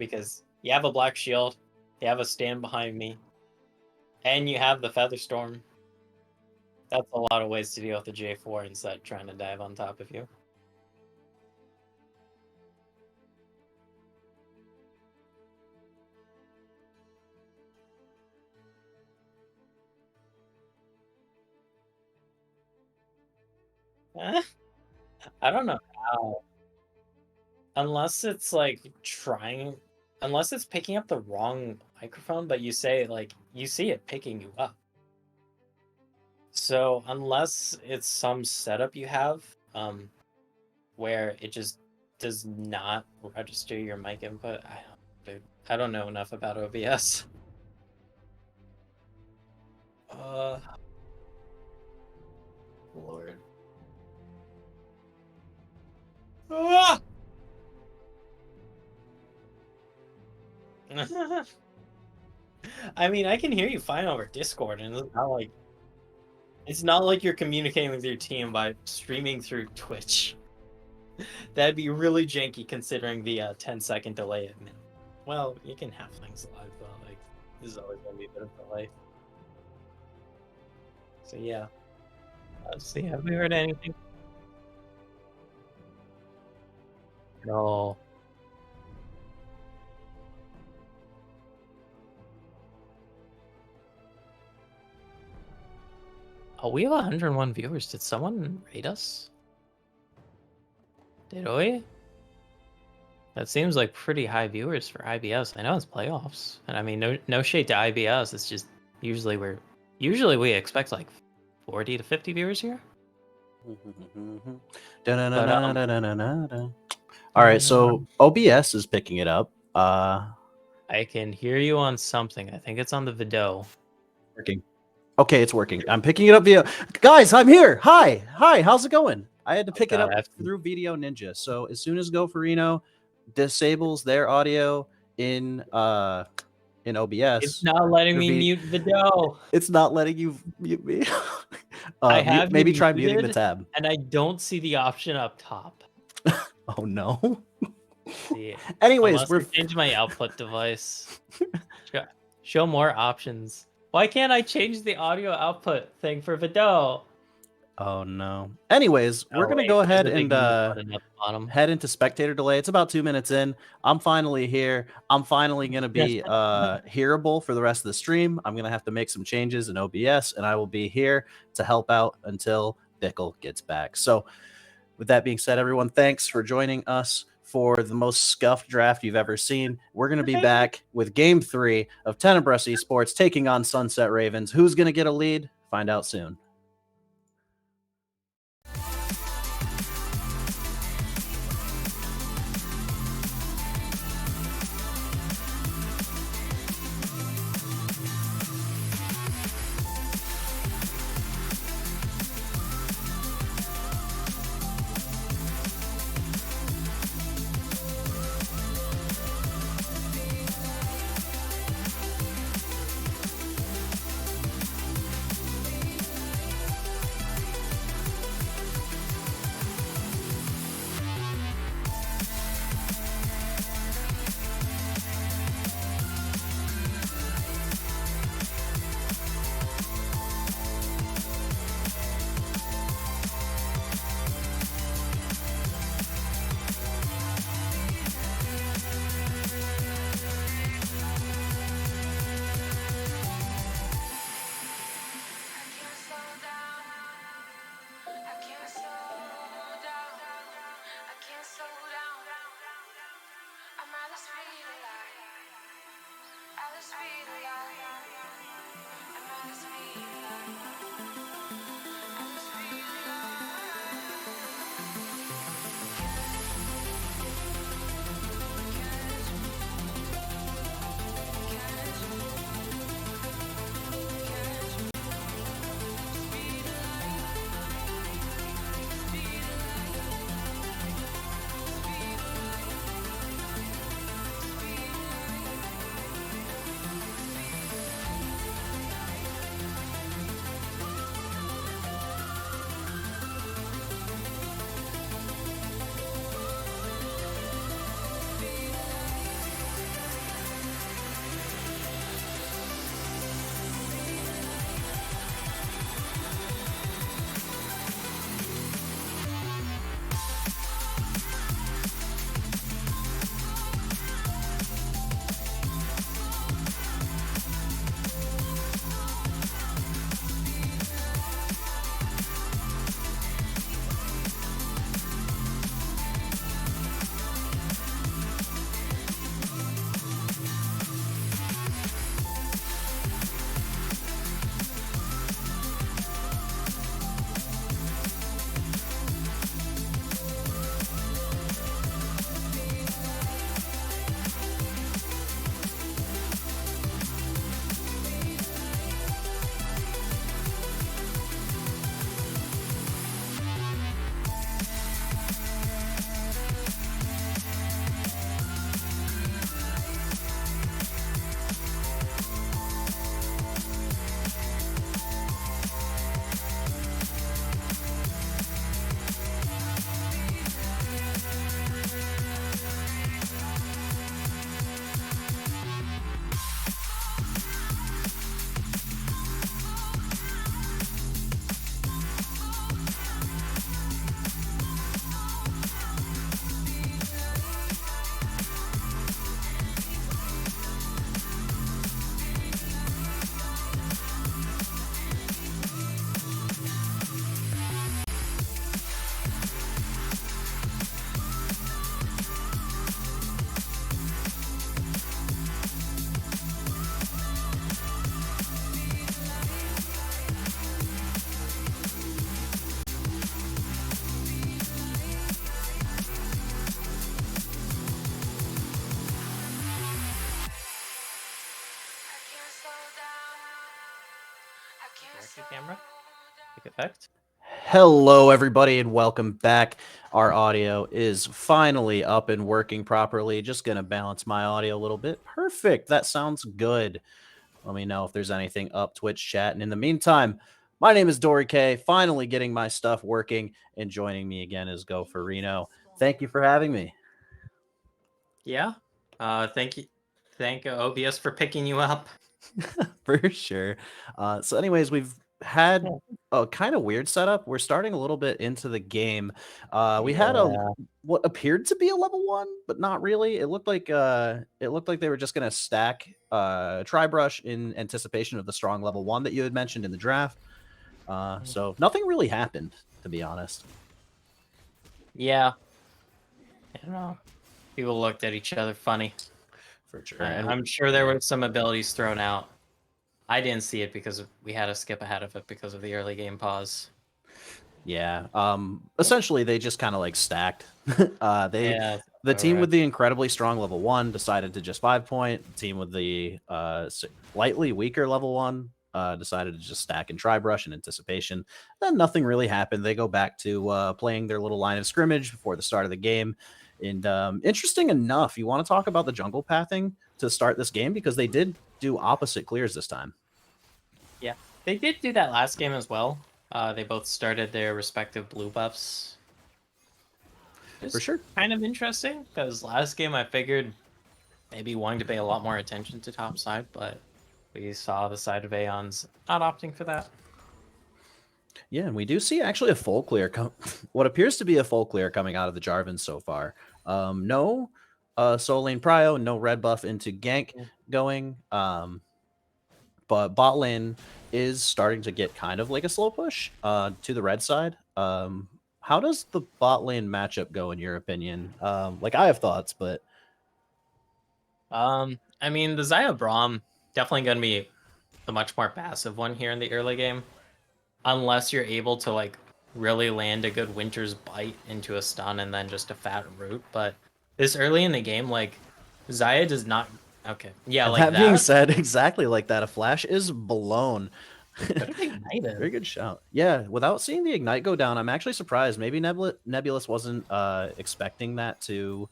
because you have a black shield, you have a stand behind me, and you have the Featherstorm. That's a lot of ways to deal with the J4 instead of trying to dive on top of you. I don't know how. Unless it's like unless it's picking up the wrong microphone, but you say like you see it picking you up. So unless it's some setup you have, where it just does not register your mic input, I don't know enough about OBS. Lord. Ah! I mean, I can hear you fine over Discord, and it's not like you're communicating with your team by streaming through Twitch. That'd be really janky considering the 10-second delay. Well, you can have things live though. Like, this is always gonna be a bit of a delay. So yeah. Let's see. Have we heard anything? No. Oh, we have 101 viewers. Did someone rate us? Did we? That seems like pretty high viewers for IBS. I know it's playoffs, and I mean, no shade to IBS. It's just usually we expect like 40 to 50 viewers here. All right, so OBS is picking it up. I can hear you on something. I think it's on the video. Working. Okay, it's working. I'm picking it up via. Guys, I'm here. Hi, how's it going? I had to pick it up through Video Ninja. So as soon as GoForino disables their audio in OBS, it's not letting me mute video. It's not letting you mute me. I have maybe try muting the tab. And I don't see the option up top. Oh no. Yeah. Anyways, we're changing my output device. Show more options. Why can't I change the audio output thing for video? Oh no. Anyways, we're gonna go ahead and head into spectator delay. It's about 2 minutes in. I'm finally here. I'm finally gonna be hearable for the rest of the stream. I'm gonna have to make some changes in OBS, and I will be here to help out until Bickle gets back. So with that being said, everyone, thanks for joining us for the most scuffed draft you've ever seen. We're going to be back with Game 3 of Tenebris Esports taking on Sunset Ravens. Who's going to get a lead? Find out soon. Directed camera. Take effect. Hello, everybody, and welcome back. Our audio is finally up and working properly. Just going to balance my audio a little bit. Perfect. That sounds good. Let me know if there's anything up Twitch chat. And in the meantime, my name is Dory K. Finally getting my stuff working, and joining me again is Go for Reno. Thank you for having me. Yeah. Thank you. Thank OBS for picking you up. For sure. So anyways, we've had a kind of weird setup. We're starting a little bit into the game. We had what appeared to be a level 1, but not really. It looked like they were just gonna stack Tri-Brush in anticipation of the strong level 1 that you had mentioned in the draft. So nothing really happened, to be honest. Yeah. I don't know. People looked at each other funny. For sure. And I'm sure there were some abilities thrown out. I didn't see it because we had to skip ahead of it because of the early game pause. Yeah. Essentially they just kind of like stacked. The team with the incredibly strong level 1 decided to just 5-point. The team with the slightly weaker level 1 decided to just stack and Tri-Brush in anticipation. Then nothing really happened. They go back to playing their little line of scrimmage before the start of the game. And interesting enough, you want to talk about the jungle pathing to start this game because they did do opposite clears this time. Yeah, they did do that last game as well. They both started their respective blue buffs. For sure. Kind of interesting because last game I figured maybe wanting to pay a lot more attention to top side, but we saw the side of Aeon's not opting for that. Yeah, and we do see actually a full clear, what appears to be a full clear coming out of the Jarvan so far. No Soul Lane Prio, no red buff into gank going. But bot lane is starting to get kind of like a slow push to the red side. How does the bot lane matchup go in your opinion? Like I have thoughts, but I mean the Xayah Braum definitely gonna be the much more passive one here in the early game. Unless you're able to like really land a good Winter's Bite into a stun and then just a fat root. But this early in the game, like Xayah does not. Okay, yeah, and like that being said, exactly like that, a flash is blown. Very good shout. Yeah, without seeing the ignite go down, I'm actually surprised. Maybe Nebulous wasn't expecting that to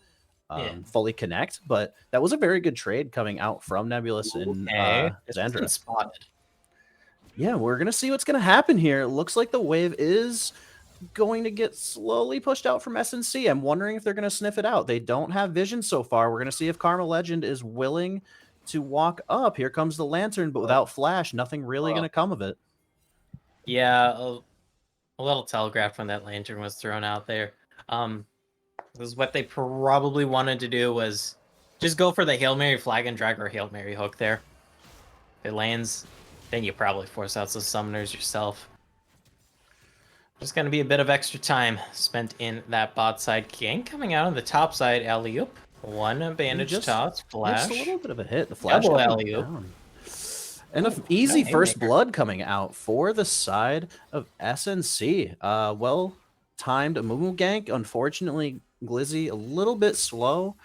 fully connect, but that was a very good trade coming out from Nebulous and Xandra. Spotted. Yeah, we're going to see what's going to happen here. It looks like the wave is going to get slowly pushed out from SNC. I'm wondering if they're going to sniff it out. They don't have vision so far. We're going to see if Karma Legend is willing to walk up. Here comes the Lantern, but without Flash, nothing really going to come of it. Yeah, a little telegraphed when that Lantern was thrown out there. This is what they probably wanted to do was just go for the Hail Mary flag and drag or Hail Mary hook there. If it lands, then you probably force out some summoners yourself. Just going to be a bit of extra time spent in that bot side gank. Coming out on the top side, alley-oop. One bandage toss, flash. Just a little bit of a hit. The flash double alley-oop. And an easy first blood coming out for the side of SNC. Well-timed Amumu gank. Unfortunately, Glizzy a little bit slow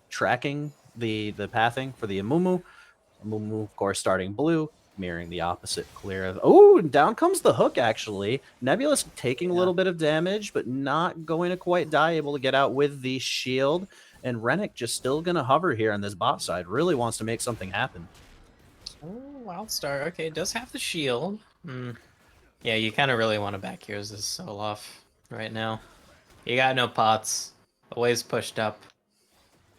tracking the pathing for the Amumu. Amumu, of course, starting blue, mirroring the opposite clear of... Oh, and down comes the hook, actually. Nebulous taking a little bit of damage, but not going to quite die, able to get out with the shield. And Rennick just still going to hover here on this bot side. Really wants to make something happen. Oh, Wildstar. Okay, does have the shield. Yeah, you kind of really want to back here's this soul off right now. You got no pots. The wave's pushed up.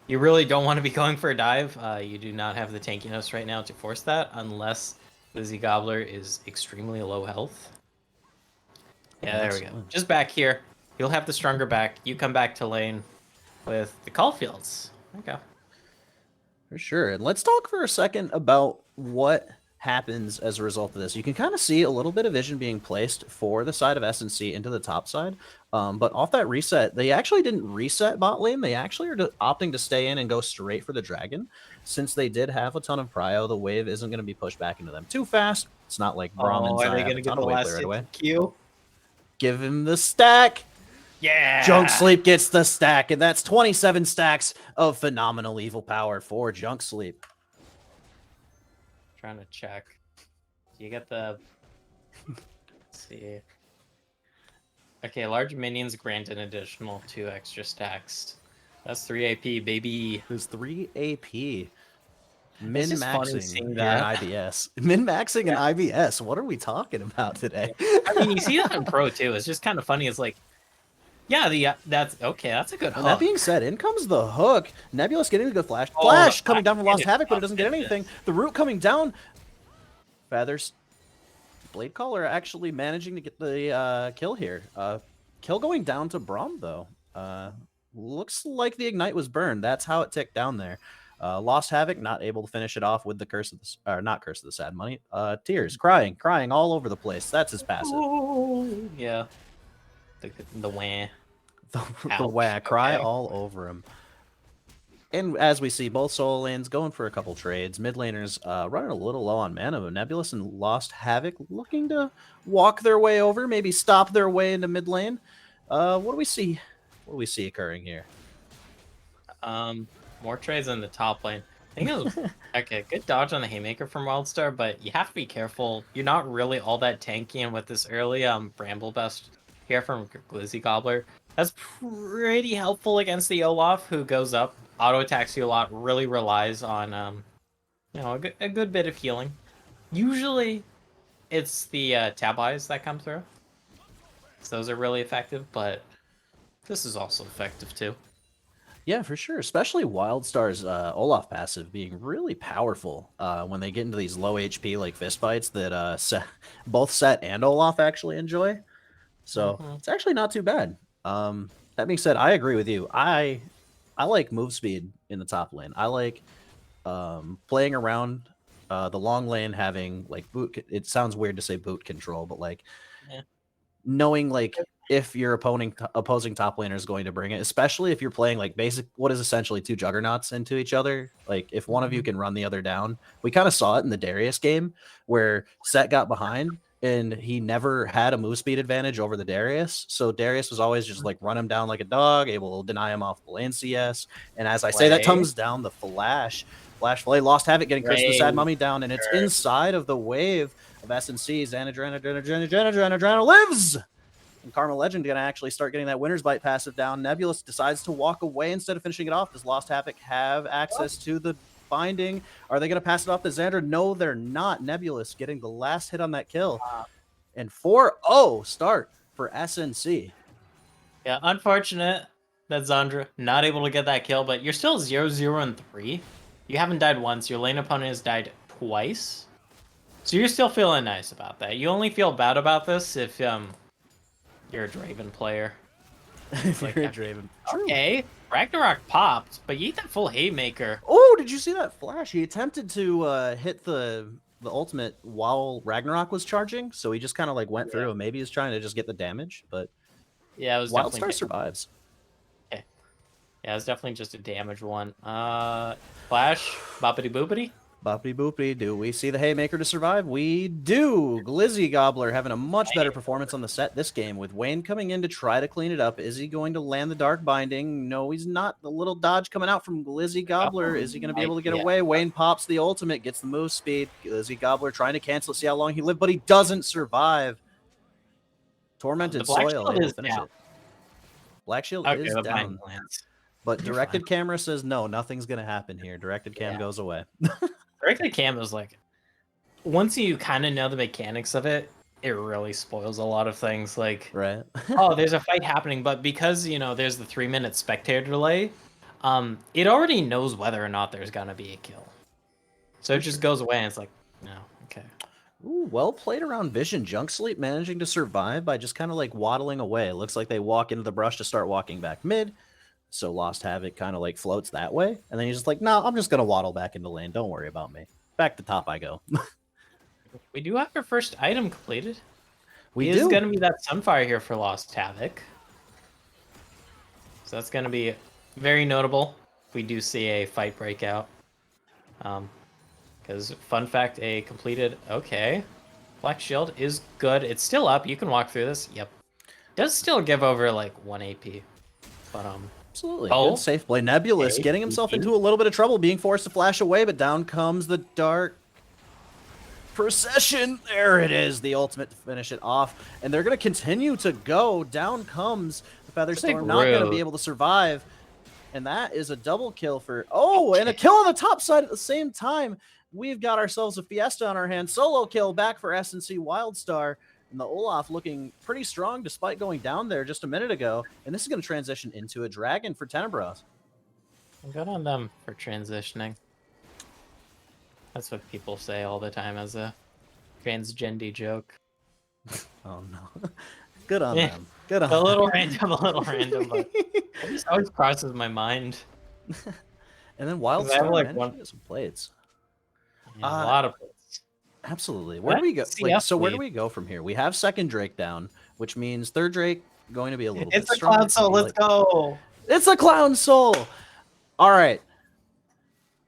You really don't want to be going for a dive. You do not have the tankiness right now to force that unless Lizzie Gobbler is extremely low health. Yeah, there we go. Just back here. You'll have the stronger back. You come back to lane with the Caulfields. Okay. For sure. And let's talk for a second about what happens as a result of this. You can kind of see a little bit of vision being placed for the side of SNC into the top side. But off that reset, they actually didn't reset bot lane. They actually are opting to stay in and go straight for the dragon. Since they did have a ton of prio, the wave isn't going to be pushed back into them too fast. It's not like Braum and Xayah have a ton of wave clear right away. Q? Give him the stack. Yeah. Junk Sleep gets the stack, and that's 27 stacks of phenomenal evil power for Junk Sleep. Trying to check. You get the... Let's see. Okay, large minions grant an additional 2 extra stacks. That's 3 AP, baby. There's 3 AP. Min-maxing Here in IBS. Min-maxing in IBS. What are we talking about today? I mean, you see that in Pro too. It's just kind of funny. It's like, yeah, that's okay. That's a good hook. That being said, in comes the hook. Nebulous getting a good flash. Flash coming down from Lost Havoc, but it doesn't get anything. The root coming down. Feathers. Blade Caller actually managing to get the kill here. Kill going down to Braum, though. Looks like the Ignite was burned. That's how it ticked down there. Lost Havoc not able to finish it off with the Curse of the... Or not Curse of the Sad Money. Tears. Crying all over the place. That's his passive. Ooh, yeah. The wah. The wah. Cry all over him. And as we see, both solo lanes going for a couple trades. Mid laners running a little low on mana, but Nebulous and Lost Havoc looking to walk their way over, maybe stop their way into mid lane. What do we see? What do we see occurring here? More trades in the top lane. I think it was okay. Good dodge on the Haymaker from Wildstar, but you have to be careful. You're not really all that tanky, and with this early Bramble Bust here from Glizzy Gobbler, that's pretty helpful against the Olaf, who goes up, auto attacks you a lot, really relies on you know, a good bit of healing. Usually, it's the Tab Eyes that come through. So those are really effective, but this is also effective too. Yeah, for sure. Especially Wildstar's Olaf passive being really powerful when they get into these low HP like fist fights that both Set and Olaf actually enjoy. So it's actually not too bad. That being said, I agree with you. I like move speed in the top lane. I like playing around the long lane, having like boot. It sounds weird to say boot control, but like knowing like if your opposing top laner is going to bring it, especially if you're playing like what is essentially 2 juggernauts into each other. Like if one of you can run the other down. We kind of saw it in the Darius game where Set got behind and he never had a move speed advantage over the Darius. So Darius was always just like run him down like a dog, able to deny him off the lane CS. And as I say, that comes down the Flash Flay, Lost Havoc getting Chris the Sad Mummy down, and it's inside of the wave of SNC. Xanadrana lives! And Karma Legend going to actually start getting that Winter's Bite passive down. Nebulous decides to walk away instead of finishing it off. Does Lost Havoc have access to the binding? Are they going to pass it off to Xandra? No, they're not. Nebulous getting the last hit on that kill. And 4-0 start for SNC. Yeah, unfortunate that Xandra not able to get that kill, but you're still 0-0-3. You haven't died once. Your lane opponent has died twice. So you're still feeling nice about that. You only feel bad about this if you're a Draven player. If you're a Draven. Okay, Ragnarok popped, but you eat that full Haymaker. Oh, did you see that flash? He attempted to hit the ultimate while Ragnarok was charging, so he just kind of like went through and maybe he's trying to just get the damage, but yeah, it was Wildstar survives. Okay. Yeah, it was definitely just a damage one. Flash, boppity boopity. Boppity boopity. Do we see the Haymaker to survive? We do. Glizzy Gobbler having a much better performance on the set this game with Wayne coming in to try to clean it up. Is he going to land the Dark Binding? No, he's not. The little dodge coming out from Glizzy Gobbler. Is he going to be able to get away? Wayne pops the ultimate, gets the move speed. Glizzy Gobbler trying to cancel it, see how long he lived, but he doesn't survive. Tormented Soil able to finish it. Black Shield is down. But Directed Camera says no, nothing's going to happen here. Directed Cam goes away. Directed Cam is like, once you kind of know the mechanics of it, it really spoils a lot of things. Like, right? Oh, there's a fight happening, but because, you know, there's the 3-minute spectator delay, it already knows whether or not there's going to be a kill. So it just goes away and it's like, no, okay. Ooh, well played around Vision. Junk Sleep managing to survive by just kind of like waddling away. It looks like they walk into the brush to start walking back mid. So Lost Havoc kind of like floats that way. And then he's just like, no, I'm just going to waddle back into lane. Don't worry about me. Back to top I go. We do have our first item completed. We do. It's going to be that Sunfire here for Lost Havoc. So that's going to be very notable if we do see a fight breakout. Because, fun fact, a completed... Okay. Black Shield is good. It's still up. You can walk through this. Yep. Does still give over, like, 1 AP. But, absolutely. Good safe play. Nebulous getting himself into a little bit of trouble, being forced to flash away, but down comes the Dark procession. There it is, the ultimate to finish it off. And they're going to continue to go. Down comes the Featherstorm, not going to be able to survive. And that is a double kill for... Oh, and a kill on the top side at the same time. We've got ourselves a fiesta on our hands. Solo kill back for SNC Wildstar. And the Olaf looking pretty strong despite going down there just a minute ago. And this is going to transition into a dragon for Tenebros. I'm good on them for transitioning. That's what people say all the time as a transgendy joke. Oh, no. Good on them. Good on them. A little random, but it just always crosses my mind. And then Wildstar like some plates. Yeah, a lot of plates. Absolutely. Where do we go? Like, so where do we go from here? We have second Drake down, which means third Drake going to be a little bit stronger. It's a Clown Soul. Let's go. It's a Clown Soul. All right.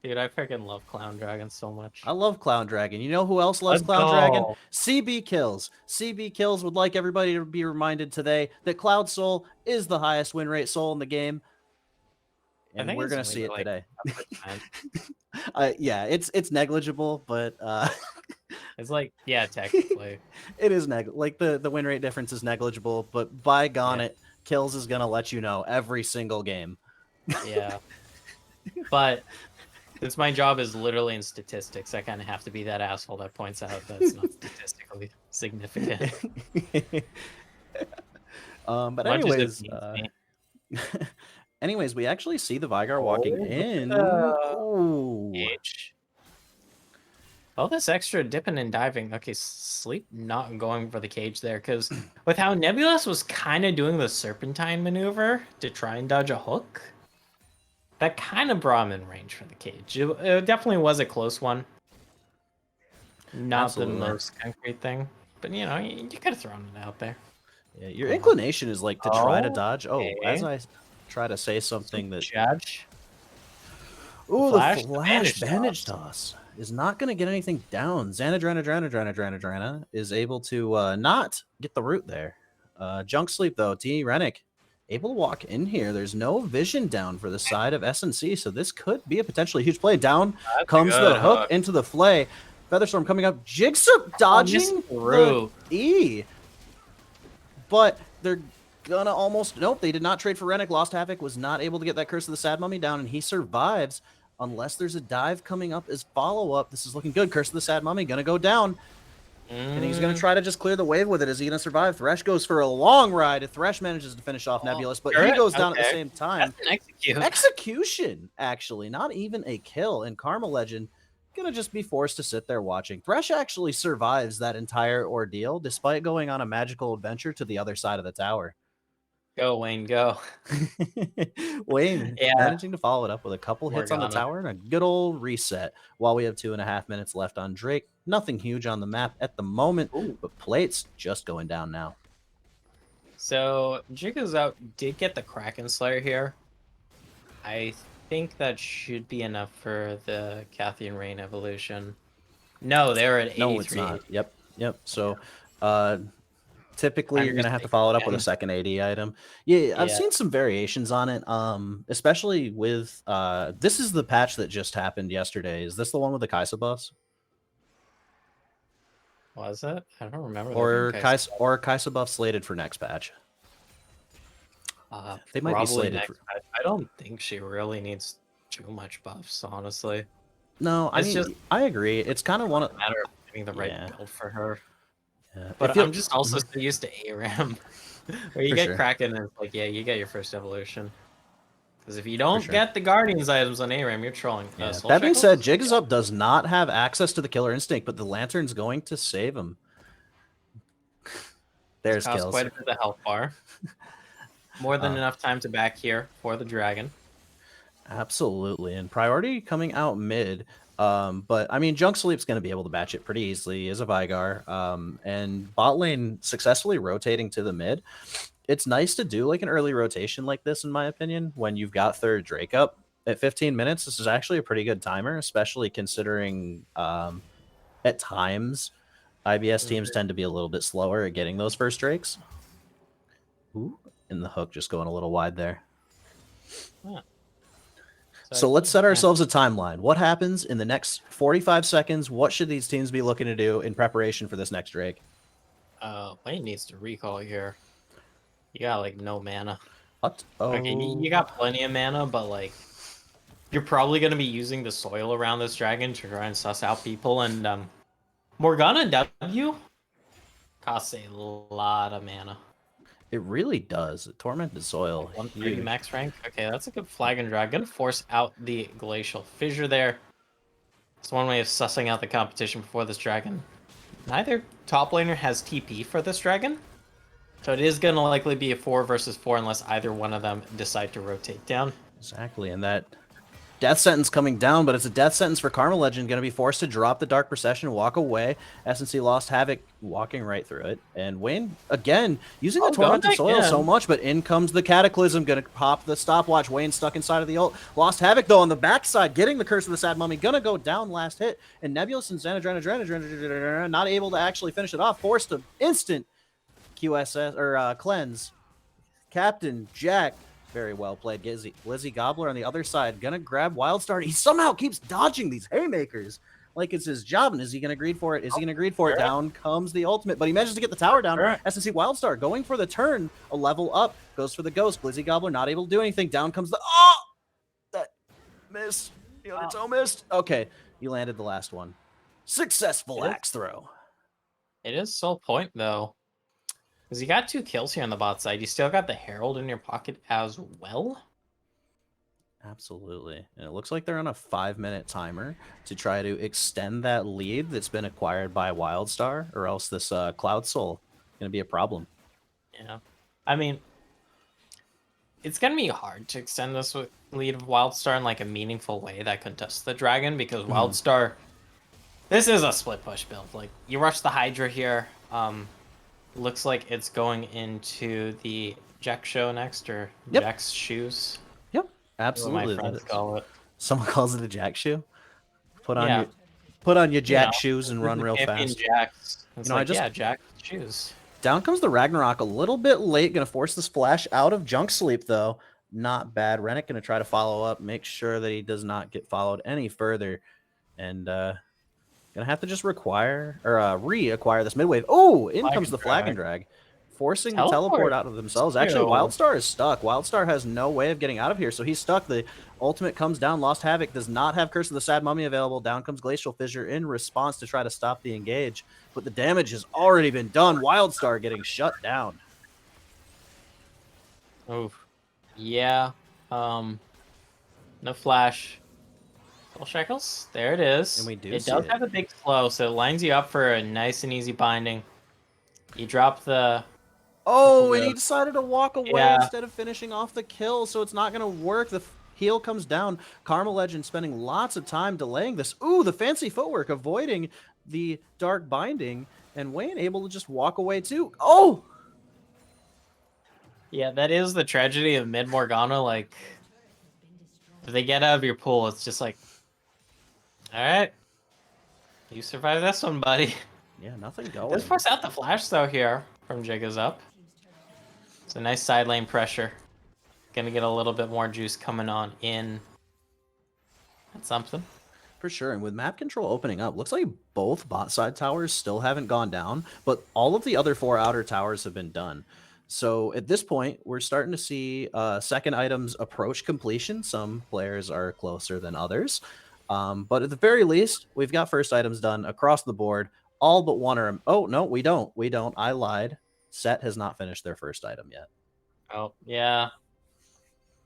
Dude, I freaking love Clown Dragon so much. I love Clown Dragon. You know who else loves Clown Dragon? CB Kills. CB Kills would like everybody to be reminded today that Cloud Soul is the highest win rate soul in the game. And we're going to see it today. Yeah, it's negligible, but it's like, yeah, technically. It is like the win rate difference is negligible, but by gone it, Kills is going to let you know every single game. Yeah. But since my job is literally in statistics, I kind of have to be that asshole that points out that it's not statistically significant. But anyways, anyways, we actually see the Vygar walking in. All this extra dipping and diving. Okay, Sleep not going for the cage there, because with how Nebulous was kind of doing the serpentine maneuver to try and dodge a hook, that kind of brought him in range for the cage. It definitely was a close one. Not the most concrete thing, but you know, you could have thrown it out there. Yeah, your inclination is like to try to dodge. Oh, as I try to say something that judge. Ooh, the flash bandage toss is not going to get anything down. Xanadrana is able to not get the root there. Junk Sleep though, T Rennick able to walk in here. There's no vision down for the side of SNC, so this could be a potentially huge play. Down comes the hook into the flay. Featherstorm coming up. Jigsaw dodging the E. But they're gonna almost... Nope, they did not trade for Rennick. Lost Havoc was not able to get that Curse of the Sad Mummy down, and he survives unless there's a dive coming up as follow-up. This is looking good. Curse of the Sad Mummy gonna go down. And he's going to try to just clear the wave with it. Is he going to survive? Thresh goes for a long ride. If Thresh manages to finish off Nebulous, but he goes down at the same time. That's an execution, actually. Not even a kill. And Karma Legend going to just be forced to sit there watching. Thresh actually survives that entire ordeal, despite going on a magical adventure to the other side of the tower. Go, Wayne, go. Wayne managing to follow it up with a couple hits on the tower and a good old reset while we have 2.5 minutes left on Drake. Nothing huge on the map at the moment, but plates just going down now. So Jigga's out did get the Kraken Slayer here. I think that should be enough for the Cathian Rain evolution. No, they're at 83. No, it's not. Yep. So typically, you're going to have to follow it up with a second AD item. Yeah, I've seen some variations on it, especially with... this is the patch that just happened yesterday. Is this the one with the Kaisa buffs? Was it? I don't remember. Or Kaisa buff slated for next patch. They might be slated for... I don't think she really needs too much buffs, honestly. No, I agree. It's kind of a matter of getting the right build for her. Yeah. But I'm just also so used to ARAM. Where you get Kraken and it's like, yeah, you get your first evolution. Because if you don't get the Guardians items on ARAM, you're trolling. That being said, Jigsaw does not have access to the Killer Instinct, but the Lantern's going to save him. There's kills. Quite a bit of health bar. More than enough time to back here for the Dragon. Absolutely. And priority coming out mid. But I mean, Junk Sleep's going to be able to batch it pretty easily as a Vygar. And bot lane successfully rotating to the mid. It's nice to do like an early rotation like this, in my opinion, when you've got third Drake up at 15 minutes. This is actually a pretty good timer, especially considering at times IBS teams tend to be a little bit slower at getting those first Drakes. Ooh, and the hook just going a little wide there. Huh. So let's set ourselves a timeline. What happens in the next 45 seconds? What should these teams be looking to do in preparation for this next Drake? Wayne needs to recall here. You got like no mana. What? Oh. Okay, you got plenty of mana, but like you're probably gonna be using the soil around this dragon to try and suss out people, and Morgana W costs a lot of mana. It really does. Tormented Soil. 130 max rank. Okay, that's a good flag and drag. Gonna force out the Glacial Fissure there. It's one way of sussing out the competition before this dragon. Neither top laner has TP for this dragon, so it is gonna likely be a 4 versus 4 unless either one of them decide to rotate down. Exactly, and that death sentence coming down, but it's a death sentence for Karma Legend, going to be forced to drop the Dark Procession, walk away. SNC lost Havoc, walking right through it. And Wayne, again, using the Tormented Soil so much, but in comes the Cataclysm, going to pop the stopwatch. Wayne stuck inside of the ult. Lost Havoc, though, on the backside, getting the Curse of the Sad Mummy, going to go down last hit. And Nebulous and Xanadrena not able to actually finish it off, forced to instant QSS, or cleanse. Captain Jack, very well played. Glizzy Gobbler on the other side, gonna grab Wildstar. He somehow keeps dodging these haymakers like it's his job. And is he gonna greed for it? Is he gonna greed for it? Down comes the ultimate, but he manages to get the tower down. SNC Wildstar going for the turn, a level up, goes for the ghost. Glizzy Gobbler not able to do anything. Down comes the that miss. It's missed. Okay, you landed the last one. Successful axe throw. It is Soul Point though. Because you got 2 kills here on the bot side. You still got the Herald in your pocket as well. Absolutely. And it looks like they're on a 5-minute timer to try to extend that lead that's been acquired by Wildstar, or else this Cloud Soul is going to be a problem. Yeah. I mean, it's going to be hard to extend this lead of Wildstar in like a meaningful way that contests the dragon, because Wildstar, this is a split push build. Like, you rush the Hydra here. Looks like it's going into the Jack show next, or Jack's shoes. Yep, absolutely. My friends call it. Someone calls it a Jack shoe. Put on your Jack shoes and run real fast. Jacks. Jack shoes. Down comes the Ragnarok a little bit late. Going to force the splash out of Junk Sleep though. Not bad. Rennick going to try to follow up, make sure that he does not get followed any further, and gonna have to just reacquire this mid-wave. Oh, in comes the flag and drag, forcing the teleport out of themselves. Actually, Wildstar is stuck. Wildstar has no way of getting out of here, so he's stuck. The ultimate comes down. Lost Havoc does not have Curse of the Sad Mummy available. Down comes Glacial Fissure in response to try to stop the engage, but the damage has already been done. Wildstar getting shut down. Oh, yeah. No flash. Shekels, there it is. And we do. It does have a big slow, so it lines you up for a nice and easy binding. You drop the. Oh, and he decided to walk away instead of finishing off the kill, so it's not going to work. The heal comes down. Karma Legend spending lots of time delaying this. Ooh, the fancy footwork, avoiding the dark binding, and Wayne able to just walk away too. Oh! Yeah, that is the tragedy of mid Morgana. Like, if they get out of your pool, it's just like, all right, you survived this one, buddy. Yeah, nothing going. Let's force out the flash though here from Jigga's up. It's a nice side lane pressure. Gonna get a little bit more juice coming on in. That's something. For sure, and with map control opening up, looks like both bot side towers still haven't gone down, but all of the other 4 outer towers have been done. So at this point, we're starting to see second items approach completion. Some players are closer than others. But at the very least, we've got first items done across the board. All but one are... Oh, no, we don't. We don't. I lied. Set has not finished their first item yet. Oh, yeah.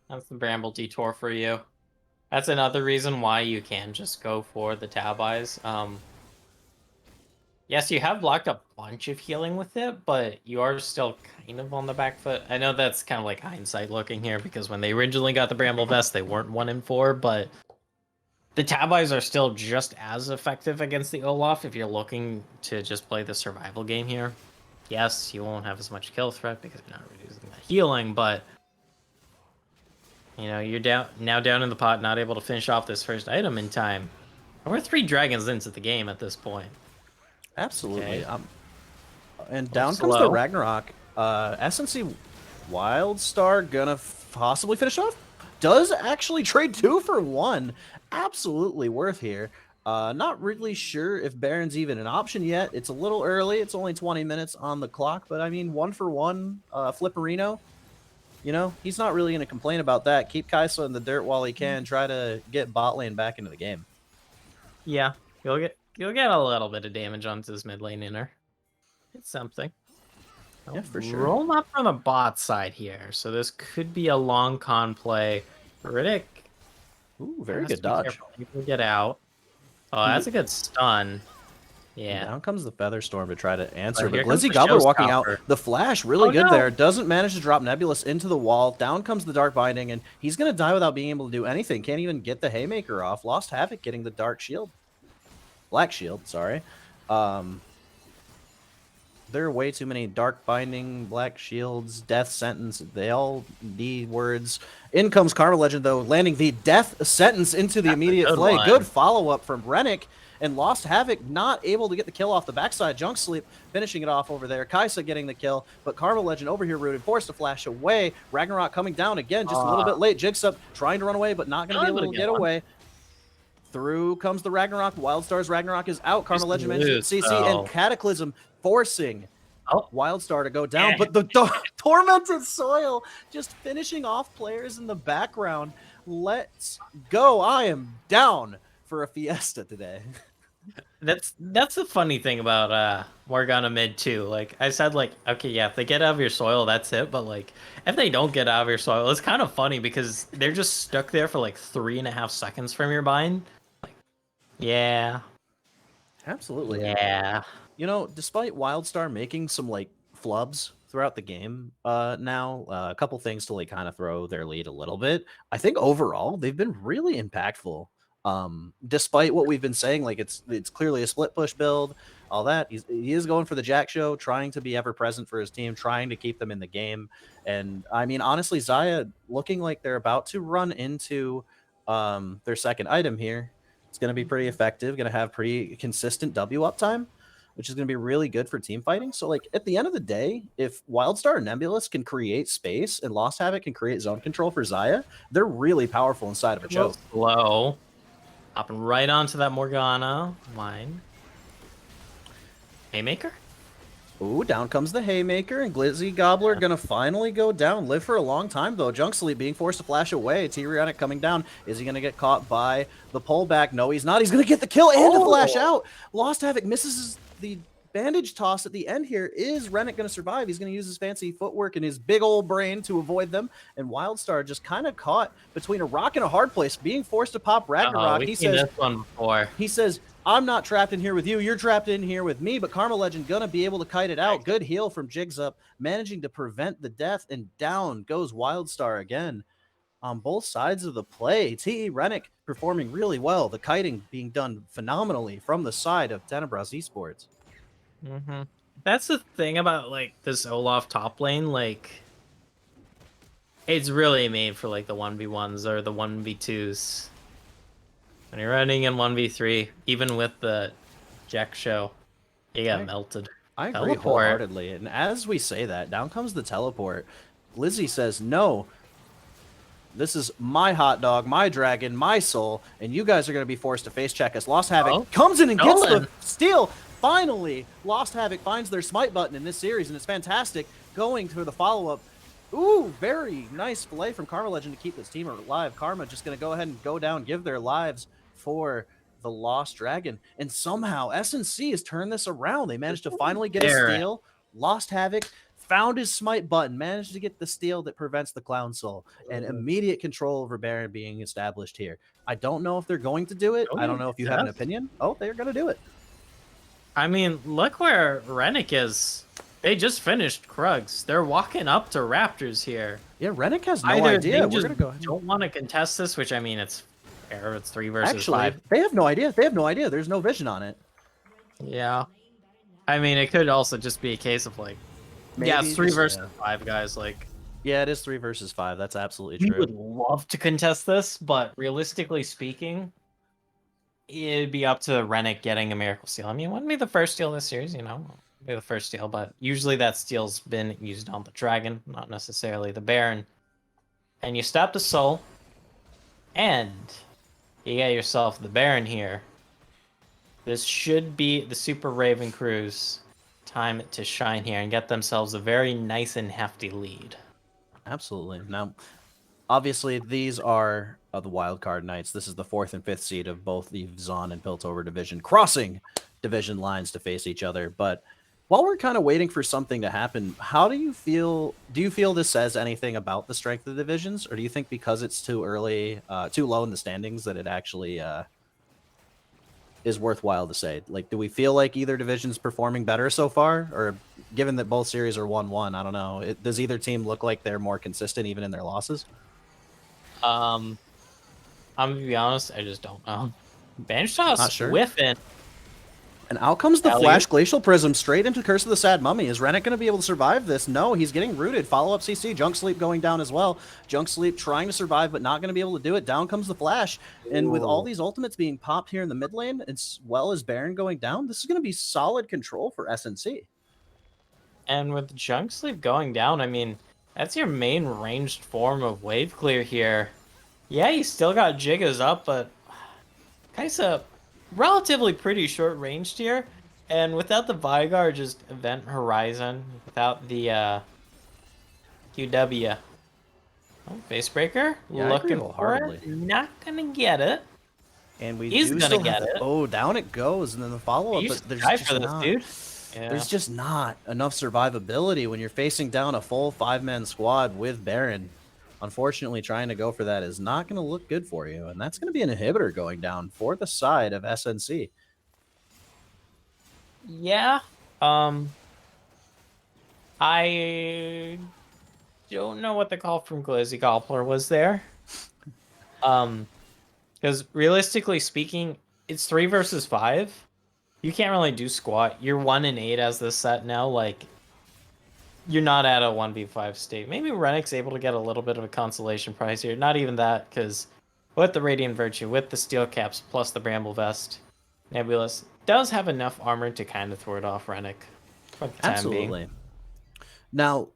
That's the Bramble Detour for you. That's another reason why you can just go for the Tab Eyes. Yes, you have blocked a bunch of healing with it, but you are still kind of on the back foot. I know that's kind of like hindsight looking here, because when they originally got the Bramble Vest, they weren't 1 in 4, but the Tab Eyes are still just as effective against the Olaf if you're looking to just play the survival game here. Yes, you won't have as much kill threat because you're not reducing the healing, but you know, you're down in the pot, not able to finish off this first item in time. We're 3 dragons into the game at this point. Absolutely. Okay. And down comes the Ragnarok. SNC Wildstar gonna possibly finish off? does actually trade 2 for 1. Absolutely worth here. Not really sure if Baron's even an option yet. It's a little early. It's only 20 minutes on the clock, but I mean, 1 for 1, Flipperino. You know, he's not really going to complain about that. Keep Kaisa in the dirt while he can. Try to get bot lane back into the game. Yeah, you'll get a little bit of damage onto his mid lane inner. It's something. Yeah, for sure. Roll up from the bot side here, so this could be a long con play. Riddick. Ooh, very good dodge. You can get out. Oh, that's a good stun. Yeah. And down comes the Featherstorm to try to answer, but Glizzy Gobbler walking out. The flash really good there. Doesn't manage to drop Nebulous into the wall. Down comes the Dark Binding, and he's going to die without being able to do anything. Can't even get the Haymaker off. Lost Havoc getting the Dark Shield. Black Shield, sorry. There are way too many Dark Binding, Black Shields, Death Sentence. They all need words. In comes Karma Legend, though, landing the Death Sentence into the immediate play. Good follow-up from Rennick. And Lost Havoc not able to get the kill off the backside. Junk Sleep finishing it off over there. Kaisa getting the kill, but Karma Legend over here rooted, forced to flash away. Ragnarok coming down again, just a little bit late. Jigsaw trying to run away, but not going to be able to get away. Through comes the Ragnarok. Wildstar's Ragnarok is out. Karma Legend mentioned CC and Cataclysm forcing Wildstar to go down, but the Tormented Soil just finishing off players in the background. Let's go. I am down for a fiesta today. That's the funny thing about Morgana mid too. Like I said, like, okay, yeah, if they get out of your soil, that's it. But like if they don't get out of your soil, it's kind of funny because they're just stuck there for like 3.5 seconds from your bind. Like, yeah. Absolutely. Yeah. You know, despite Wildstar making some like flubs throughout the game now, a couple things to like kind of throw their lead a little bit. I think overall they've been really impactful. Despite what we've been saying, like it's clearly a split push build, all that. He is going for the Jack show, trying to be ever present for his team, trying to keep them in the game. And I mean, honestly, Xayah looking like they're about to run into their second item here. It's going to be pretty effective, going to have pretty consistent W uptime, which is going to be really good for team fighting. So like at the end of the day, if Wildstar and Nebulous can create space and Lost Havoc can create zone control for Xayah, they're really powerful inside of a choke. Slow. Hopping right onto that Morgana line. Haymaker? Ooh, down comes the Haymaker, and Glizzy Gobbler gonna finally go down. Live for a long time, though. Junk Sleep being forced to flash away. Tyrionic coming down. Is he gonna get caught by the pullback? No, he's not. He's gonna get the kill and to flash out. Lost Havoc misses the bandage toss at the end here. Is Rennick going to survive? He's going to use his fancy footwork and his big old brain to avoid them. And Wildstar just kind of caught between a rock and a hard place, being forced to pop Ragnarok. He says, this one before. He says, I'm not trapped in here with you. You're trapped in here with me. But Karma Legend going to be able to kite it out. Good heal from Jigsup, managing to prevent the death. And down goes Wildstar again. On both sides of the play, T.E. Rennick performing really well. The kiting being done phenomenally from the side of Tenebras Esports. That's the thing about like this Olaf top lane, like it's really made for like the 1v1s or the 1v2s. When you're running in 1v3, even with the Jack show, you get melted. I agree wholeheartedly. And as we say that, down comes the teleport. Lizzie says, no, this is my hot dog, my dragon, my soul, and you guys are going to be forced to face check us. Lost Havoc comes in and gets the steal. Finally, Lost Havoc finds their smite button in this series, and it's fantastic. Going to the follow-up. Ooh, very nice play from Karma Legend to keep this team alive. Karma just going to go ahead and go down, give their lives for the Lost Dragon. And somehow, SNC has turned this around. They managed to finally get a steal. Lost Havoc found his smite button, managed to get the steal that prevents the Clown Soul, and immediate control over Baron being established here. I don't know if they're going to do it. I don't know if you have an opinion. Oh, they're going to do it. I mean, look where Rennick is. They just finished Krugs. They're walking up to Raptors here. Yeah, Rennick has no idea. We're gonna go ahead. Don't want to contest this, which I mean, it's fair. It's 3 versus 5. They have no idea. They have no idea. There's no vision on it. Yeah. I mean, it could also just be a case of like, it's 3 versus 5 guys. Like, yeah, it is 3 versus 5. That's absolutely true. We would love to contest this, but realistically speaking, it'd be up to Rennick getting a miracle steal. I mean, it wouldn't be the first steal this series, you know, be the first steal, but usually that steal's been used on the dragon, not necessarily the Baron. And you stop the soul, And you get yourself the Baron here. This should be the Super Raven Crew's time to shine here and get themselves a very nice and hefty lead. Absolutely. Now, obviously, these are the wildcard nights. This is the 4th and 5th seed of both the Zon and Piltover division, crossing division lines to face each other. But while we're kind of waiting for something to happen, how do you feel? Do you feel this says anything about the strength of the divisions, or do you think because it's too early, too low in the standings, that it actually is worthwhile to say? Like, do we feel like either division's performing better so far, or given that both series are 1-1, I don't know. Does either team look like they're more consistent even in their losses? I'm gonna be honest, I just don't know. Bench toss whiffing. And out comes the Flash Glacial Prism straight into Curse of the Sad Mummy. Is Rennick going to be able to survive this? No, he's getting rooted. Follow-up CC. Junk Sleep going down as well. Junk Sleep trying to survive, but not going to be able to do it. Down comes the Flash. And with all these ultimates being popped here in the mid lane, as well as Baron going down, this is going to be solid control for SNC. And with Junk Sleep going down, I mean, that's your main ranged form of wave clear here. Yeah, you still got Gigas up, but Kaisa relatively pretty short ranged here. And without the Vygar, just Event Horizon, without the QW. Oh, Facebreaker, yeah, looking for it. Not gonna get it. And he's gonna get it. Oh, down it goes, and then the follow-up. But there's just not, dude. Yeah. There's just not enough survivability when you're facing down a full 5-man squad with Baron. Unfortunately, trying to go for that is not going to look good for you, and that's going to be an inhibitor going down for the side of SNC. Yeah. I don't know what the call from Glizzy Gobbler was there. Because realistically speaking, it's 3 versus 5. You can't really do squat. You're 1 and 8 as this set now. Like, you're not at a 1v5 state. Maybe Rennick's able to get a little bit of a consolation prize here. Not even that, because with the Radiant Virtue, with the Steel Caps, plus the Bramble Vest, Nebulous does have enough armor to kind of throw it off Rennick for the time being. Now,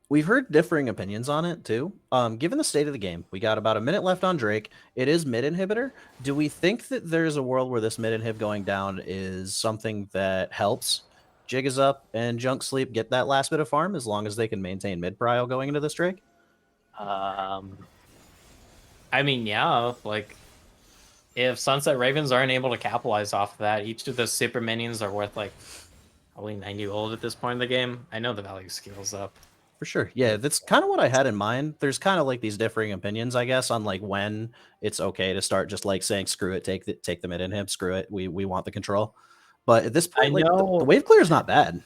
we've heard differing opinions on it, too. Given the state of the game, we got about a minute left on Drake. It is mid-inhibitor. Do we think that there's a world where this mid-inhib going down is something that helps Jig is up and Junk Sleep get that last bit of farm as long as they can maintain mid-prio going into this Drake? I mean, yeah, like, if Sunset Ravens aren't able to capitalize off of that, each of those super minions are worth, like, probably 90 gold at this point in the game. I know the value scales up. For sure. Yeah, that's kind of what I had in mind. There's kind of like these differing opinions, I guess, on like when it's okay to start just like saying, screw it, take the mid-inhib, screw it, we want the control. But at this point, like, the wave clear is not bad.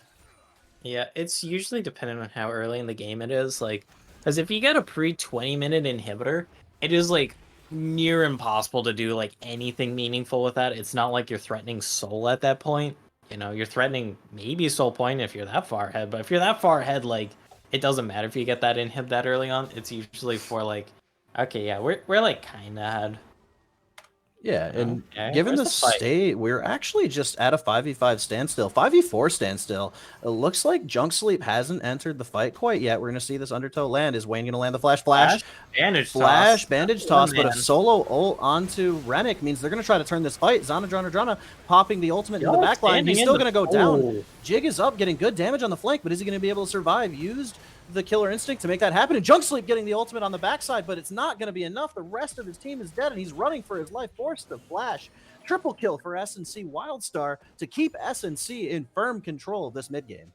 Yeah, it's usually dependent on how early in the game it is. Like, because if you get a pre-20-minute inhibitor, it is, like, near impossible to do, like, anything meaningful with that. It's not like you're threatening soul at that point. You know, you're threatening maybe soul point if you're that far ahead. But if you're that far ahead, like, it doesn't matter if you get that inhib that early on. It's usually for, like, okay, yeah, we're like, kind of ahead. Yeah, and given the state, we're actually just at a 5v5 standstill, 5v4 standstill. It looks like Junk Sleep hasn't entered the fight quite yet. We're going to see this undertow land. Is Wayne going to land the flash? Bandage toss, but a solo ult onto Rennick means they're going to try to turn this fight. Zanadrana popping the ultimate in the backline. He's still going to go down. Jig is up, getting good damage on the flank, but is he going to be able to survive? Used the killer instinct to make that happen, and Junk Sleep getting the ultimate on the backside, but it's not going to be enough. The rest of his team is dead, and he's running for his life. Forced to flash. Triple kill for SNC Wildstar to keep SNC in firm control of this mid game.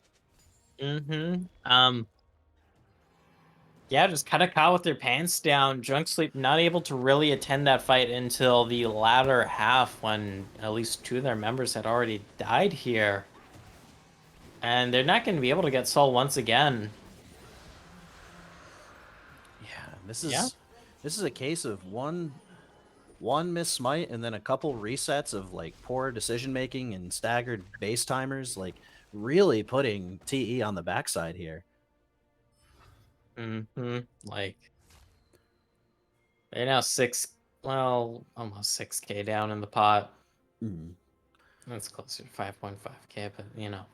Yeah, just kind of caught with their pants down. Junk Sleep not able to really attend that fight until the latter half, when at least 2 of their members had already died here. And they're not going to be able to get Soul once again. This is a case of one miss smite and then a couple resets of like poor decision making and staggered base timers, like really putting TE on the backside here. Like, they're now almost 6k down in the pot. That's closer to 5.5k, but you know.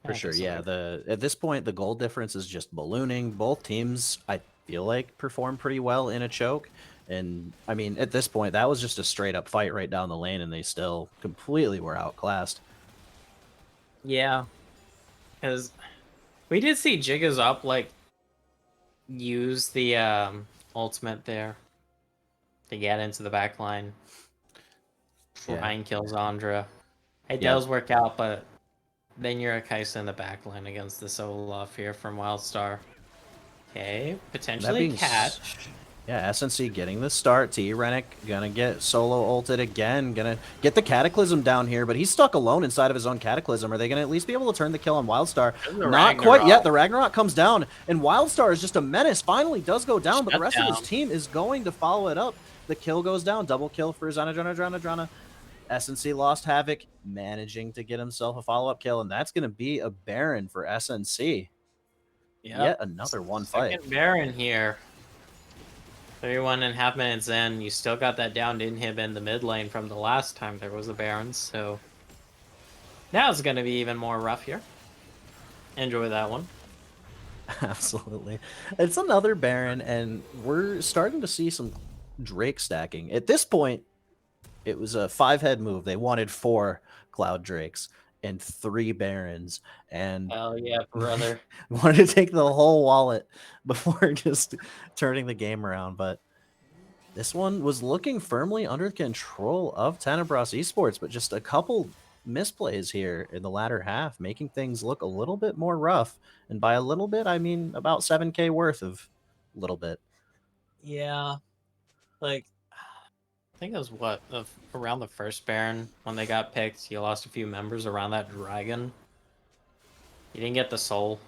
For sure, yeah. At this point, the goal difference is just ballooning. Both teams, I feel like, perform pretty well in a choke. And I mean, at this point, that was just a straight up fight right down the lane, and they still completely were outclassed. Yeah, because we did see Jigga's up, like, use the ultimate there to get into the back line. Try and kill Zandra. It does work out, but then you're a Kai'Sa in the back line against this Olaf here from Wildstar. Okay, potentially catch. Yeah, SNC getting the start. T. Rennick gonna get solo ulted again. Gonna get the Cataclysm down here, but he's stuck alone inside of his own Cataclysm. Are they gonna at least be able to turn the kill on Wildstar? Not quite yet. The Ragnarok comes down, and Wildstar is just a menace. Finally does go down, but the rest of his team is going to follow it up. The kill goes down. Double kill for Zanadrana. SNC lost Havoc, managing to get himself a follow-up kill, and that's gonna be a Baron for SNC. Yet another one fight. Second Baron here. 31.5 minutes in, you still got that downed inhib in the mid lane from the last time there was a Baron, so now it's going to be even more rough here. Enjoy that one. Absolutely. It's another Baron, and we're starting to see some Drake stacking. At this point, it was a 5-head move. They wanted 4 Cloud Drakes and 3 Barons, and oh yeah, brother, wanted to take the whole wallet before just turning the game around. But this one was looking firmly under control of Tenebras Esports, but just a couple misplays here in the latter half, making things look a little bit more rough. And by a little bit, I mean about 7K worth of little bit. Yeah, like I think it was around the first Baron when they got picked. You lost a few members around that dragon. You didn't get the soul,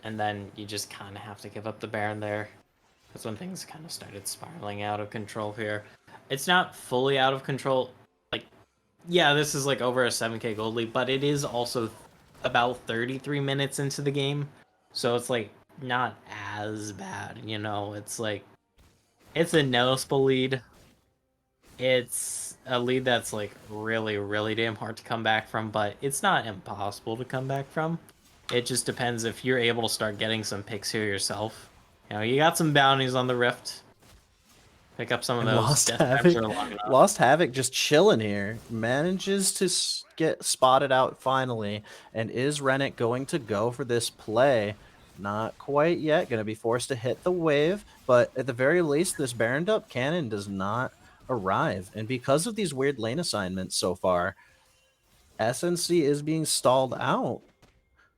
and then you just kind of have to give up the Baron there. That's when things kind of started spiraling out of control here. It's not fully out of control. Like, yeah, this is like over a 7K gold lead, but it is also about 33 minutes into the game. So it's like not as bad, you know? It's like, it's a noticeable lead. It's a lead that's like really, really damn hard to come back from, but it's not impossible to come back from. It just depends if you're able to start getting some picks here yourself. You know, you got some bounties on the Rift. Pick up some of those. Lost Havoc just chilling here. Manages to get spotted out finally. And is Rennick going to go for this play? Not quite yet. Going to be forced to hit the wave. But at the very least, this Baroned up cannon does not arrive. And because of these weird lane assignments so far, SNC is being stalled out.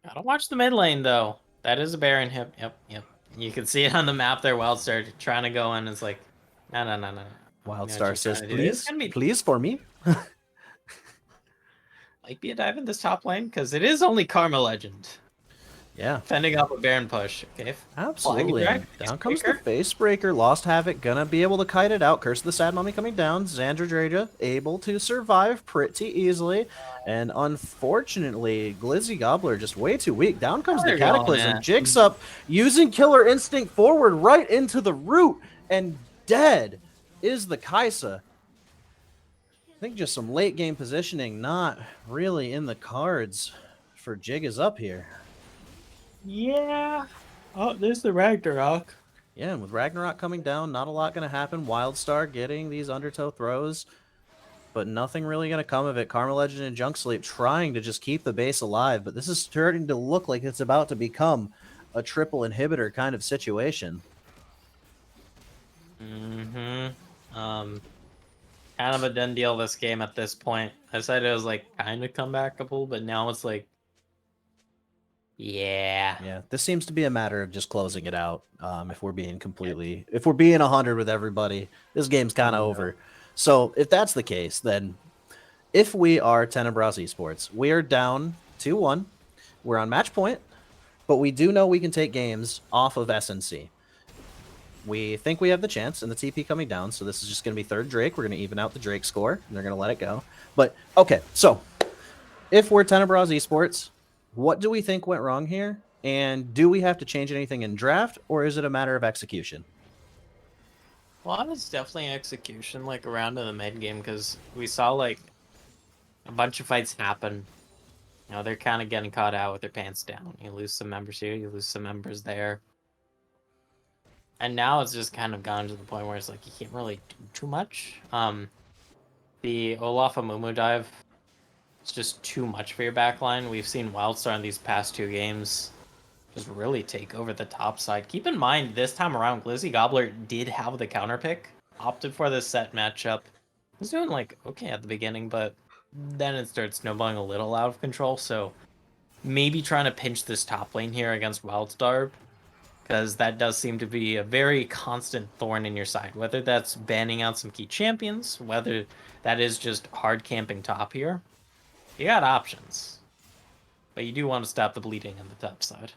Gotta watch the mid lane, though. That is a Baron hip. Yep. You can see it on the map there. Wildstar trying to go in. It's like, no. Wildstar says, please for me. Might be a dive in this top lane, because it is only Karma Legend. Yeah. Fending off a Baron push. Okay. Absolutely. Down comes the Face Breaker. Lost Havoc gonna be able to kite it out. Curse of the Sad Mummy coming down. Zandra able to survive pretty easily. And unfortunately, Glizzy Gobbler just way too weak. Down comes the Cataclysm. Jigs up, using Killer Instinct forward right into the root. And dead is the Kai'Sa. I think just some late game positioning, not really in the cards for Jig is up here. Yeah. Oh, there's the Ragnarok. Yeah, and with Ragnarok coming down, not a lot going to happen. Wildstar getting these undertow throws, but nothing really going to come of it. Karma Legend and Junk Sleep trying to just keep the base alive, but this is starting to look like it's about to become a triple inhibitor kind of situation. Kind of a done deal this game at this point. I said it was like kind of comebackable, but now it's like, yeah. This seems to be a matter of just closing it out. If we're being 100 with everybody, this game's kind of over. So if that's the case, then if we are Tenebras Esports, we are down 2-1. We're on match point, but we do know we can take games off of SNC. We think we have the chance, and the TP coming down, so this is just going to be third Drake. We're going to even out the Drake score, and they're going to let it go. But, okay, so if we're Tenebras Esports, what do we think went wrong here? And do we have to change anything in draft, or is it a matter of execution? Well, it's definitely execution, like around in the mid game, because we saw like a bunch of fights happen. You know, they're kind of getting caught out with their pants down. You lose some members here, you lose some members there. And now it's just kind of gone to the point where it's like you can't really do too much. The Olaf Amumu dive, it's just too much for your backline. We've seen Wildstar in these past 2 games just really take over the top side. Keep in mind, this time around, Glizzy Gobbler did have the counter pick, opted for this set matchup. He was doing like okay at the beginning, but then it starts snowballing a little out of control. So maybe trying to pinch this top lane here against Wildstar, because that does seem to be a very constant thorn in your side. Whether that's banning out some key champions, whether that is just hard camping top here, you got options. But you do want to stop the bleeding on the top side.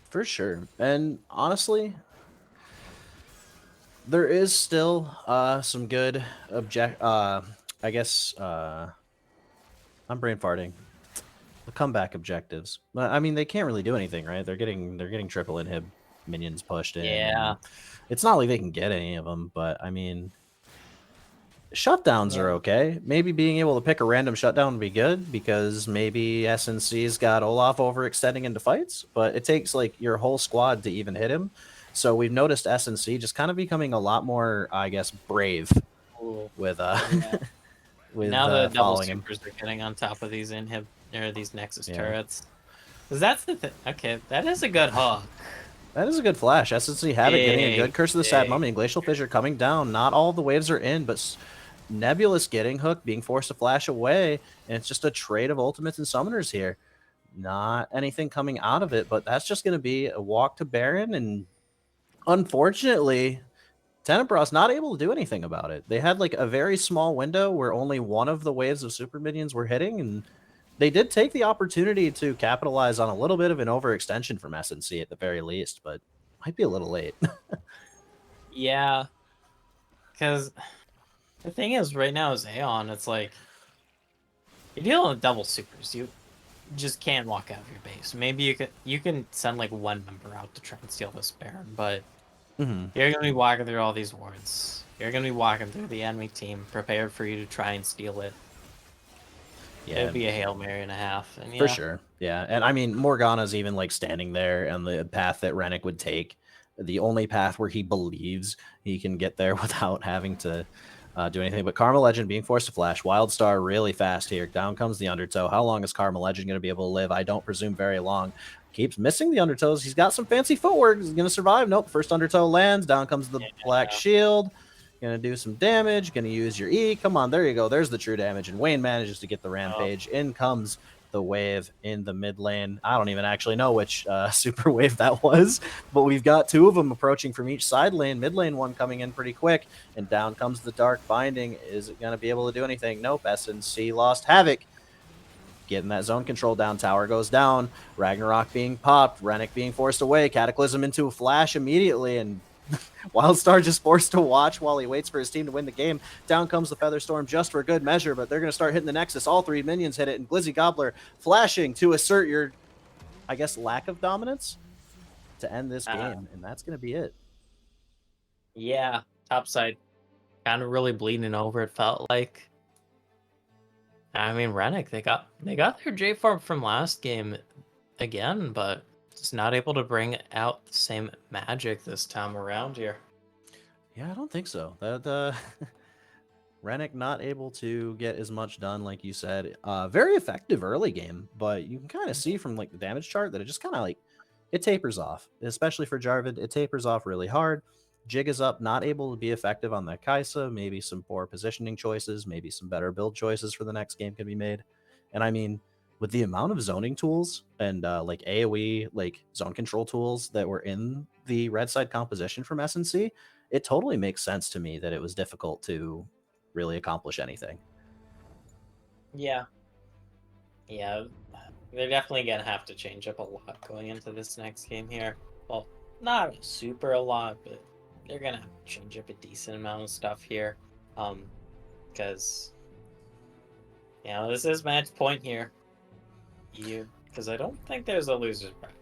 For sure. And honestly, there is still some good I guess I'm brain farting. The comeback objectives. I mean, they can't really do anything, right? They're getting triple inhib minions pushed in. Yeah. It's not like they can get any of them, but I mean, shutdowns are okay. Maybe being able to pick a random shutdown would be good, because maybe SNC's got Olaf overextending into fights, but it takes like your whole squad to even hit him. So we've noticed SNC just kind of becoming a lot more, I guess, brave with with now the double following him. supers are getting on top of these inhib or these Nexus turrets. Because that's the thing. Okay, that is a good hook. That is a good flash. SNC Havoc getting a good Curse of the Sad Mummy and Glacial Fissure coming down. Not all the waves are in, but Nebulous getting hooked, being forced to flash away, and it's just a trade of ultimates and summoners here. Not anything coming out of it, but that's just going to be a walk to Baron, and unfortunately, Tenebras not able to do anything about it. They had like a very small window where only one of the waves of super minions were hitting, and they did take the opportunity to capitalize on a little bit of an overextension from SNC at the very least, but might be a little late. Yeah, because the thing is, right now is Aeon. It's like you're dealing with double supers. You just can't walk out of your base. Maybe you can send like one member out to try and steal this Baron, but you're gonna be walking through all these wards. You're gonna be walking through the enemy team, prepared for you to try and steal it. Yeah, it'd be a Hail Mary and a half. And for sure. Yeah, and I mean, Morgana's even like standing there on the path that Rennick would take, the only path where he believes he can get there without having to do anything. But Karma Legend being forced to flash. Wildstar really fast here. Down comes the Undertow. How long is Karma Legend going to be able to live? I don't presume very long. Keeps missing the Undertows. He's got some fancy footwork. He's going to survive. Nope. First Undertow lands. Down comes the Black Shield. Going to do some damage. Going to use your E. Come on. There you go. There's the true damage. And Wayne manages to get the Rampage. In comes the wave in the mid lane. I don't even actually know which super wave that was, but we've got 2 of them approaching from each side lane. Mid lane one coming in pretty quick, and down comes the Dark Binding. Is it going to be able to do anything? Nope. SNC lost Havoc. Getting that zone control down. Tower goes down. Ragnarok being popped. Rennick being forced away. Cataclysm into a flash immediately, and Wildstar just forced to watch while he waits for his team to win the game. Down comes the Featherstorm just for good measure, but they're going to start hitting the Nexus. All 3 minions hit it, and Glizzy Gobbler flashing to assert your, I guess, lack of dominance to end this game, and that's going to be it. Yeah, topside kind of really bleeding over, it felt like. I mean, Rennick, they got their J farm from last game again, but just not able to bring out the same magic this time around here. Yeah, I don't think so. That Rennick not able to get as much done, like you said. Very effective early game, but you can kind of see from like the damage chart that it just kind of like it tapers off, especially for Jarvan. It tapers off really hard. Jig is up, not able to be effective on that Kaisa. Maybe some poor positioning choices, maybe some better build choices for the next game can be made. And I mean, with the amount of zoning tools and like AoE, like zone control tools that were in the red side composition from SNC, it totally makes sense to me that it was difficult to really accomplish anything. Yeah. Yeah, they're definitely going to have to change up a lot going into this next game here. Well, not super a lot, but they're going to have to change up a decent amount of stuff here. Because, you know, this is match point here. Because I don't think there's a loser's bracket.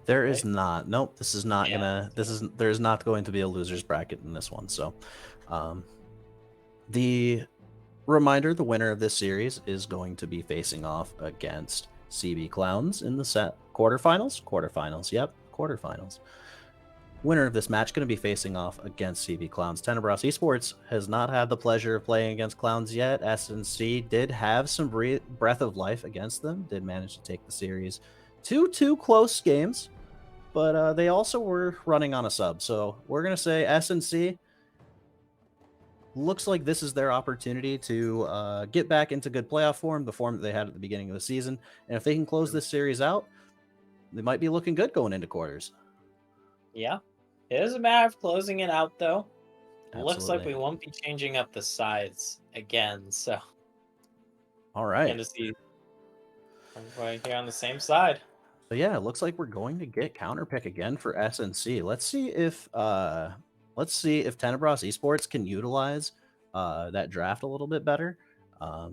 There is not. Nope. This is not gonna. There's not going to be a loser's bracket in this one. So, the reminder: the winner of this series is going to be facing off against CB Clowns in the set quarterfinals. Quarterfinals. Yep, quarterfinals. winner of this match going to be facing off against CB Clowns. Tenebras Esports has not had the pleasure of playing against Clowns yet. SNC did have some breath of life against them, did manage to take the series to 2 close games, but they also were running on a sub. So we're going to say SNC looks like this is their opportunity to get back into good playoff form, the form that they had at the beginning of the season. And if they can close this series out, they might be looking good going into quarters. Yeah. It is a matter of closing it out, though. Absolutely. Looks like we won't be changing up the sides again, so. All right. Going to see everybody here on the same side. So yeah, it looks like we're going to get counterpick again for SNC. Let's see if Tenebras Esports can utilize that draft a little bit better.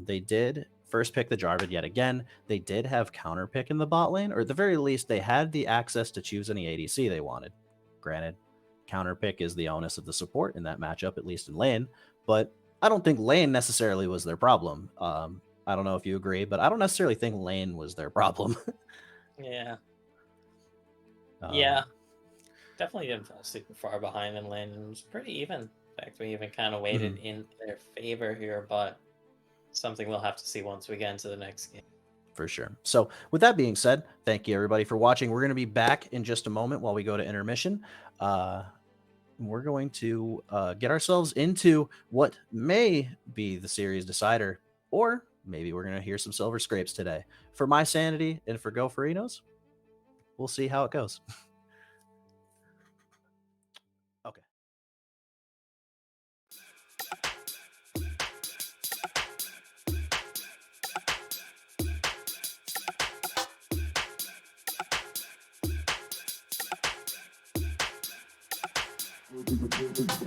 They did first pick the Jarvan yet again. They did have counterpick in the bot lane, or at the very least, they had the access to choose any ADC they wanted. Granted, counterpick is the onus of the support in that matchup, at least in lane, but I don't think lane necessarily was their problem. I don't know if you agree, but I don't necessarily think lane was their problem. Yeah. Yeah. Definitely didn't fall super far behind in lane, and it was pretty even. In fact, we even kind of weighted in their favor here, but something we'll have to see once we get into the next game. For sure. So with that being said, thank you everybody for watching. We're going to be back in just a moment while we go to intermission. We're going to get ourselves into what may be the series decider, or maybe we're going to hear some silver scrapes today. For my sanity and for Go Farinos, we'll see how it goes. Okay. Take a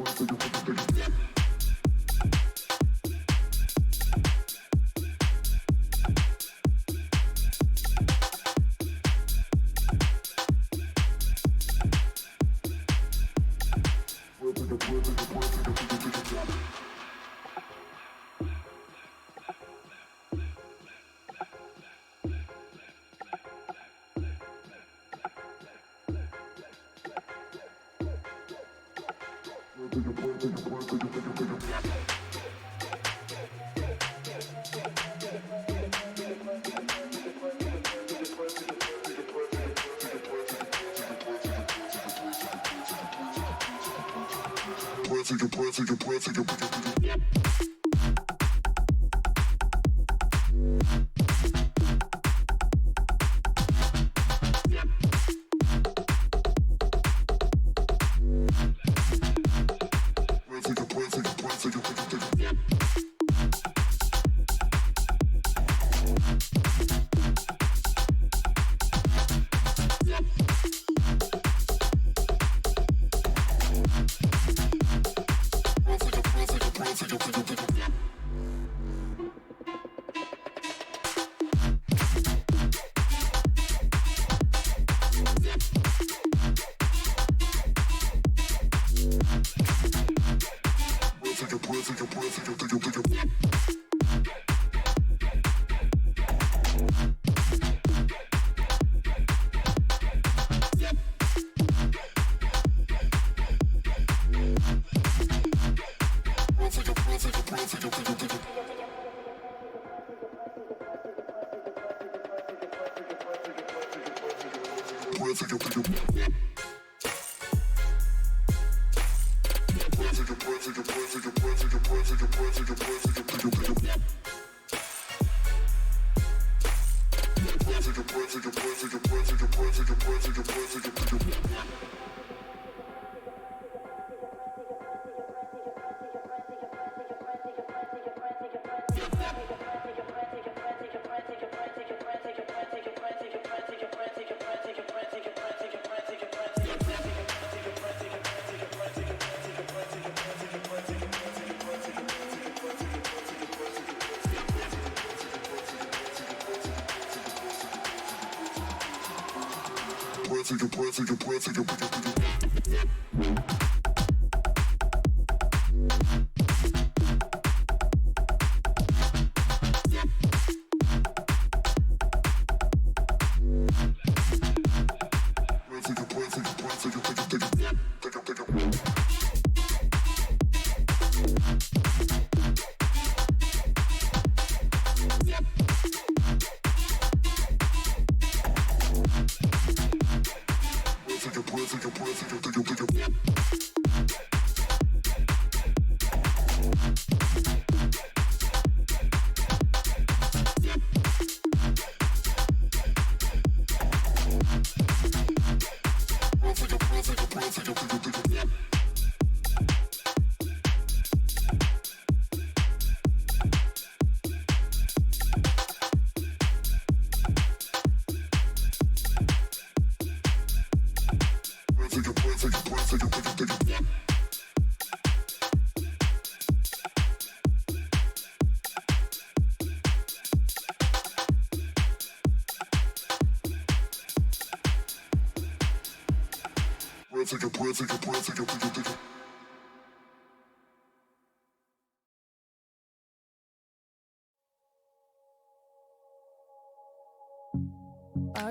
I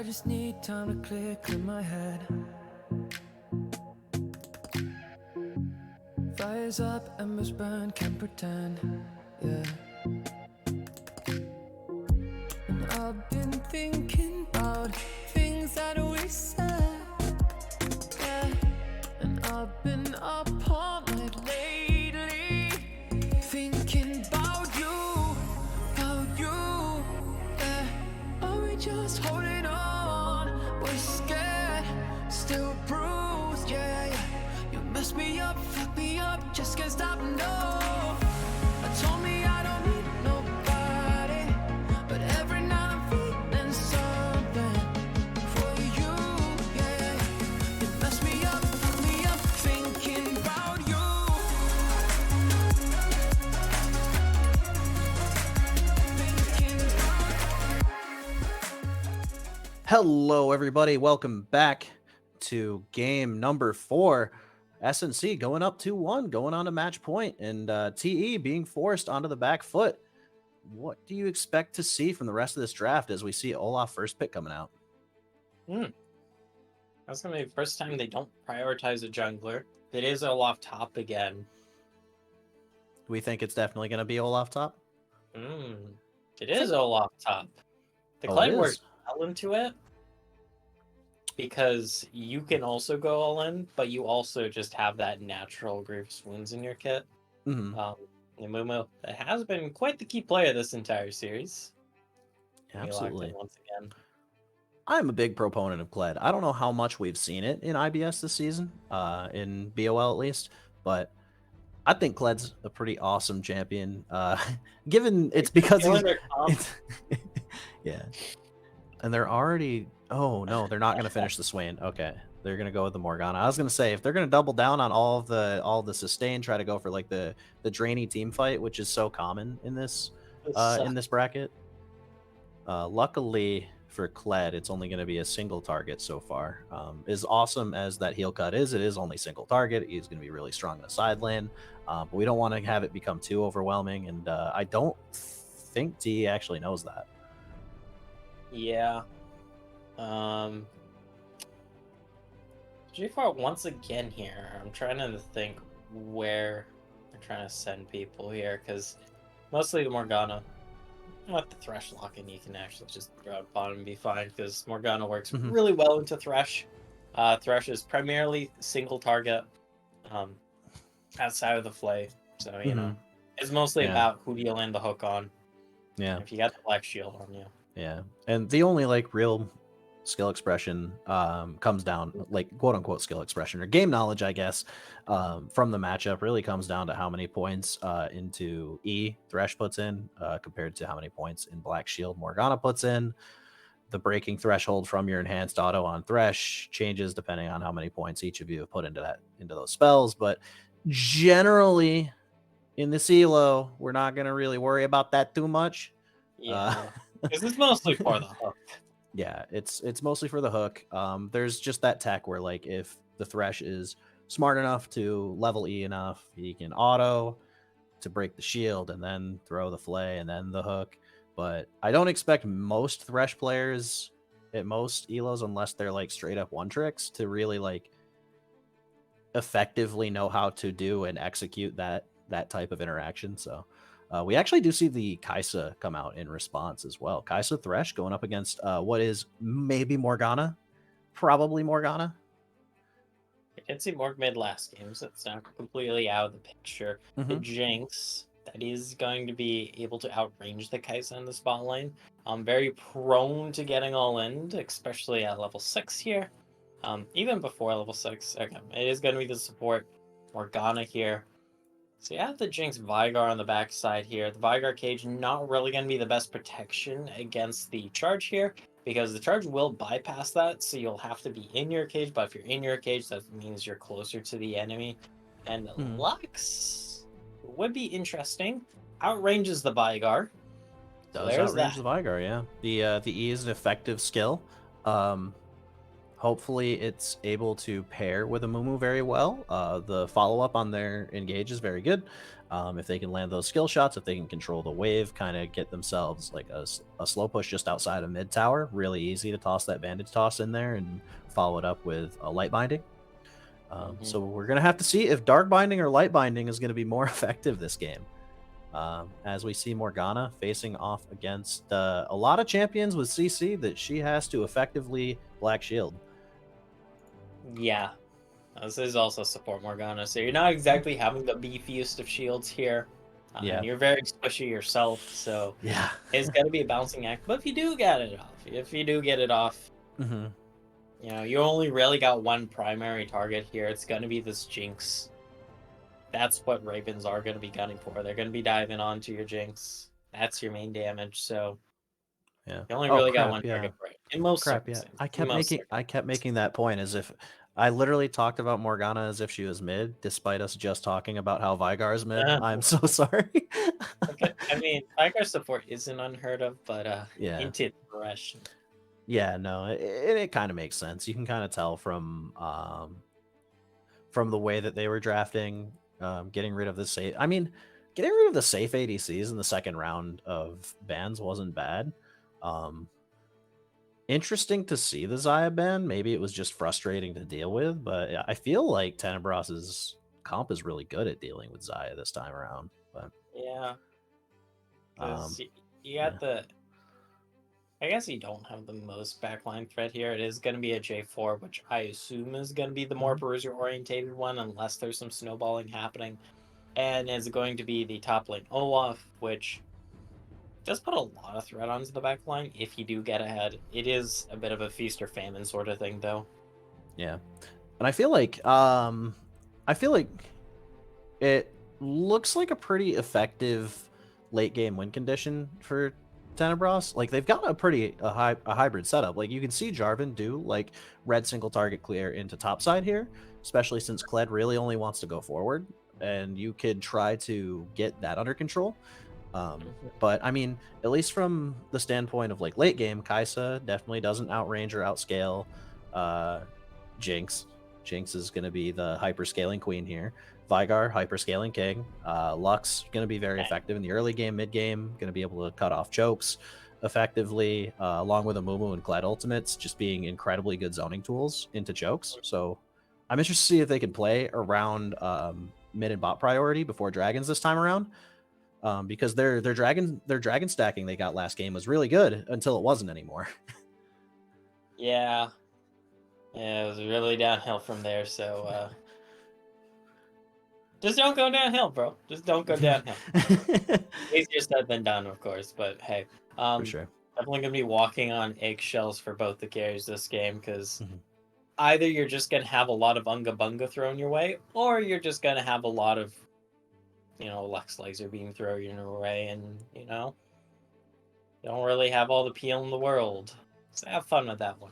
just need time to clear my head. Fires up, embers burn, can't pretend, yeah. And I've been thinking about things that we said, yeah. And I've been up all night lately, thinking about you, yeah. Are we just holding on? We're scared, still bruised, yeah. You mess me up, fuck me up, just can't stop, no. I told me I don't need nobody, but every night I'm feeling something for you, yeah. You mess me up, fuck me up, thinking about you. Hello, everybody. Welcome back to game number 4. SNC going up 2-1, going on to match point, and TE being forced onto the back foot. What do you expect to see from the rest of this draft as we see Olaf first pick coming out? That's going to be the first time they don't prioritize a jungler. It is Olaf top again. We think it's definitely going to be Olaf top? It is Olaf top. The Kled works well into it because you can also go all in, but you also just have that natural Grievous Wounds in your kit. Mumu that has been quite the key player this entire series. Absolutely. Once again. I'm a big proponent of Kled. I don't know how much we've seen it in IBS this season, in BOL at least, but I think Kled's a pretty awesome champion. Given it's because he's yeah. And they're already oh no, they're not gonna finish the Swain. Okay. They're gonna go with the Morgana. I was gonna say if they're gonna double down on all the sustain, try to go for like the drainy team fight, which is so common in this bracket. Luckily for Kled, it's only going to be a single target so far. As awesome as that heal cut is, it is only single target. He's going to be really strong in the side lane, but we don't want to have it become too overwhelming, and I don't think T actually knows that. Yeah. G4 once again here. I'm trying to think where they're trying to send people here, because mostly the Morgana. With the Thresh lock-in, you can actually just throw it upon and be fine, because Morgana works really well into Thresh. Thresh is primarily single target outside of the Flay, so you know it's mostly about who do you land the hook on. Yeah, if you got the Black Shield on you. Yeah, and the only like real skill expression comes down, like quote unquote skill expression or game knowledge, I guess, from the matchup really comes down to how many points into E Thresh puts in compared to how many points in Black Shield Morgana puts in. The breaking threshold from your enhanced auto on Thresh changes depending on how many points each of you have put into those spells, but generally in this elo, we're not going to really worry about that too much. Yeah, because it's mostly for the hook. Yeah, it's mostly for the hook. There's just that tech where like if the Thresh is smart enough to level E enough, he can auto to break the shield and then throw the Flay and then the hook. But I don't expect most Thresh players at most elos, unless they're like straight up one tricks, to really like effectively know how to do and execute that type of interaction. So we actually do see the Kaisa come out in response as well. Kaisa Thresh going up against what is maybe Morgana, probably Morgana. I did see Morg mid last game, so it's not completely out of the picture. The Jinx that is going to be able to outrange the Kaisa in the spot lane. Very prone to getting all in, especially at level 6 here. Even before level 6, okay, it is going to be the support Morgana here. So you have the Jinx Veigar on the backside here. The Veigar cage not really going to be the best protection against the charge here, because the charge will bypass that, so you'll have to be in your cage, but if you're in your cage, that means you're closer to the enemy. And Lux would be interesting. Outranges the Veigar. Does outrange the Veigar, yeah. The E is an effective skill. Hopefully it's able to pair with Amumu very well. The follow-up on their engage is very good. If they can land those skill shots, if they can control the wave, kind of get themselves like a slow push just outside of mid tower, really easy to toss that bandage toss in there and follow it up with a light binding. So we're going to have to see if dark binding or light binding is going to be more effective this game. As we see Morgana facing off against a lot of champions with CC that she has to effectively black shield. Yeah. This is also support Morgana, so you're not exactly having the beefiest of shields here. Yeah. And you're very squishy yourself, so yeah, it's got to be a balancing act. But if you do get it off, you know, you only really got one primary target here. It's going to be this Jinx. That's what Ravens are going to be gunning for. They're going to be diving onto your Jinx. That's your main damage, so yeah. you only really got one target for it. In most circumstances. I kept making that point as if I literally talked about Morgana as if she was mid, despite us just talking about how Veigar is mid. I'm so sorry. Okay. I mean, Veigar support isn't unheard of, but into progression. Yeah, no, it kind of makes sense. You can kind of tell from the way that they were drafting, getting rid of the safe. I mean, getting rid of the safe ADCs in the second round of bans wasn't bad. Interesting to see the Xayah ban. Maybe it was just frustrating to deal with, but I feel like Tenebros's comp is really good at dealing with Xayah this time around. But yeah, you got the. I guess you don't have the most backline threat here. It is going to be a J4, which I assume is going to be the more bruiser-orientated one, unless there's some snowballing happening. And it's going to be the top lane Olaf, which does put a lot of threat onto the backline if you do get ahead. It is a bit of a feast or famine sort of thing, though. Yeah, and I feel like it looks like a pretty effective late game win condition for Tenebros. Like they've got a hybrid setup. Like you can see Jarvan do like red single target clear into topside here, especially since Kled really only wants to go forward, and you could try to get that under control. But I mean, at least from the standpoint of like late game, Kai'Sa definitely doesn't outrange or outscale Jinx. Jinx is going to be the hyperscaling queen here. Veigar, hyperscaling king. Lux going to be very effective in the early game, mid game. Going to be able to cut off chokes effectively, along with Amumu and Kled ultimates, just being incredibly good zoning tools into chokes. So I'm interested to see if they can play around mid and bot priority before dragons this time around. Because their dragon stacking they got last game was really good until it wasn't anymore. Yeah, it was really downhill from there. So just don't go downhill, bro. Just don't go downhill. Easier said than done, of course. But hey, for sure, definitely gonna be walking on eggshells for both the carries this game because either you're just gonna have a lot of unga bunga thrown your way, or you're just gonna have a lot of Lux laser beam throw your way, and you don't really have all the peel in the world. So have fun with that one.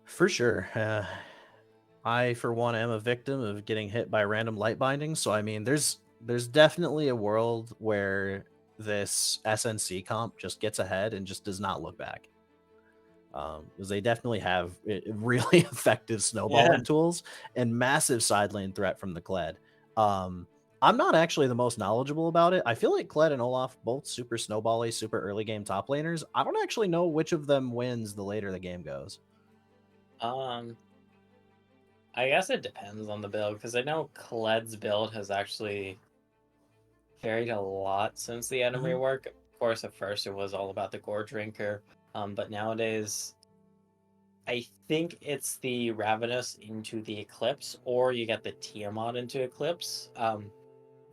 For sure. I, for one, am a victim of getting hit by random light bindings. So I mean, there's definitely a world where this SNC comp just gets ahead and just does not look back. Because they definitely have really effective snowballing tools and massive side lane threat from the Kled. I'm not actually the most knowledgeable about it. I feel like Kled and Olaf, both super snowbally, super early game top laners. I don't actually know which of them wins the later the game goes. I guess it depends on the build, because I know Kled's build has actually varied a lot since the enemy rework. Of course, at first it was all about the Gore Drinker, but nowadays I think it's the Ravenous into the Eclipse, or you get the Tiamat into Eclipse.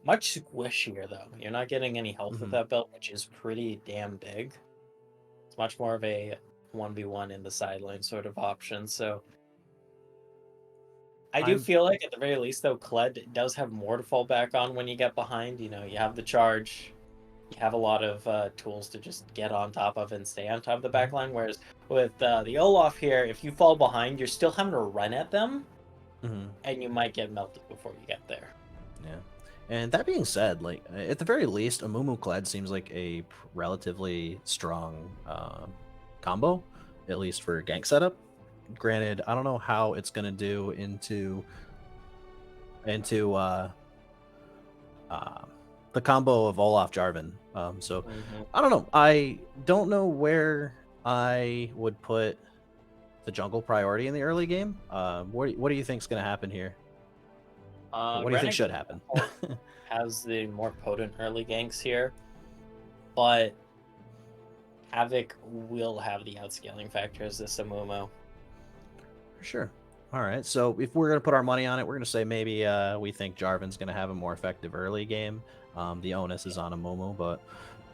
Much squishier, though. You're not getting any health with that build, which is pretty damn big. It's much more of a 1v1 in the side lane sort of option, so I do feel like, at the very least, though, Kled does have more to fall back on when you get behind. You have the charge, you have a lot of tools to just get on top of and stay on top of the backline, whereas with the Olaf here, if you fall behind, you're still having to run at them, and you might get melted before you get there. Yeah. And that being said, like at the very least, Amumu Kled seems like a relatively strong combo, at least for gank setup. Granted, I don't know how it's going to do into the combo of Olaf Jarvan. So I don't know. I don't know where I would put the jungle priority in the early game. What do you think is going to happen here? What do you think should happen? Has the more potent early ganks here, but Havoc will have the outscaling factor as this Amumu. For sure. All right. So if we're going to put our money on it, we're going to say maybe we think Jarvan's going to have a more effective early game. The onus is on Amumu, but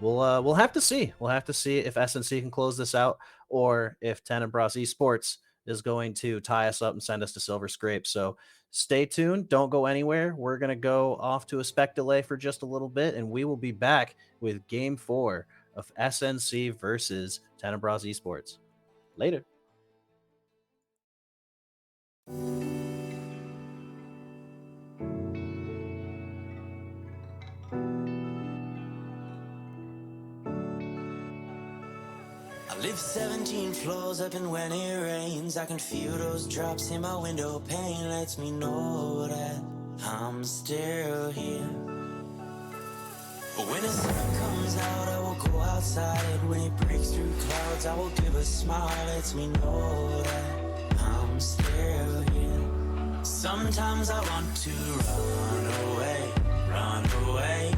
we'll have to see. We'll have to see if SNC can close this out, or if Tenebras Esports is going to tie us up and send us to Silver Scrape. So stay tuned. Don't go anywhere. We're going to go off to a spec delay for just a little bit, and we will be back with Game 4 of SNC versus Tenebras Esports. Later. I live 17 floors up, and when it rains I can feel those drops in my window pane. Lets me know that I'm still here. But when the sun comes out I will go outside. When it breaks through clouds I will give a smile. Lets me know that I'm still here. Sometimes I want to run away,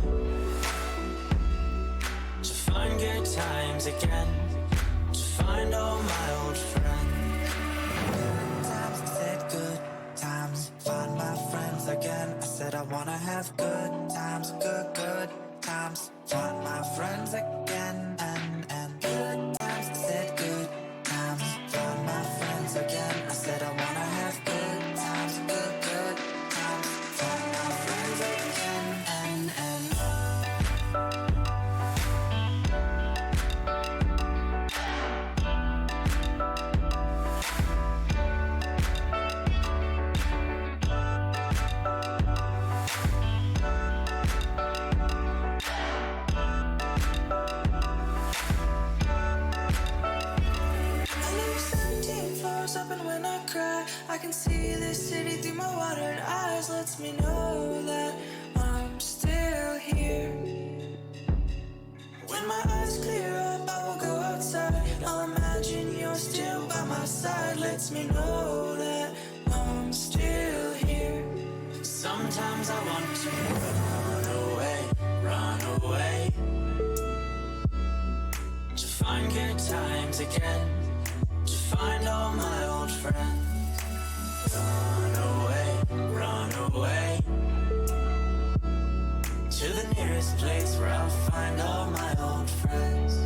to find good times again, to find all my old friends. Times I said good times, find my friends again. I said I wanna have good times, good times, find my friends again, and good times. I said good times, find my friends again. I said I wanna have good times, good times, find my friends again, and up, and when I cry I can see this city through my watered eyes. Lets me know that I'm still here. When my eyes clear up I will go outside. I'll imagine you're still by my side. Lets me know that I'm still here. Sometimes I want to run away, to find good times again, to find all my old friends. Run away, to the nearest place where I'll find all my old friends.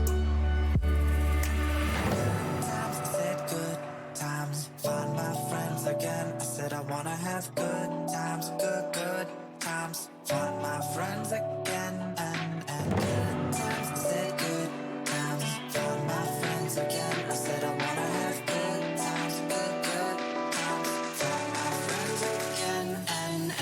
Times I said good times, find my friends again. I said I wanna have good times, good times, find my friends again, and good times. I said good times, find my friends again. I said I wanna have good times, good times, find my friends again, and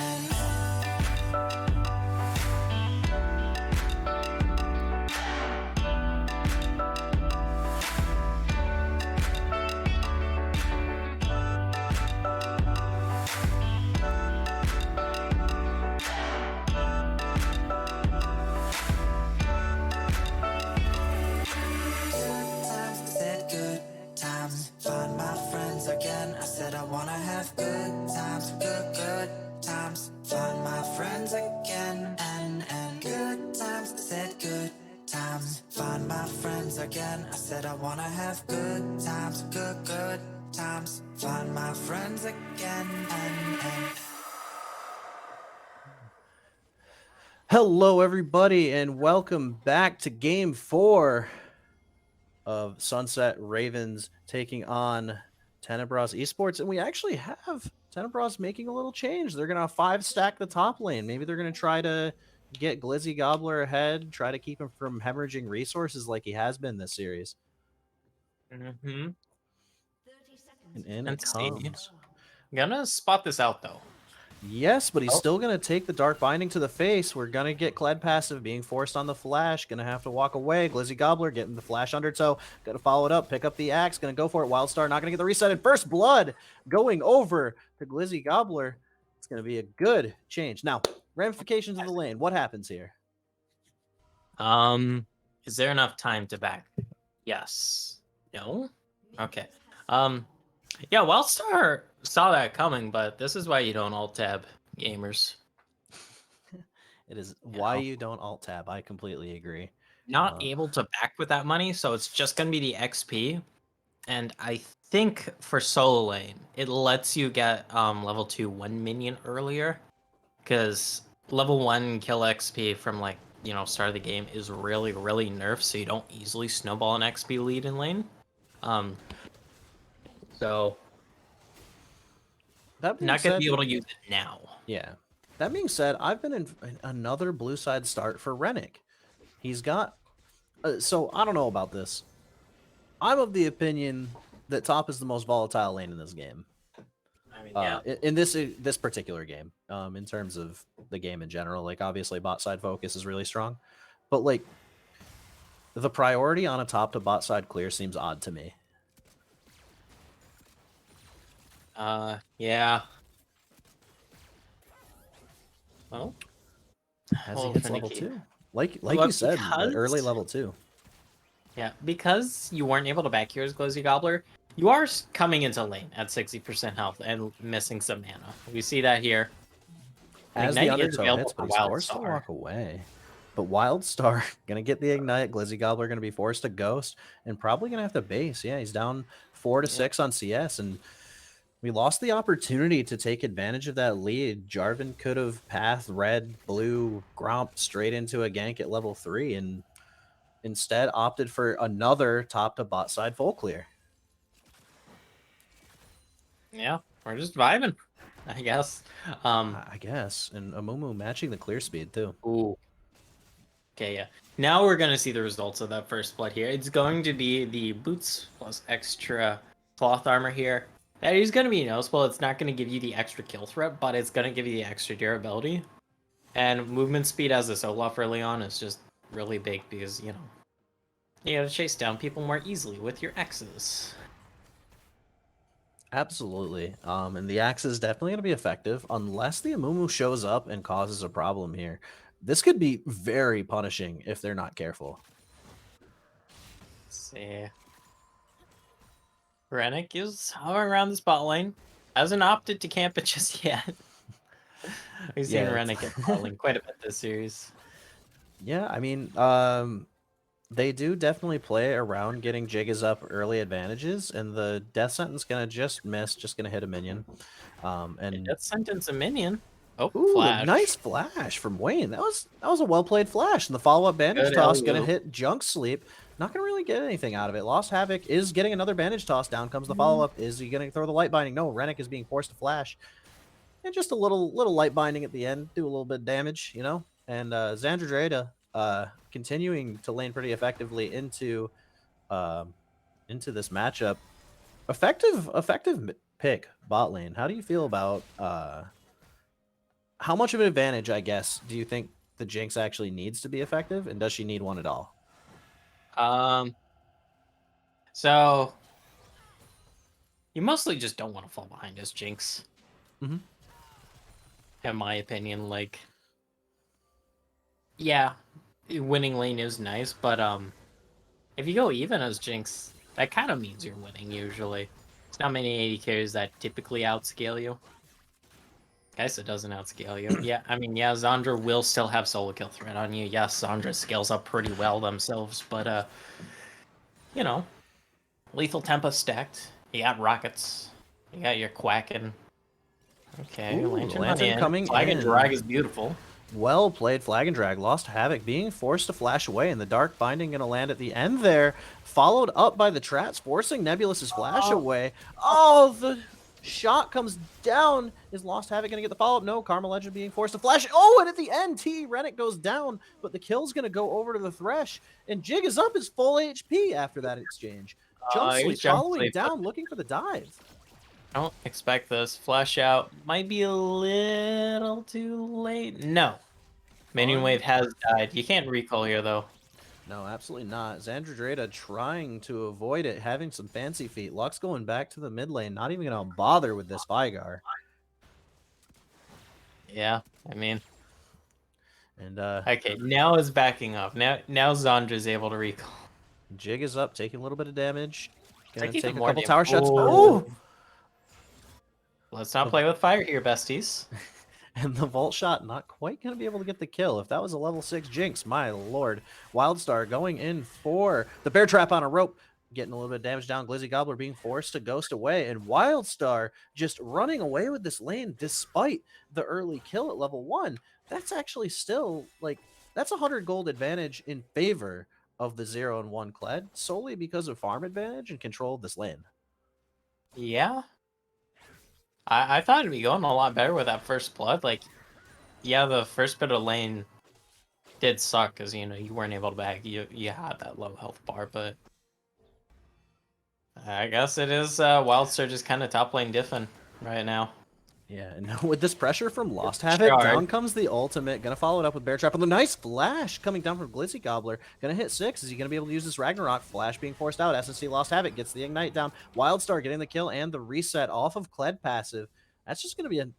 find my friends again. I said I wanna have good times, good times, find my friends again, and good times. I said good times, find my friends again. I said I wanna have good times, good times, find my friends again, and Hello, everybody, and welcome back to Game 4 of Sunset Ravens taking on Tenebras Esports. And we actually have Tenebras making a little change. They're going to 5-stack the top lane. Maybe they're going to try to get Glizzy Gobbler ahead, try to keep him from hemorrhaging resources like he has been this series. Mm-hmm. And in it comes. I'm gonna spot this out, though. Yes, but he's Oh. still going to take the Dark Binding to the face. We're going to get Kled passive being forced on the flash. Going to have to walk away. Glizzy Gobbler getting the flash undertow. Going to follow it up. Pick up the axe. Going to go for it. Wildstar not going to get the reset. And First Blood going over to Glizzy Gobbler. It's going to be a good change. Now, ramifications of the lane. What happens here? Is there enough time to back? Yes. No? Okay. Yeah, Wildstar saw that coming, but this is why you don't alt-tab, gamers. It is why you don't alt-tab. I completely agree. Not able to back with that money, so it's just going to be the XP. And I think for solo lane, it lets you get level 2 1 minion earlier. Because level 1 kill XP from, like, you know, start of the game is really, really nerfed, so you don't easily snowball an XP lead in lane. So not going to be able to use it now. Yeah. That being said, I've been in another blue side start for Rennick. He's got... so, I don't know about this. I'm of the opinion that top is the most volatile lane in this game. I mean, yeah. In this particular game, in terms of the game in general. Like, obviously, bot side focus is really strong. But, like, the priority on a top to bot side clear seems odd to me. Yeah. Well, as he hits level 2, like you said, the early level 2. Yeah, because you weren't able to back yours, Glizzy Gobbler, you are coming into lane at 60% health and missing some mana. We see that here. As the undertow hits, but he's forced to walk away. But Wildstar gonna get the ignite. Glizzy Gobbler gonna be forced to ghost and probably gonna have to base. Yeah, he's down 4 to 6 on CS, and we lost the opportunity to take advantage of that lead. Jarvan could have pathed red, blue, Gromp straight into a gank at level 3, and instead opted for another top to bot side full clear. Yeah, we're just vibing, I guess. I guess, and Amumu matching the clear speed too. Ooh. Okay, yeah. Now we're gonna see the results of that first blood here. It's going to be the boots plus extra cloth armor here. That is going to be noticeable. It's not going to give you the extra kill threat, but it's going to give you the extra durability. And movement speed as a solo for Leon is just really big because, you know, you gotta chase down people more easily with your X's. Absolutely. And the axe is definitely going to be effective unless the Amumu shows up and causes a problem here. This could be very punishing if they're not careful. Let's see. Rennick is hovering around the spot lane. Hasn't opted to camp it just yet. We've seen Rennick at spot lane quite a bit this series. Yeah, I mean, they do definitely play around getting Jiggas up early advantages, and the Death Sentence gonna just miss, just gonna hit a minion. And Death Sentence a minion. Oh, ooh, flash. Nice flash from Wayne. That was a well played flash, and the follow up bandage toss gonna hit Junk Sleep. Not gonna really get anything out of it. Lost Havoc is getting another bandage toss. Down comes the follow up. Is he gonna throw the light binding? No, Rennick is being forced to flash, and just a little light binding at the end, do a little bit of damage, you know. And Xandra Dreda continuing to lane pretty effectively into this matchup. Effective pick bot lane. How do you feel about how much of an advantage, I guess, do you think the Jinx actually needs to be effective, and does she need one at all? So you mostly just don't want to fall behind as Jinx. Mm-hmm. In my opinion, like, yeah, winning lane is nice, but if you go even as Jinx, that kind of means you're winning usually. It's not many AD carries that typically outscale you. Guess it doesn't outscale you. Yeah, I mean, yeah, Xandra will still have solo kill threat on you. Yes, Xandra scales up pretty well themselves, but you know, Lethal Tempest stacked. You got rockets. You got your quacking. Okay, ooh, Lantern coming Flag in. and Drag is beautiful. Well played, Flag and Drag. Lost Havoc being forced to flash away, and the Dark Binding going to land at the end there, followed up by the traps, forcing Nebulous's flash away. Oh, the shot comes down. Is Lost Havoc going to get the follow-up? No, Karma Legend being forced to flash. Oh, and at the end, Rennick goes down, but the kill's going to go over to the Thresh, and Jig is up his full HP after that exchange. Jump Sleep following down, looking for the dive. I don't expect this. Flash out might be a little too late. No. Minion wave has died. You can't recall here, though. No, absolutely not. Xandra trying to avoid it, having some fancy feet. Lux going back to the mid lane, not even going to bother with this Vigar. Yeah, I mean... And okay, now is backing up. Now Zandra's able to recall. Jig is up, taking a little bit of damage. Gonna Take take a more couple damage. tower shots. Oh! Let's not play with fire here, besties. And the Vault Shot not quite going to be able to get the kill. If that was a level 6 Jinx, my lord. Wildstar going in for the Bear Trap on a rope. Getting a little bit of damage down. Glizzy Gobbler being forced to ghost away. And Wildstar just running away with this lane despite the early kill at level 1. That's actually still, like, that's 100 gold advantage in favor of the 0 and 1 Kled, solely because of farm advantage and control of this lane. Yeah. I thought it'd be going a lot better with that first blood. Like, yeah, the first bit of lane did suck because, you know, you weren't able to bag. You had that low health bar, but I guess it is Wildstar just kind of top lane diffing right now. Yeah, and with this pressure from Lost Havoc, down comes the ultimate. Gonna follow it up with Bear Trap. And the nice flash coming down from Glizzy Gobbler. Gonna hit 6. Is he gonna be able to use this Ragnarok? Flash being forced out. SNC Lost Havoc gets the Ignite down. Wildstar getting the kill and the reset off of Kled passive. That's just gonna be a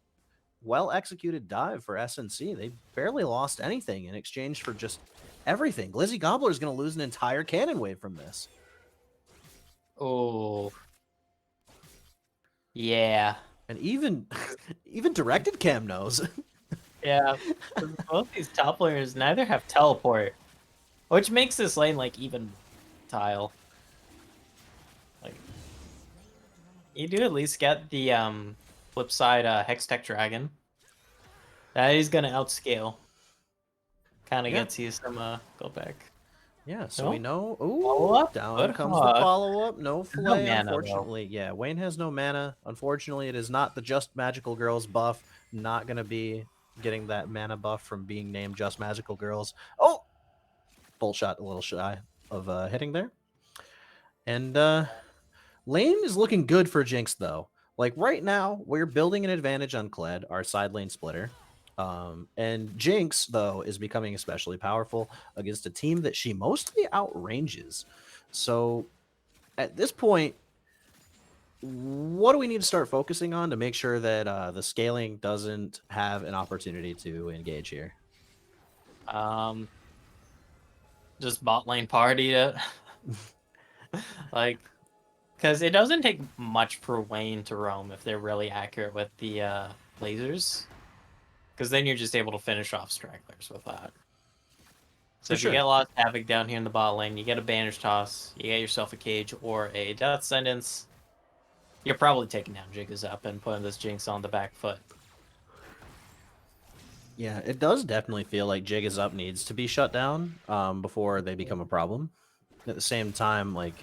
well-executed dive for SNC. They barely lost anything in exchange for just everything. Glizzy Gobbler is gonna lose an entire cannon wave from this. Oh. Yeah. And even directed Cam knows. Yeah, both these top laners neither have teleport, which makes this lane like even tile. Like, you do at least get the flip side Hextech Dragon. That is gonna outscale. Kind of gets you some go back. Yeah, so we know. Ooh, down comes the follow-up. No flay, mana, unfortunately. Yeah, Wayne has no mana. Unfortunately, it is not the Just Magical Girls buff. Not going to be getting that mana buff from being named Just Magical Girls. Oh! Bolt shot a little shy of hitting there. And lane is looking good for Jinx, though. Like, right now, we're building an advantage on Kled, our side lane splitter. And Jinx, though, is becoming especially powerful against a team that she mostly outranges. So at this point, what do we need to start focusing on to make sure that the scaling doesn't have an opportunity to engage here? Just bot lane party it. Like, because it doesn't take much for Wayne to roam if they're really accurate with the lasers. Because then you're just able to finish off stragglers with that. So if you get Lost Havoc down here in the bot lane, you get a Bandage Toss, you get yourself a Cage or a Death Sentence, you're probably taking down Jiggas up and putting this Jinx on the back foot. Yeah, it does definitely feel like Jig is Up needs to be shut down before they become a problem. At the same time, like,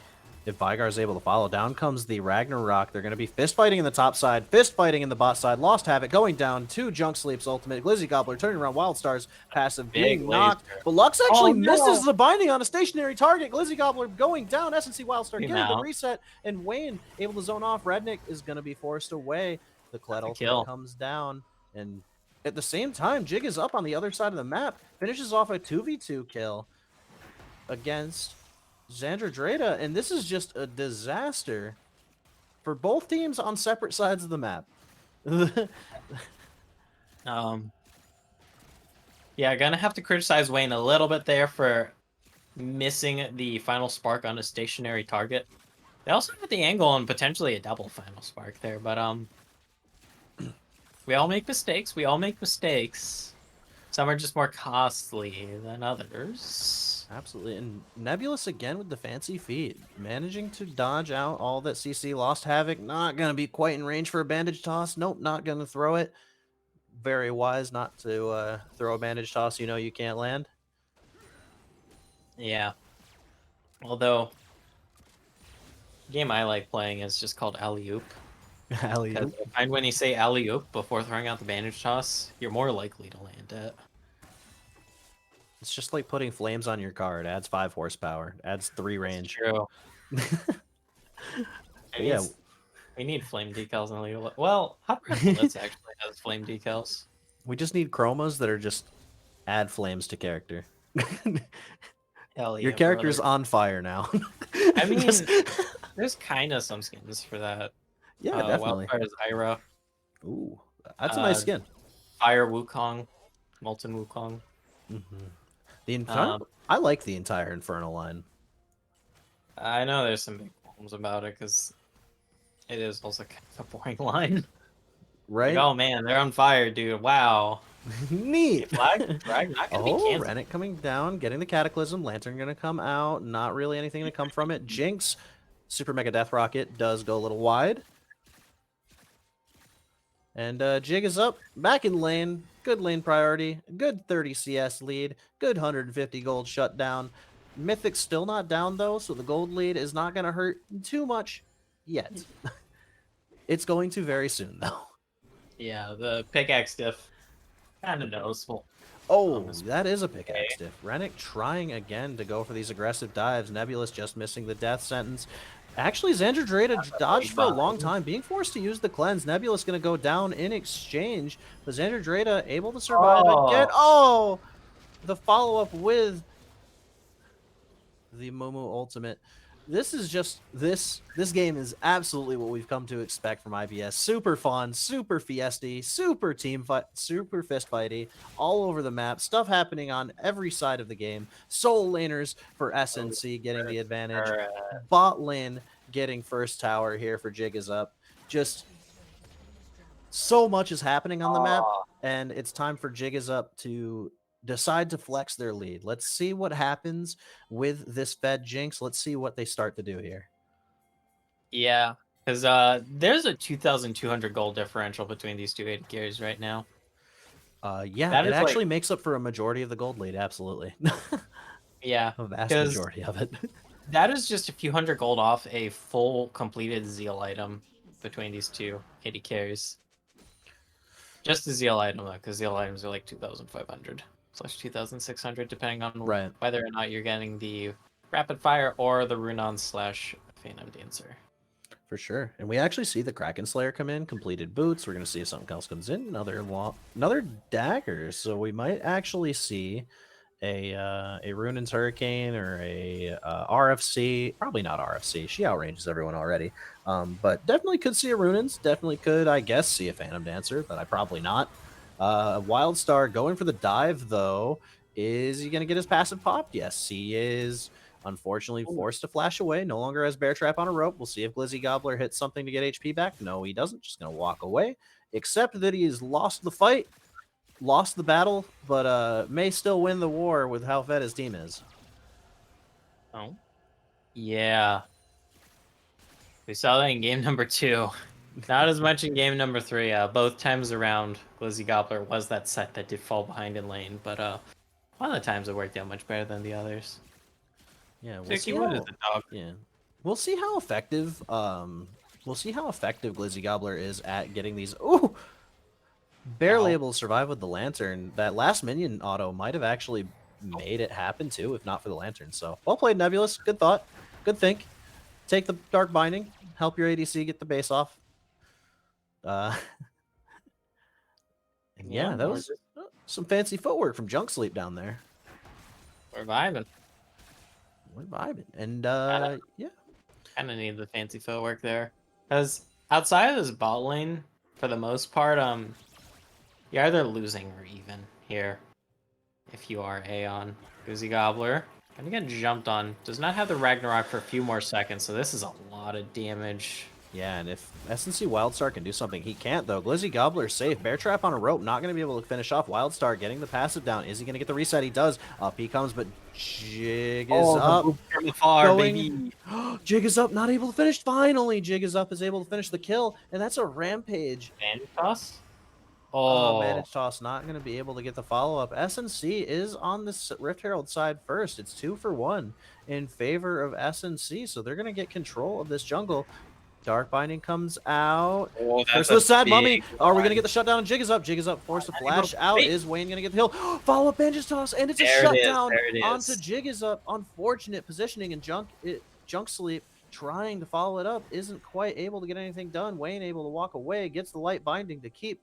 if Vigar is able to follow, down comes the Ragnarok. They're going to be fist fighting in the top side, fist fighting in the bot side. Lost Havoc going down to Junk Sleep's ultimate. Glizzy Gobbler turning around Wildstar's passive being knocked. But Lux actually misses the binding on a stationary target. Glizzy Gobbler going down. SNC Wildstar getting the reset. And Wayne able to zone off. Rednick is going to be forced away. The Kled ultimate comes down. And at the same time, Jig is up on the other side of the map. Finishes off a 2v2 kill against Xandra, and this is just a disaster for both teams on separate sides of the map. Yeah, gonna have to criticize Wayne a little bit there for missing the final spark on a stationary target. They also have the angle on potentially a double final spark there, but we all make mistakes. We all make mistakes. Some are just more costly than others. Absolutely. And Nebulous again with the fancy feet, managing to dodge out all that CC. Lost Havoc, not going to be quite in range for a bandage toss. Nope, not going to throw it. Very wise not to throw a bandage toss you know you can't land. Yeah. Although, the game I like playing is just called Alley-Oop. Alley-Oop. I find when you say Alley-Oop before throwing out the bandage toss, you're more likely to land it. It's just like putting flames on your car. It adds 5 horsepower. It adds 3 range. True. Yeah. We need flame decals in the League. Well, Hot Blitz actually has flame decals. We just need chromas that are just add flames to character. Hell yeah, Your character's brother. on fire now. I mean, there's kind of some skins for that. Yeah, definitely. Wildcard is Ira. Ooh, that's a nice skin. Fire Wukong, Molten Wukong. The Inferno. I like the entire Inferno line. I know there's some big problems about it because it is also kind of a boring line. Right? Like, oh man, they're on fire, dude. Wow. Neat. Flag not gonna be canceled. Rennet coming down, getting the Cataclysm. Lantern gonna come out. Not really anything to come from it. Jinx, Super Mega Death Rocket does go a little wide. And Jig is up, back in lane. Good lane priority. Good 30 CS lead. Good 150 gold shutdown. Mythic's still not down though, so the gold lead is not going to hurt too much yet. It's going to very soon though. Yeah, the pickaxe diff, kind of noticeable. Oh, that is a pickaxe diff. Rennet trying again to go for these aggressive dives. Nebulous just missing the death sentence. Actually, Xander Dreda dodged for a long time, being forced to use the cleanse. Nebulous going to go down in exchange, but Xander Dreda able to survive again. Oh, the follow-up with the Momo ultimate. This is just this game is absolutely what we've come to expect from IBS. Super fun, super fiesty, super team fight, super fist fighty, all over the map. Stuff happening on every side of the game. Soul laners for SNC getting the advantage. Bot lane getting first tower here for Jig is up. Just so much is happening on the map, and it's time for Jig is up to decide to flex their lead. Let's see what happens with this Fed Jinx. Let's see what they start to do here. Yeah, because there's a 2,200 gold differential between these two AD carries right now. Yeah, it actually makes up for a majority of the gold lead. Absolutely. Yeah, a vast majority of it. That is just a few hundred gold off a full completed Zeal item between these two AD carries. Just the Zeal item though, because Zeal items are like 2,500. / 2,600, depending on whether or not you're getting the Rapid Fire or the Runon / Phantom Dancer. For sure. And we actually see the Kraken Slayer come in, completed boots. We're going to see if something else comes in. Another dagger. So we might actually see a Runon's Hurricane or a RFC. Probably not RFC. She outranges everyone already. But definitely could see a Runon's. Definitely could, I guess, see a Phantom Dancer, but I probably not. Wildstar going for the dive, though. Is he going to get his passive popped? Yes, he is. Unfortunately, forced to flash away. No longer has Bear Trap on a rope. We'll see if Glizzy Gobbler hits something to get HP back. No, he doesn't. Just going to walk away. Except that he has lost the fight, lost the battle, but may still win the war with how fed his team is. Oh. Yeah. We saw that in game number 2. Not as much in game number 3. Both times around, Glizzy Gobbler was that set that did fall behind in lane, but one of the times it worked out much better than the others. Yeah, we'll see how, the dog. Yeah, we'll see how effective. Glizzy Gobbler is at getting these. Ooh, barely able to survive with the lantern. That last minion auto might have actually made it happen too, if not for the lantern. So well played, Nebulous. Good thought. Good think. Take the Dark Binding. Help your ADC get the base off. And yeah, that was some fancy footwork from Junk Sleep down there. We're vibing. And yeah, kind of need the fancy footwork there, because outside of this bot lane, for the most part, you're either losing or even here. If you are Aeon, Glizzy Gobbler gonna get jumped on. Does not have the Ragnarok for a few more seconds, so this is a lot of damage. Yeah, and if SNC Wildstar can do something, he can't, though. Glizzy Gobbler safe. Bear Trap on a rope, not going to be able to finish off. Wildstar getting the passive down. Is he going to get the reset? He does. Up he comes, but Jig is up. From afar, baby. Jig is up, not able to finish. Finally, Jig is up, is able to finish the kill, and that's a rampage. Bandage toss? Bandage toss, not going to be able to get the follow-up. SNC is on the Rift Herald side first. It's 2 for 1 in favor of SNC, so they're going to get control of this jungle. Dark Binding comes out. There's the sad mummy. Are we going to get the shutdown? And Jig is up. Jig is up. Forced to flash out. Is Wayne going to get the hill? Follow up Bandage toss. And it's a shutdown onto Jig is up. Unfortunate positioning. And Junk Sleep trying to follow it up, isn't quite able to get anything done. Wayne able to walk away, gets the light binding to keep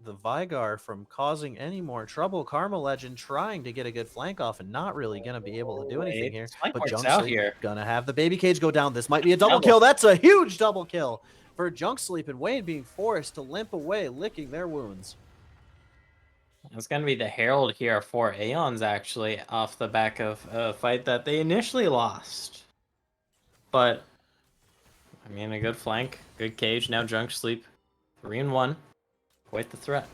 the Vigar from causing any more trouble. Karma Legend trying to get a good flank off and not really going to be able to do anything here. But Junk's out here. Gonna have the baby cage go down. This might be a double kill. That's a huge double kill for Junk Sleep, and Wayne being forced to limp away, licking their wounds. It's going to be the Herald here for Aeons, actually, off the back of a fight that they initially lost. But, I mean, a good flank, good cage. Now Junk Sleep, 3-1. Quite the threat.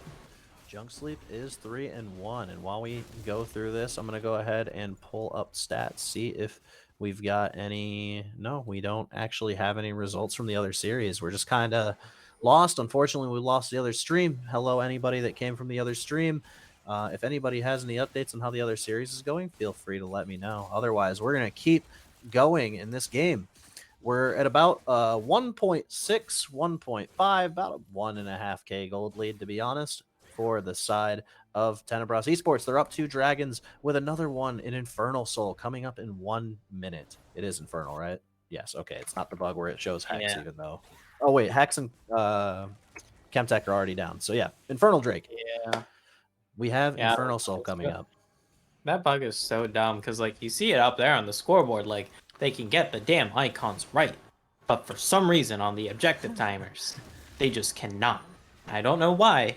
Junk Sleep is 3-1, and while we go through this, I'm going to go ahead and pull up stats, see if we've got any... No, we don't actually have any results from the other series. We're just kind of lost. Unfortunately, we lost the other stream. Hello, anybody that came from the other stream. If anybody has any updates on how the other series is going, feel free to let me know. Otherwise, we're going to keep going in this game. We're at about 1.6, 1.5, about a 1.5K gold lead, to be honest, for the side of Tenebras Esports. They're up 2 dragons with another one in Infernal Soul coming up in 1 minute. It is Infernal, right? Yes, okay. It's not the bug where it shows Hex, even though... Oh, wait, Hex and Chemtech are already down. So, yeah, Infernal Drake. Yeah. We have Infernal Soul coming up. That bug is so dumb, because, like, you see it up there on the scoreboard, like, they can get the damn icons right, but for some reason on the objective timers, they just cannot. I don't know why,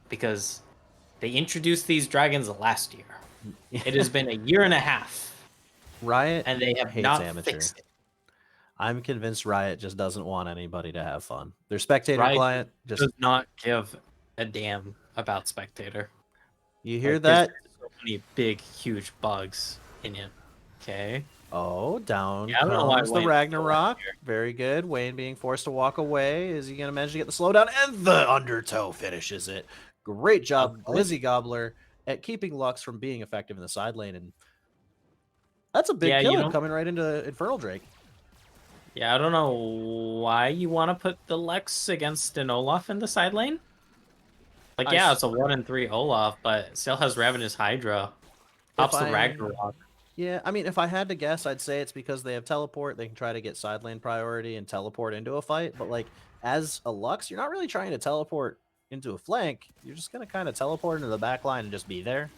because they introduced these dragons last year. It has been a year and a half. Riot and they have not fixed it. I'm convinced Riot just doesn't want anybody to have fun. Their spectator Riot client just does not give a damn about spectator. You hear that? So many big, huge bugs in it. Okay. Oh, down comes the Ragnarok. Very good. Wayne being forced to walk away. Is he going to manage to get the slowdown? And the undertow finishes it. Great job, Glizzy Gobbler, at keeping Lux from being effective in the side lane. And that's a big kill coming right into Infernal Drake. Yeah, I don't know why you want to put the Lex against an Olaf in the side lane. Like, yeah, it's a 1-3 Olaf, but it still has Ravenous Hydra. Pops the Ragnarok. Yeah, I mean, if I had to guess, I'd say it's because they have teleport. They can try to get side lane priority and teleport into a fight. But, like, as a Lux, you're not really trying to teleport into a flank. You're just going to kind of teleport into the back line and just be there.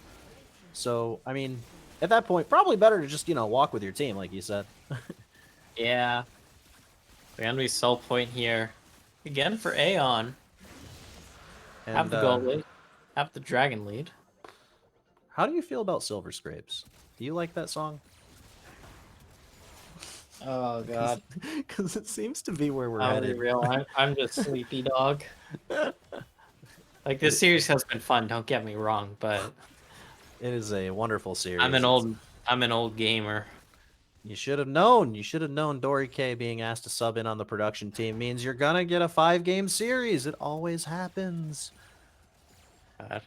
So, I mean, at that point, probably better to just, walk with your team, like you said. Yeah. We're going to be soul point here. Again for Aeon. And, have the gold lead. Have the dragon lead. How do you feel about Silver Scrapes? Do you like that song? Oh, God. Because it seems to be where we're headed. Real. I'm just sleepy dog. Like, this series has been fun, don't get me wrong, but... It is a wonderful series. I'm an old gamer. You should have known. You should have known Dory K being asked to sub in on the production team means you're going to get a 5-game series. It always happens. God.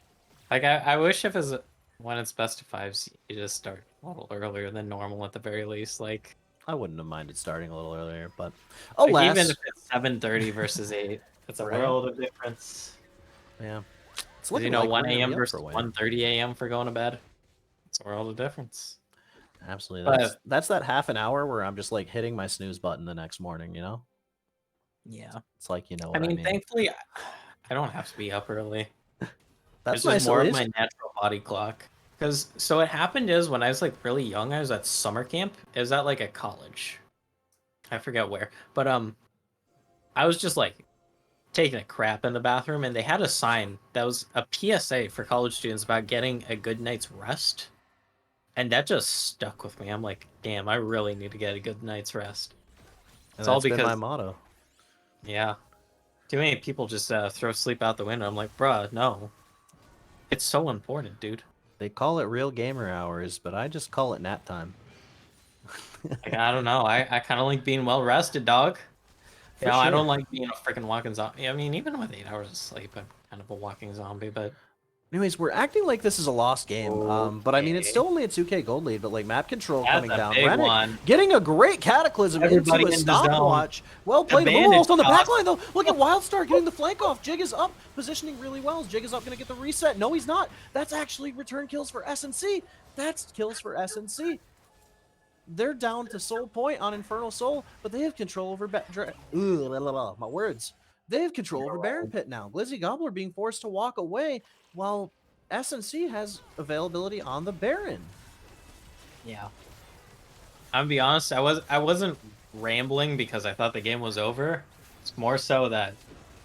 Like, I wish if it's... When it's best of 5s, you just start a little earlier than normal at the very least. Like, I wouldn't have minded starting a little earlier, but like, even if it's 7:30 versus 8, it's a world of difference. Yeah, it's like 1 a.m. versus 1:30 a.m. for going to bed. It's a world of difference. Absolutely, that's that half an hour where I'm just like hitting my snooze button the next morning. Yeah, it's like I mean, thankfully, I don't have to be up early. That's nice, more of my natural body clock. Because, so what happened is, when I was, like, really young, I was at summer camp. It was at, like, a college. I forget where. But, I was just, like, taking a crap in the bathroom, and they had a sign that was a PSA for college students about getting a good night's rest. And that just stuck with me. I'm like, damn, I really need to get a good night's rest. It's all because... been my motto. Yeah. Too many people just throw sleep out the window. I'm like, bruh, no. It's so important, dude. They call it real gamer hours, but I just call it nap time. Like, I don't know. I kind of like being well rested, dog. Sure. I don't like being a freaking walking zombie. I mean, even with 8 hours of sleep, I'm kind of a walking zombie, but... Anyways, we're acting like this is a lost game, but I mean, it's still only a 2K gold lead, but like map control coming down. Rennick getting a great cataclysm into a stopwatch. Well played. Almost on the backline though. Look at Wildstar getting the flank off. Jig is up, positioning really well. Jig is up, going to get the reset. No, he's not. That's actually return kills for SNC. That's kills for SNC. they're down to Soul Point on Infernal Soul, but they have control over my words. They have control over Baron Pit now. Glizzy Gobbler being forced to walk away while SNC has availability on the Baron. Yeah. I'm gonna be honest, I wasn't rambling because I thought the game was over. It's more so that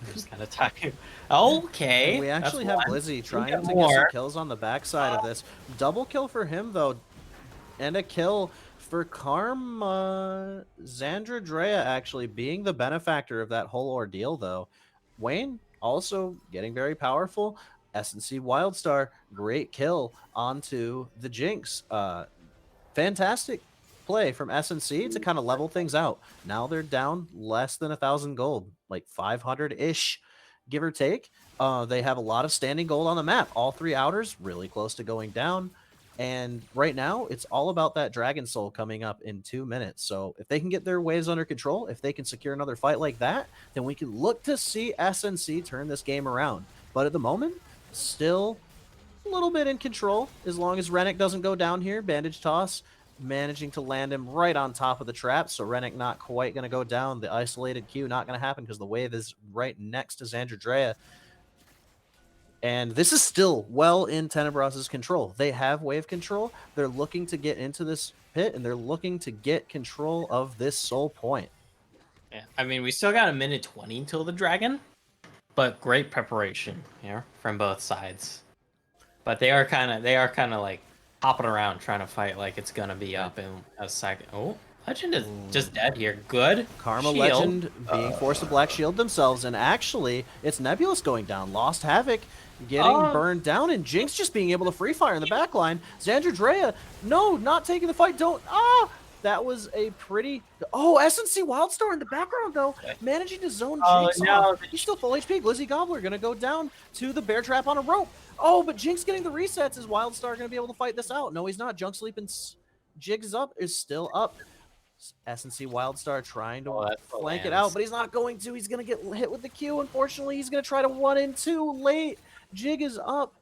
I'm just kind of tired. Okay. And we actually have Glizzy trying to get some kills on the backside of this. Double kill for him though, and a kill for Karma. Xandra Drea actually being the benefactor of that whole ordeal though. Wayne also getting very powerful. SNC Wildstar, great kill onto the Jinx. Fantastic play from SNC to kind of level things out. Now they're down less than 1,000 gold, like 500-ish, give or take. They have a lot of standing gold on the map. All 3 outers really close to going down. And right now, it's all about that Dragon Soul coming up in 2 minutes. So if they can get their waves under control, if they can secure another fight like that, then we can look to see SNC turn this game around. But at the moment, still a little bit in control as long as Rennick doesn't go down here. Bandage toss, managing to land him right on top of the trap. So Rennick not quite going to go down. The isolated Q not going to happen because the wave is right next to Xandra Drea. And this is still well in Tenebros's control. They have wave control. They're looking to get into this pit, and they're looking to get control of this Soul Point. Yeah, I mean, we still got a minute 20 until the dragon, but great preparation here from both sides. But they are kind of like hopping around trying to fight like it's gonna be up in a second. Oh, Legend is just dead here. Good. Karma shield. Legend being forced to black shield themselves, and actually, it's Nebulous going down. Lost Havoc getting burned down, and Jinx just being able to free fire in the back line. Xandra Drea, no, not taking the fight. Don't. That was a pretty. Oh, SNC Wildstar in the background, though, managing to zone Jinx off. He's still full HP. Glizzy Gobbler going to go down to the bear trap on a rope. Oh, but Jinx getting the resets. Is Wildstar going to be able to fight this out? No, he's not. Junk Sleep and Jigs Up is still up. SNC Wildstar trying to flank it out, but he's not going to. He's going to get hit with the Q. Unfortunately, he's going to try to 1-in-2 late. Jig is up,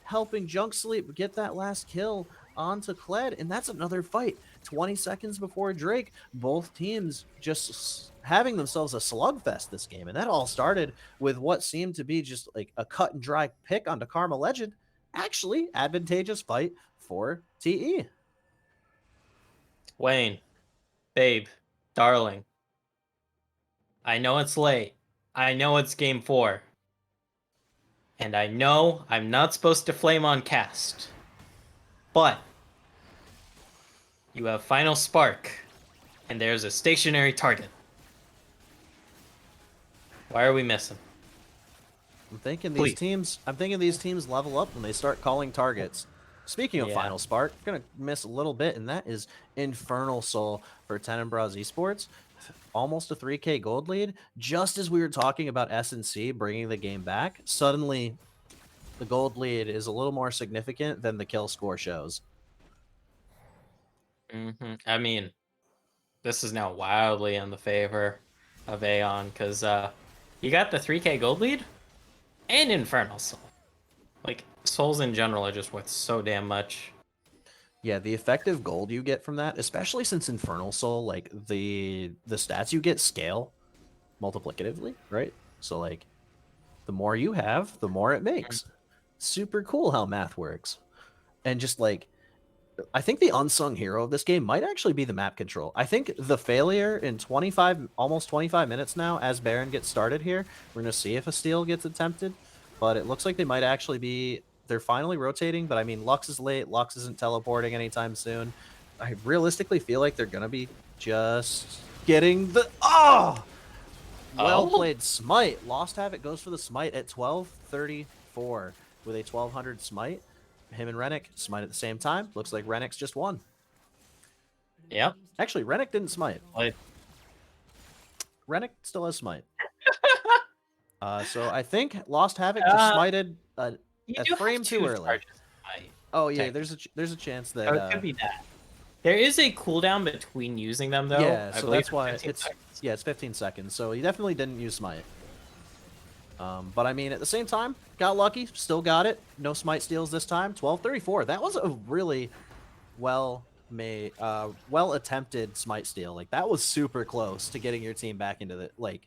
helping Junk Sleep get that last kill onto Kled, and that's another fight. 20 seconds before Drake, both teams just having themselves a slugfest this game, and that all started with what seemed to be just like a cut and dry pick onto Karma Legend. Actually, advantageous fight for TE. Wayne, babe, darling, I know it's late. I know it's game 4. And I know I'm not supposed to flame on cast. But you have Final Spark, and there's a stationary target. Why are we missing? I'm thinking these teams level up when they start calling targets. Speaking of Final Spark, I'm gonna miss a little bit, and that is Infernal Soul for Tenebras Esports. Almost a 3K gold lead. Just as we were talking about SNC bringing the game back, suddenly the gold lead is a little more significant than the kill score shows. I mean, this is now wildly in the favor of Aeon because you got the 3K gold lead and Infernal Soul. Like, souls in general are just worth so damn much. Yeah, the effective gold you get from that, especially since Infernal Soul, like the stats you get scale multiplicatively, right? So like the more you have, the more it makes. Super cool how math works. And just like I think the unsung hero of this game might actually be the map control. I think the failure in almost 25 minutes now as Baron gets started here, we're going to see if a steal gets attempted, but it looks like they might actually be. They're finally rotating, but I mean, Lux is late. Lux isn't teleporting anytime soon. I realistically feel like they're going to be just getting the... Well played Smite. Lost Havoc goes for the Smite at 12:34 with a 1200 Smite. Him and Rennick Smite at the same time. Looks like Rennick's just won. Yep. Actually, Rennick didn't Smite. Rennick still has Smite. So I think Lost Havoc just smited... a frame too early. Oh yeah, there's a chance that it could be that. There is a cooldown between using them though. Yeah, so that's why it's 15 seconds. So he definitely didn't use Smite. But I mean, at the same time, got lucky, still got it. No Smite steals this time. 12:34. That was a really well well attempted smite steal. Like that was super close to getting your team back into the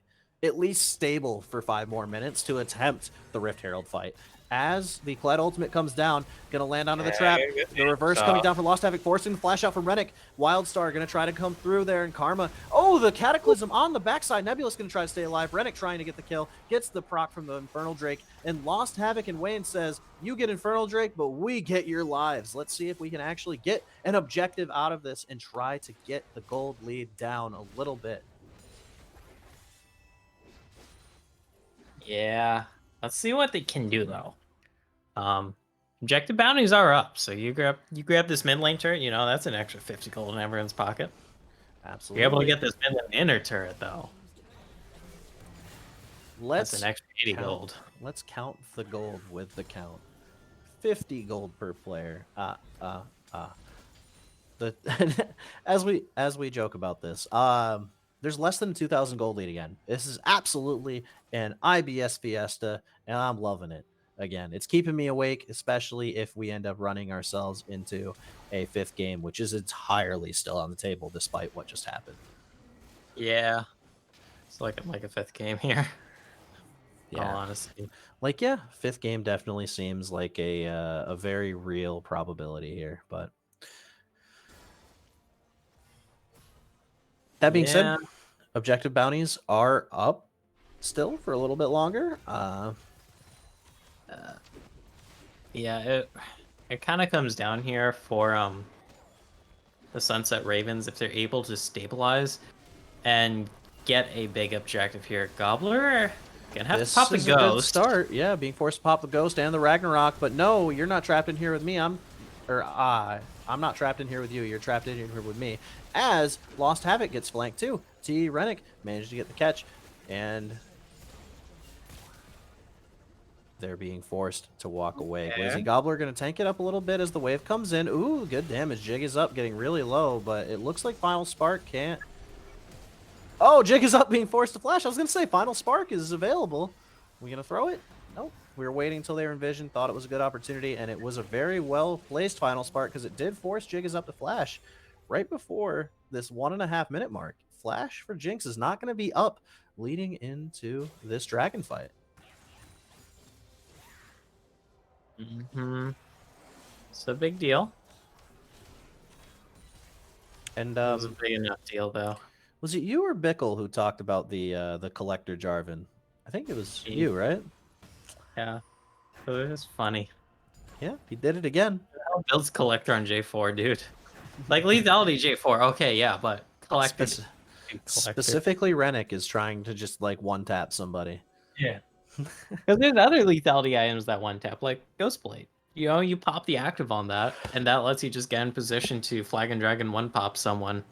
at least stable for 5 more minutes to attempt the Rift Herald fight. As the Kled ultimate comes down, gonna land onto the trap. The reverse coming down for Lost Havoc, forcing the flash out from Rennick. Wildstar gonna try to come through there, and Karma. Oh, the Cataclysm on the backside. Nebulous gonna try to stay alive. Rennick trying to get the kill, gets the proc from the Infernal Drake, and Lost Havoc and Wayne says, "You get Infernal Drake, but we get your lives." Let's see if we can actually get an objective out of this and try to get the gold lead down a little bit. Yeah. Let's see what they can do though. Objective bounties are up, so you grab this mid lane turret. You know that's an extra 50 gold in everyone's pocket. Absolutely. You're able to get this mid lane inner turret though. That's an extra 80 gold. Let's count the gold with the count. 50 gold per player. As we joke about this, there's less than 2,000 gold lead again. This is absolutely an IBS fiesta, and I'm loving it. Again, it's keeping me awake, especially if we end up running ourselves into a 5th game, which is entirely still on the table despite what just happened. Yeah, it's like a 5th game here. Yeah, honestly, like yeah, 5th game definitely seems like a very real probability here. But that being said, objective bounties are up still for a little bit longer. Yeah, it kind of comes down here for the Sunset Ravens if they're able to stabilize and get a big objective here. Gobbler gonna have to pop the ghost. A good start, yeah, being forced to pop the ghost and the Ragnarok, but no, you're not trapped in here with me. I'm not trapped in here with you. You're trapped in here with me. As Lost Havoc gets flanked too. T Rennick managed to get the catch, and they're being forced to walk away. Glizzy Gobbler going to tank it up a little bit as the wave comes in. Ooh, good damage. Jig is up, getting really low, but it looks like Final Spark can't. Oh, Jig is up, being forced to flash. I was going to say Final Spark is available. We going to throw it? Nope. We were waiting until they were envisioned, thought it was a good opportunity, and it was a very well-placed Final Spark because it did force Jig is up to flash right before this 1.5 minute mark. Flash for Jinx is not going to be up leading into this dragon fight. It's a big deal. And it was a big enough deal, though. Was it you or Bickle who talked about the collector Jarvan? I think it was you, right? Yeah. It was funny. Yeah, he did it again. Builds collector on J4, dude. Like lethality J4, okay, yeah, but collector. Specifically, Rennick is trying to just like one tap somebody. Yeah. Because there's other lethality items that one tap, like Ghostblade. You know, you pop the active on that, and that lets you just get in position to Flag and Dragon one pop someone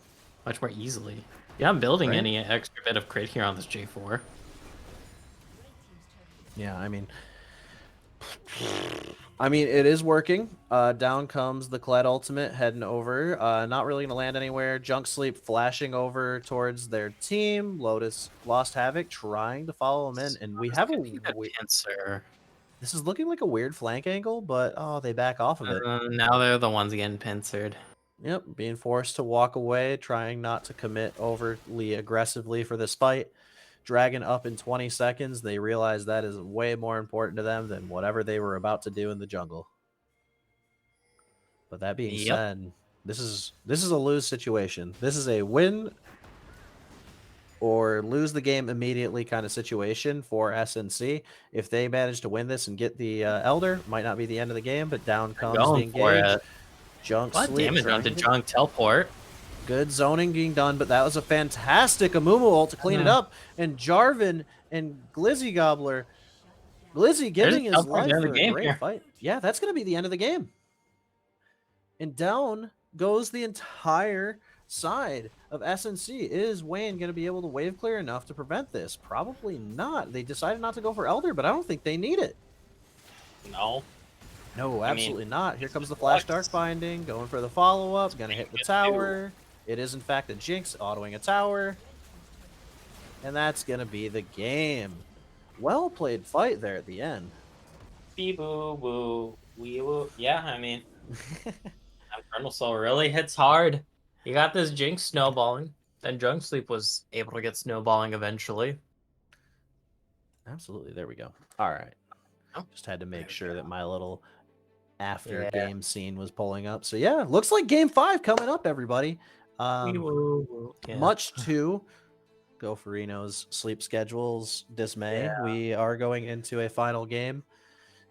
much more easily. You're not building any extra bit of crit here on this J4. Yeah, I mean, it is working. Down comes the Kled ultimate, heading over. Not really going to land anywhere. Junk Sleep flashing over towards their team. Lotus Lost Havoc trying to follow him in. And we have a pincer. This is looking like a weird flank angle, but they back off of it. Now they're the ones getting pincered. Yep, being forced to walk away, trying not to commit overly aggressively for this fight. Dragon up in 20 seconds. They realize that is way more important to them than whatever they were about to do in the jungle. But that being said, this is a lose situation. This is a win or lose the game immediately kind of situation for SNC. If they manage to win this and get the Elder, might not be the end of the game, but down comes the engage. Junk What damage onto Junk teleport. Good zoning being done, but that was a fantastic Amumu ult to clean it up. And Jarvan and Glizzy Gobbler, Glizzy giving his life for a great fight. Yeah, that's going to be the end of the game. And down goes the entire side of SNC. Is Wayne going to be able to wave clear enough to prevent this? Probably not. They decided not to go for Elder, but I don't think they need it. No, absolutely not. Here comes the Flash Dark Binding, going for the follow-up, going to hit the tower. It is, in fact, a Jinx autoing a tower. And that's going to be the game. Well played fight there at the end. Bee boo boo. Wee woo. Yeah, I mean, Infernal Soul really hits hard. You got this Jinx snowballing. Then Drunk Sleep was able to get snowballing eventually. Absolutely. There we go. All right. Just had to make sure that my little after game scene was pulling up. So yeah, looks like game 5 coming up, everybody. Much to Gopherino's sleep schedules dismay. We are going into a final game.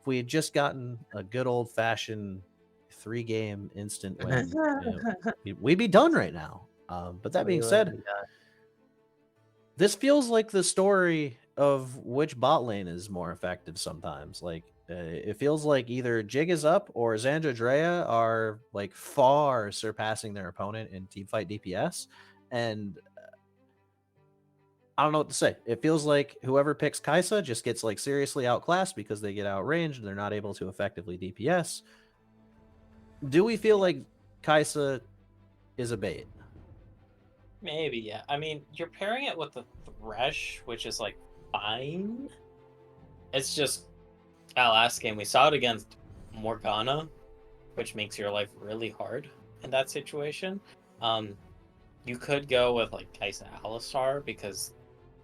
If we had just gotten a good old fashioned 3-game instant win, we'd be done right now. But that being said, this feels like the story of which bot lane is more effective sometimes. Like, it feels like either Jig is up or Xandra Drea are like far surpassing their opponent in teamfight DPS. And I don't know what to say. It feels like whoever picks Kai'Sa just gets like seriously outclassed because they get outranged and they're not able to effectively DPS. Do we feel like Kai'Sa is a bait? Maybe, yeah. I mean, you're pairing it with the Thresh, which is like fine. It's just last game we saw it against Morgana, which makes your life really hard in that situation. You could go with like Kai'Sa Alistar because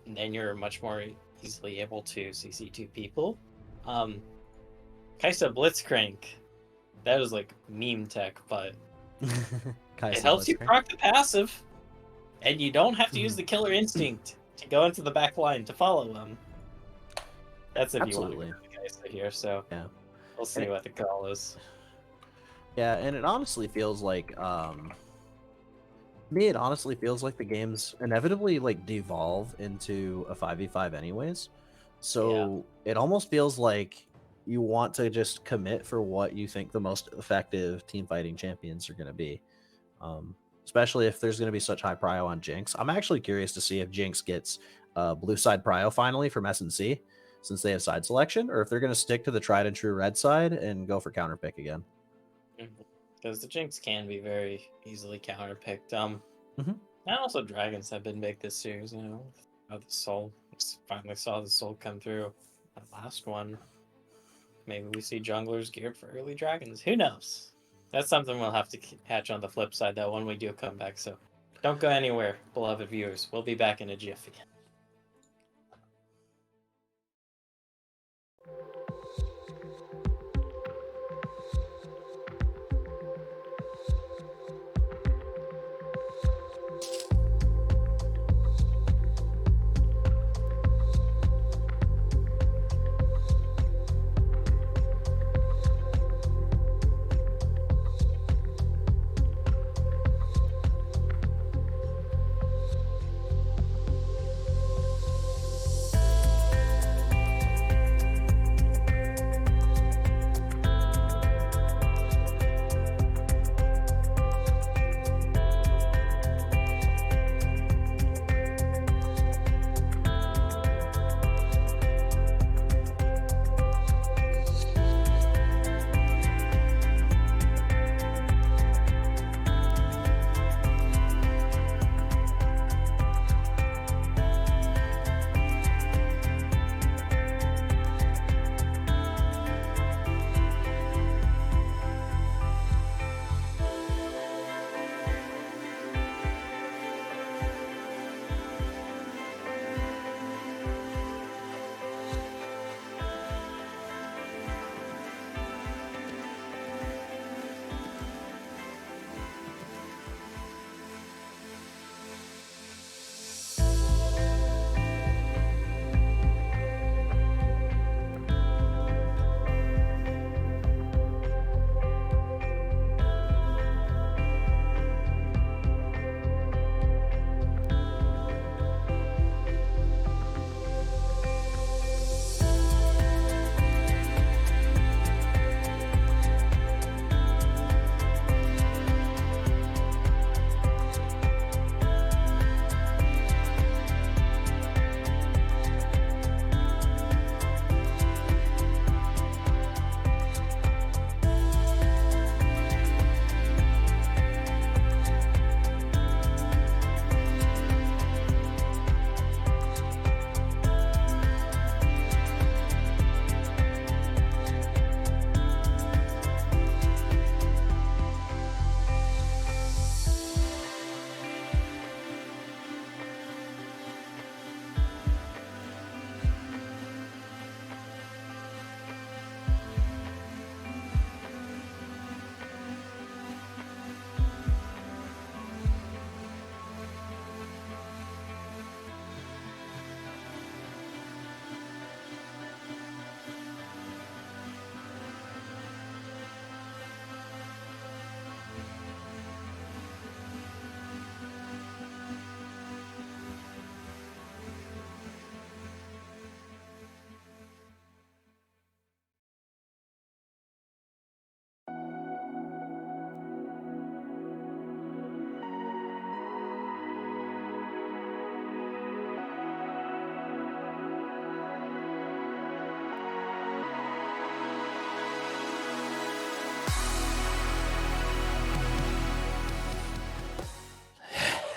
then you're much more easily able to CC 2 people. Kai'Sa Blitzcrank, that is like meme tech, but it helps you proc the passive, and you don't have to use the killer instinct to go into the back line to follow them. That's if you want to go Kai'Sa here, so yeah, we'll see what the call is. Yeah, and it honestly feels like it honestly feels like the games inevitably like devolve into a 5v5 anyways. So it almost feels like you want to just commit for what you think the most effective team fighting champions are going to be. Especially if there's going to be such high prio on Jinx. I'm actually curious to see if Jinx gets blue side prio finally from SNC, since they have side selection, or if they're going to stick to the tried and true red side and go for counter pick again. Because the Jinx can be very easily counterpicked. And also dragons have been big this series, you know. The soul. Finally saw the soul come through. That last one. Maybe we see junglers geared for early dragons. Who knows? That's something we'll have to catch on the flip side, though, when we do come back. So don't go anywhere, beloved viewers. We'll be back in a jiffy.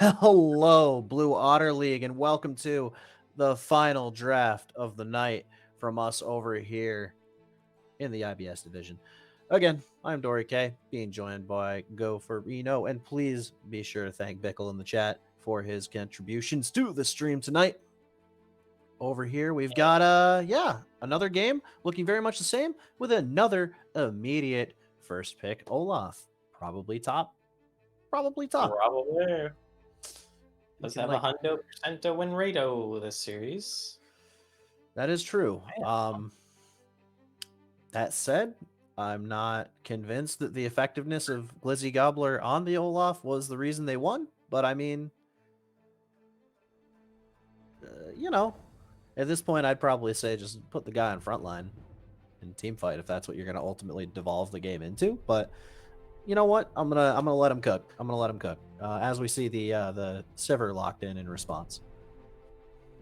Hello, Blue Otter League, and welcome to the final draft of the night from us over here in the IBS division. Again, I'm Dory K, being joined by Gopher Reno, and please be sure to thank Bickle in the chat for his contributions to the stream tonight. Over here, we've got another game looking very much the same with another immediate first pick. Olaf, probably top. Probably. Does have 100% to win rate this series. That is true. That said, I'm not convinced that the effectiveness of Glizzy Gobbler on the Olaf was the reason they won. But I mean, at this point, I'd probably say just put the guy on front line in team fight if that's what you're going to ultimately devolve the game into. But you know what? I'm gonna let him cook. As we see the Sivir locked in response.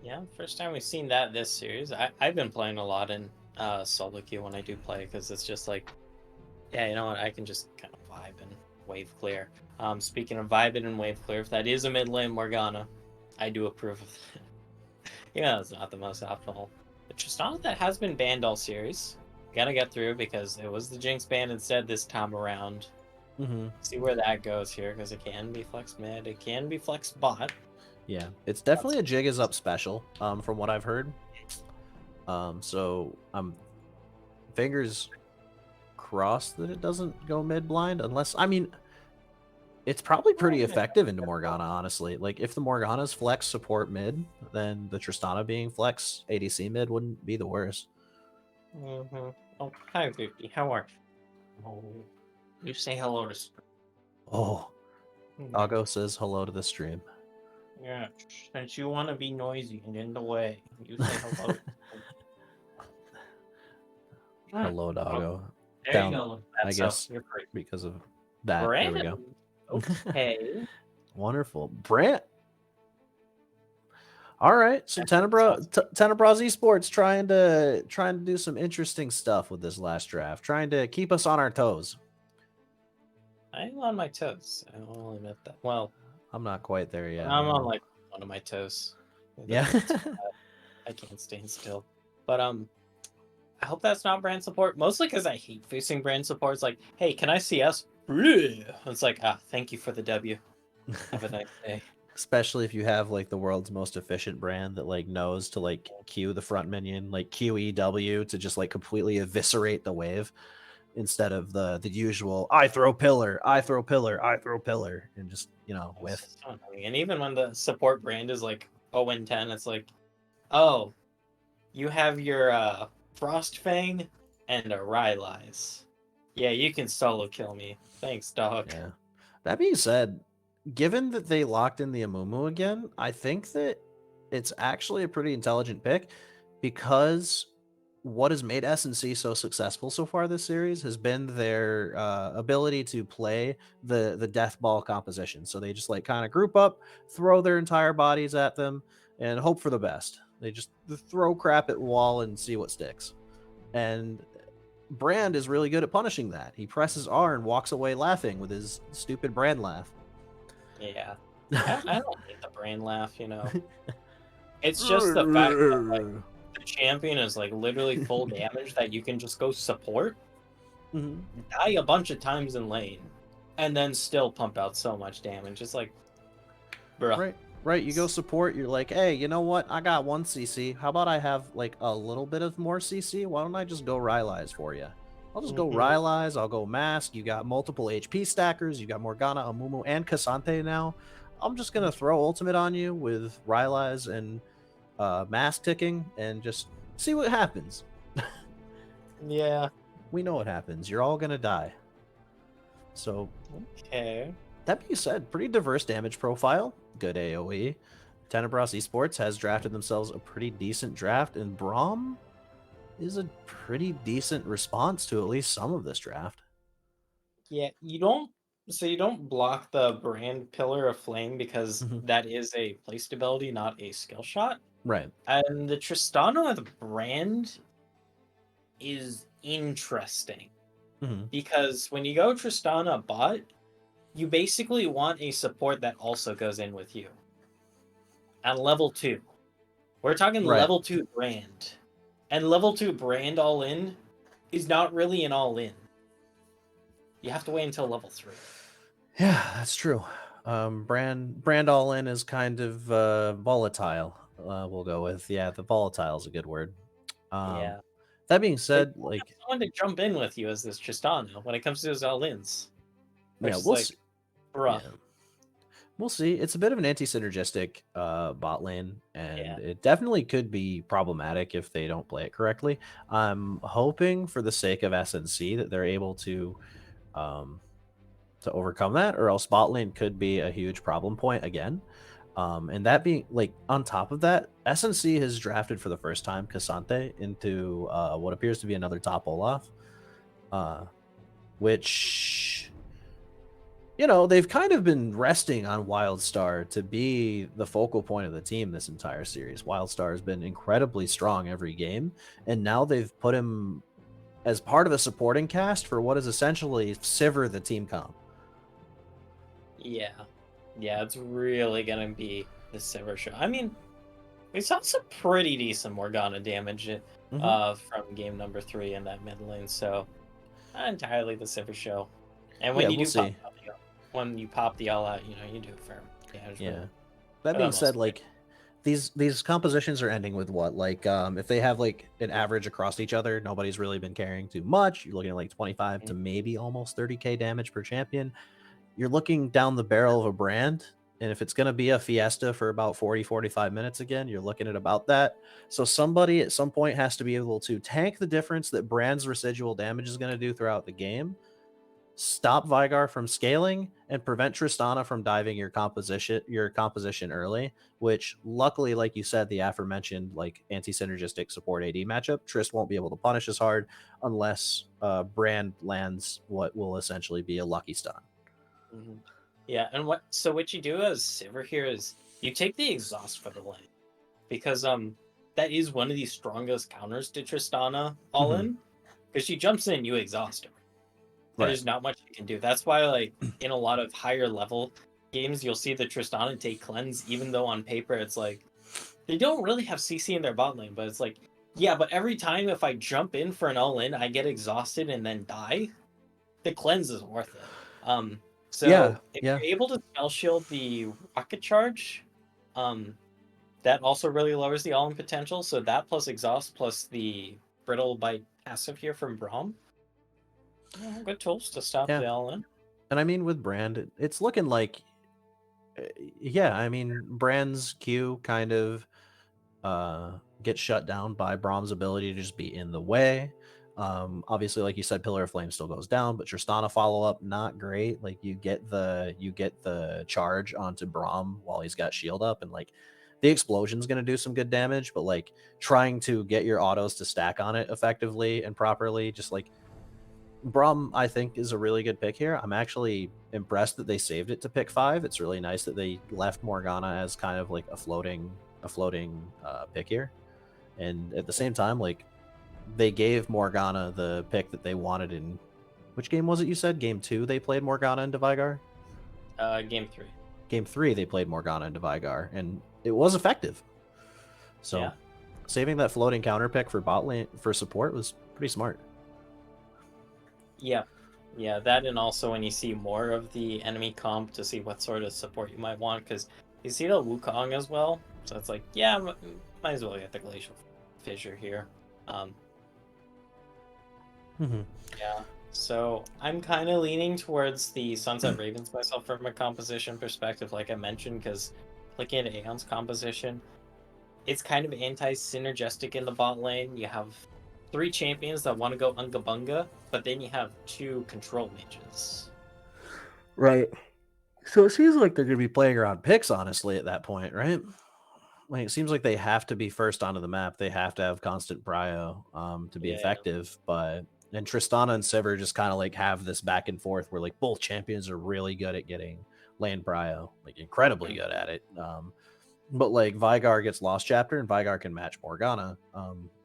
Yeah, first time we've seen that this series. I've been playing a lot in solo queue when I do play because it's just like, yeah, you know what? I can just kind of vibe and wave clear. Speaking of vibing and wave clear, if that is a mid lane Morgana, I do approve of that. Yeah, it's not the most optimal. The Tristana that has been banned all series. Gotta get through because it was the Jinx ban instead this time around. See where that goes here because it can be flex mid, it can be flex bot. Yeah, it's definitely a Jig is up special, from what I've heard. So I'm fingers crossed that it doesn't go mid blind, unless it's probably pretty effective into Morgana, honestly. Like if the Morgana's flex support mid, then the Tristana being flex ADC mid wouldn't be the worst. Oh, hi 50. How are you? Oh, you say hello to stream. Oh, Doggo says hello to the stream. Yeah, since you want to be noisy and in the way, you say hello. Hello, Doggo. There you go. I guess because of that. Brand. There we go. Okay. Wonderful. Brant. All right. So Tenebras Esports trying to do some interesting stuff with this last draft, trying to keep us on our toes. I'm on my toes. I will admit that. Well, I'm not quite there yet. I'm on like one of my toes. Yeah. I can't stand still. But I hope that's not brand support. Mostly because I hate facing brand support. It's like, hey, can I see us? It's like, thank you for the W. Have a nice day. Especially if you have like the world's most efficient brand that like knows to like Q the front minion, like QEW to just like completely eviscerate the wave instead of the usual I throw pillar, and just with. And even when the support brand is like 0-10, it's like, oh, you have your Frost Fang and a Rylai's. Yeah, you can solo kill me. Thanks, dog. Yeah. That being said, given that they locked in the Amumu again, I think that it's actually a pretty intelligent pick because what has made SNC so successful so far this series has been their ability to play the death ball composition. So they just like kind of group up, throw their entire bodies at them, and hope for the best. They just throw crap at wall and see what sticks. And Brand is really good at punishing that. He presses R and walks away laughing with his stupid Brand laugh. Yeah. I don't hate the Brand laugh, It's just the fact that like, the champion is like literally full damage that you can just go support, die a bunch of times in lane, and then still pump out so much damage. It's like, bro. Right. You go support, you're like, hey, you know what? I got 1 CC. How about I have like a little bit of more CC? Why don't I just go Rylai's for you? I'll just go Rylai's. I'll go Mask. You got multiple HP stackers. You got Morgana, Amumu, and Cassante now. I'm just going to throw ultimate on you with Rylai's and Mask ticking and just see what happens. Yeah. We know what happens. You're all going to die. So, okay. That being said, pretty diverse damage profile. Good AoE. Tenebras Esports has drafted themselves a pretty decent draft, and Braum is a pretty decent response to at least some of this draft. Yeah, you don't block the Brand Pillar of Flame because that is a placed ability, not a skill shot. Right. And the Tristana with Brand is interesting. Because when you go Tristana bot, you basically want a support that also goes in with you. At level 2. We're talking Right. level 2 brand. And level 2 brand all in is not really an all in. You have to wait until level 3. Yeah, that's true. Brand all in is kind of volatile. We'll go with the volatile is a good word. Yeah. That being Because said, you don't have like someone to jump in with you as this Tristana when it comes to those all ins. yeah, Which is we'll like, see. bruh. Yeah. We'll see. It's a bit of an anti-synergistic bot lane, and Yeah. it definitely could be problematic if they don't play it correctly. I'm hoping, for the sake of SNC, that they're able um, to overcome that, or else bot lane could be a huge problem point again. And that being like on top of that, SNC has drafted for the first time Cassante into what appears to be another top Olaf, which they've kind of been resting on Wildstar to be the focal point of the team this entire series. Wildstar has been incredibly strong every game, and now they've put him as part of a supporting cast for what is essentially Sivir the team comp. Yeah. Yeah, it's really gonna be the Sivir show. I mean, we saw some pretty decent Morgana damage from game number 3 in that mid lane, so not entirely the Sivir show. And when Yeah, you we'll do see. when you pop the all out, you do fair damage. Yeah. For That the being most said, part. like these compositions are ending with what? Like if they have like an average across each other, nobody's really been carrying too much. You're looking at like 25 to maybe almost 30k damage per champion. You're looking down the barrel of a brand, and if it's going to be a fiesta for about 40-45 minutes again, you're looking at about that. So somebody at some point has to be able to tank the difference that brand's residual damage is going to do throughout the game, stop Vigar from scaling, and prevent Tristana from diving your composition early, which luckily, like you said, the aforementioned like anti-synergistic support AD matchup, Trist won't be able to punish as hard unless Brand lands what will essentially be a lucky stun. Mm-hmm. Yeah, and what you do as Sivir here is you take the exhaust for the lane. Because that is one of the strongest counters to Tristana all in. Because she jumps in, you exhaust her. Right. There's not much you can do. That's why, like, in a lot of higher level games, you'll see the Tristana take cleanse, even though on paper it's like they don't really have CC in their bot lane, but it's like, yeah, but every time if I jump in for an all-in, I get exhausted and then die, the cleanse is worth it. So if you're able to spell shield the rocket charge, that also really lowers the all-in potential. So that plus exhaust plus the brittle bite passive here from Braum. Good tools to stop the all-in. And I mean, with Brand, it's looking like, I mean, Brand's Q kind of gets shut down by Braum's ability to just be in the way. Obviously, like you said, Pillar of Flame still goes down, but Tristana follow-up, not great. Like you get the charge onto Braum while he's got shield up, and like the explosion's going to do some good damage, but like trying to get your autos to stack on it effectively and properly, just like Braum, I think, is a really good pick here. I'm actually impressed that they saved it to pick 5. It's really nice that they left Morgana as kind of like a floating pick here. And at the same time, like they gave Morgana the pick that they wanted in which game was it you said? Game 2 they played Morgana into Vigar? Game 3. Game 3 they played Morgana into Vigar, and it was effective. So saving that floating counter pick for bot lane for support was pretty smart. Yeah, that, and also when you see more of the enemy comp to see what sort of support you might want, because you see the Wukong as well, so it's like, yeah, might as well get the Glacial Fissure here. Yeah, so I'm kind of leaning towards the Sunset Ravens myself from a composition perspective, like I mentioned, because looking at Aeon's composition, it's kind of anti-synergistic in the bot lane. You have 3 champions that want to go Unga Bunga, but then you have 2 control mages. Right. So it seems like they're going to be playing around picks, honestly, at that point, right? Like it seems like they have to be first onto the map. They have to have constant prio to be effective. And Tristana and Sivir just kind of like have this back and forth where like both champions are really good at getting lane prio, like incredibly good at it. But like Vigar gets Lost Chapter and Vigar can match Morgana.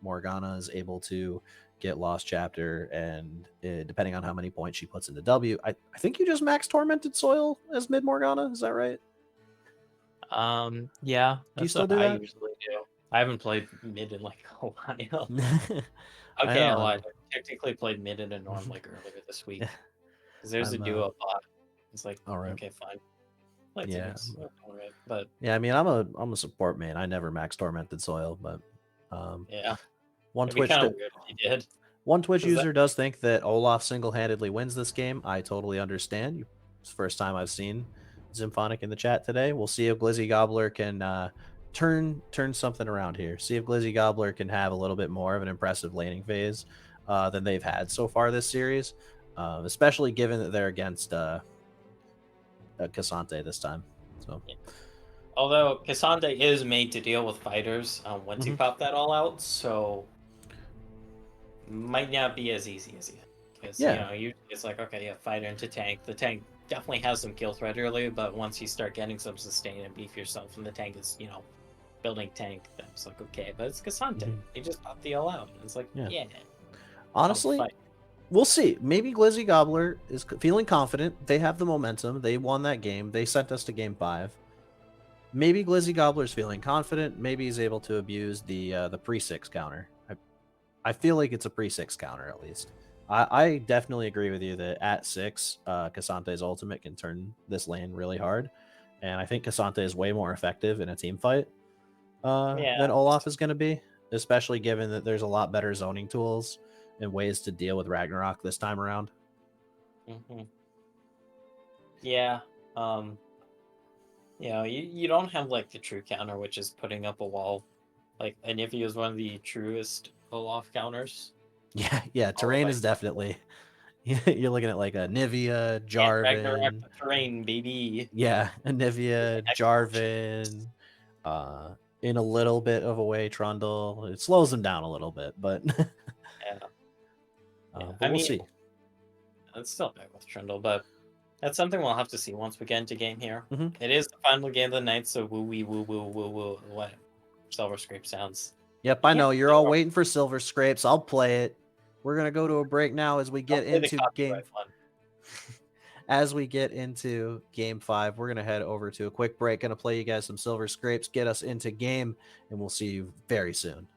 Morgana is able to get Lost Chapter, and depending on how many points she puts into W, I think you just max Tormented Soil as mid Morgana. Is that right? Yeah. Do you still do I that? usually do. I haven't played mid in like a while. I Okay, I know. lied. I technically played mid in a norm like earlier this week. Because there's a duo bot. It's like, all right. okay, fine. Like, Yeah. All right, but yeah, I mean, I'm a support main. I never max Tormented Soil, but yeah, one it'd be Twitch kind of weird if you did. one Twitch Does that- user does think that Olaf single-handedly wins this game. I totally understand. It's the first time I've seen Symphonic in the chat today. We'll see if Glizzy Gobbler can turn something around here. See if Glizzy Gobbler can have a little bit more of an impressive laning phase than they've had so far this series, especially given that they're against Cassante this time. So, yeah. Although Cassandra is made to deal with fighters once you pop that all out, so might not be as easy as you think. Because usually it's like, okay, yeah, fighter into tank. The tank definitely has some kill threat early, but once you start getting some sustain and beef yourself, and the tank is building tank, then it's like, okay, but it's Cassandra. You just pop the all out, and it's like, yeah. Honestly, we'll see. Maybe Glizzy Gobbler is feeling confident. They have the momentum. They won that game. They sent us to game 5. Maybe Glizzy Gobbler's feeling confident. Maybe he's able to abuse the pre-6 counter. I feel like it's a pre-6 counter at least. I definitely agree with you that at 6, Cassante's ultimate can turn this lane really hard. And I think Cassante is way more effective in a team fight than Olaf is going to be, especially given that there's a lot better zoning tools and ways to deal with Ragnarok this time around. Yeah. You don't have like the true counter, which is putting up a wall. Like Anivia is one of the truest Olaf counters. Yeah. Terrain is definitely. You're looking at like a Nivea, Jarvan. Ragnarok terrain, baby. Yeah, Nivea, Jarvan. In a little bit of a way, Trundle. It slows them down a little bit, but but we'll see. It's still bad with Trundle, but that's something we'll have to see once we get into game here. It is the final game of the night, so woo what Silver Scrape sounds. Yep, I know. You're all waiting for Silver Scrapes. I'll play it. We're gonna go to a break now as we get into game. As we get into game 5, we're gonna head over to a quick break. Gonna play you guys some Silver Scrapes, get us into game, and we'll see you very soon.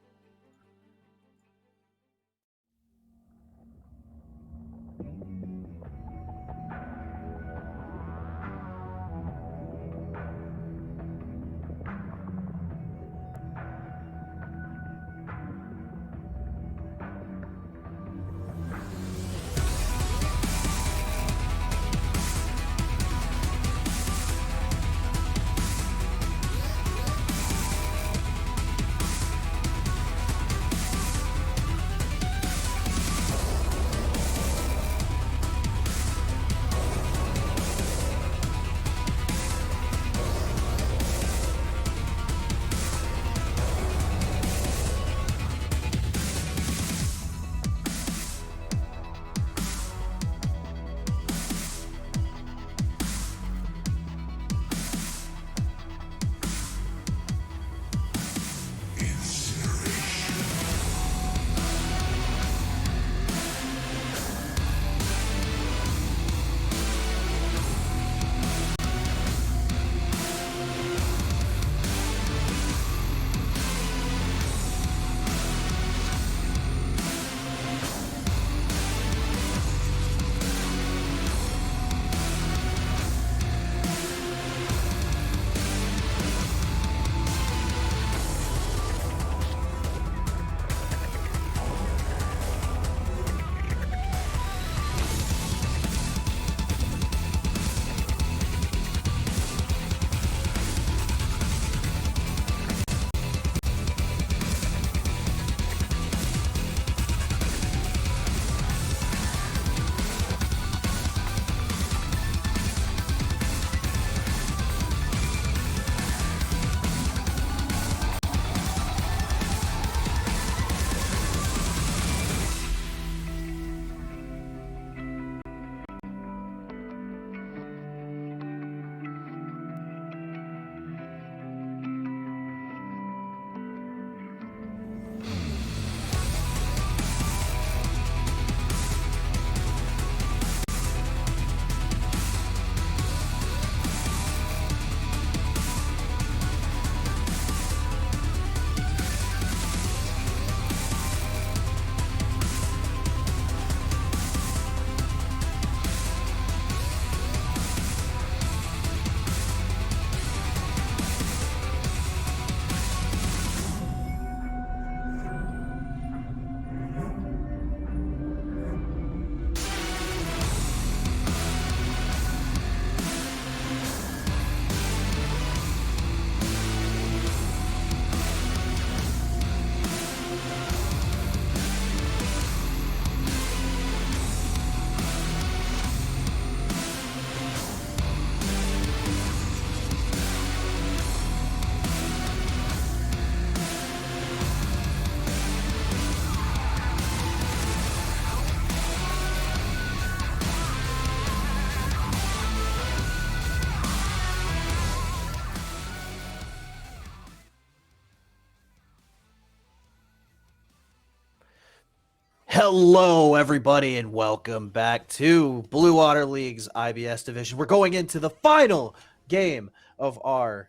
Hello, everybody, and welcome back to Blue Water League's IBS division. We're going into the final game of our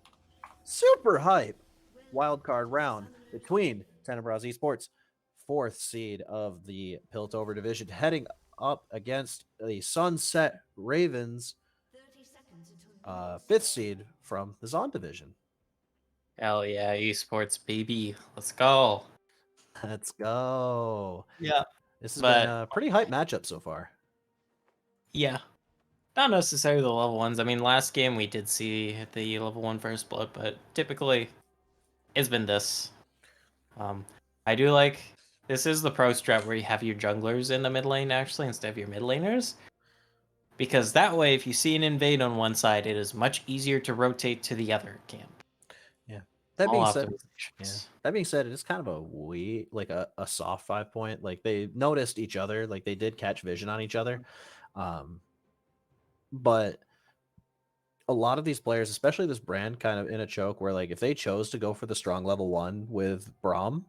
super hype wildcard round between Tenebras Esports, 4th seed of the Piltover division, heading up against the Sunset Ravens, 5th seed from the Zon division. Hell yeah, esports, baby. Let's go. Let's go. Yeah. This has been a pretty hype matchup so far. Yeah. Not necessarily the level ones. I mean, last game we did see the level 1 first blood, but typically it's been this. I do like, this is the pro strat where you have your junglers in the mid lane actually instead of your mid laners. Because that way, if you see an invade on one side, it is much easier to rotate to the other camp. Yeah. That being said, it is kind of a soft 5-point. Like, they noticed each other, like they did catch vision on each other. But a lot of these players, especially this brand, kind of in a choke where, like, if they chose to go for the strong level 1 with Braum,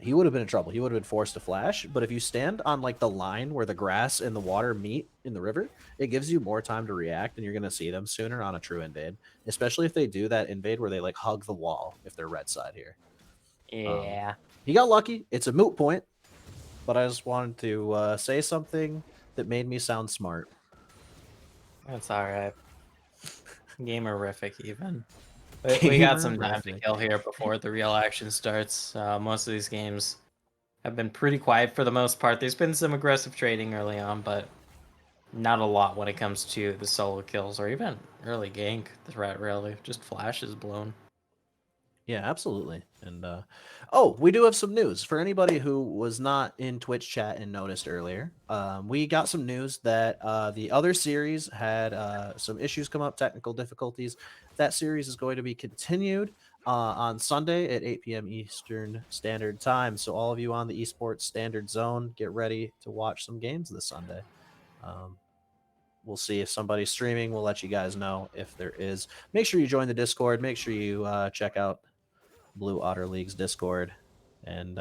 he would have been in trouble. He would have been forced to flash. But if you stand on like the line where the grass and the water meet in the river, it gives you more time to react, and you're going to see them sooner on a true invade, especially if they do that invade where they like hug the wall if they're red side here. Yeah. He got lucky. It's a moot point, but I just wanted to say something that made me sound smart. That's all right. Gamerific even. We got some time to kill here before the real action starts. Most of these games have been pretty quiet for the most part. There's been some aggressive trading early on, but not a lot when it comes to the solo kills or even early gank threat, really. Just flashes blown. Yeah, absolutely. And we do have some news for anybody who was not in Twitch chat and noticed earlier. We got some news that the other series had some issues come up, technical difficulties. That series is going to be continued on Sunday at 8 p.m. Eastern Standard Time. So all of you on the Esports Standard Zone, get ready to watch some games this Sunday. We'll see if somebody's streaming. We'll let you guys know if there is. Make sure you join the Discord. Make sure you check out Blue Otter League's Discord. And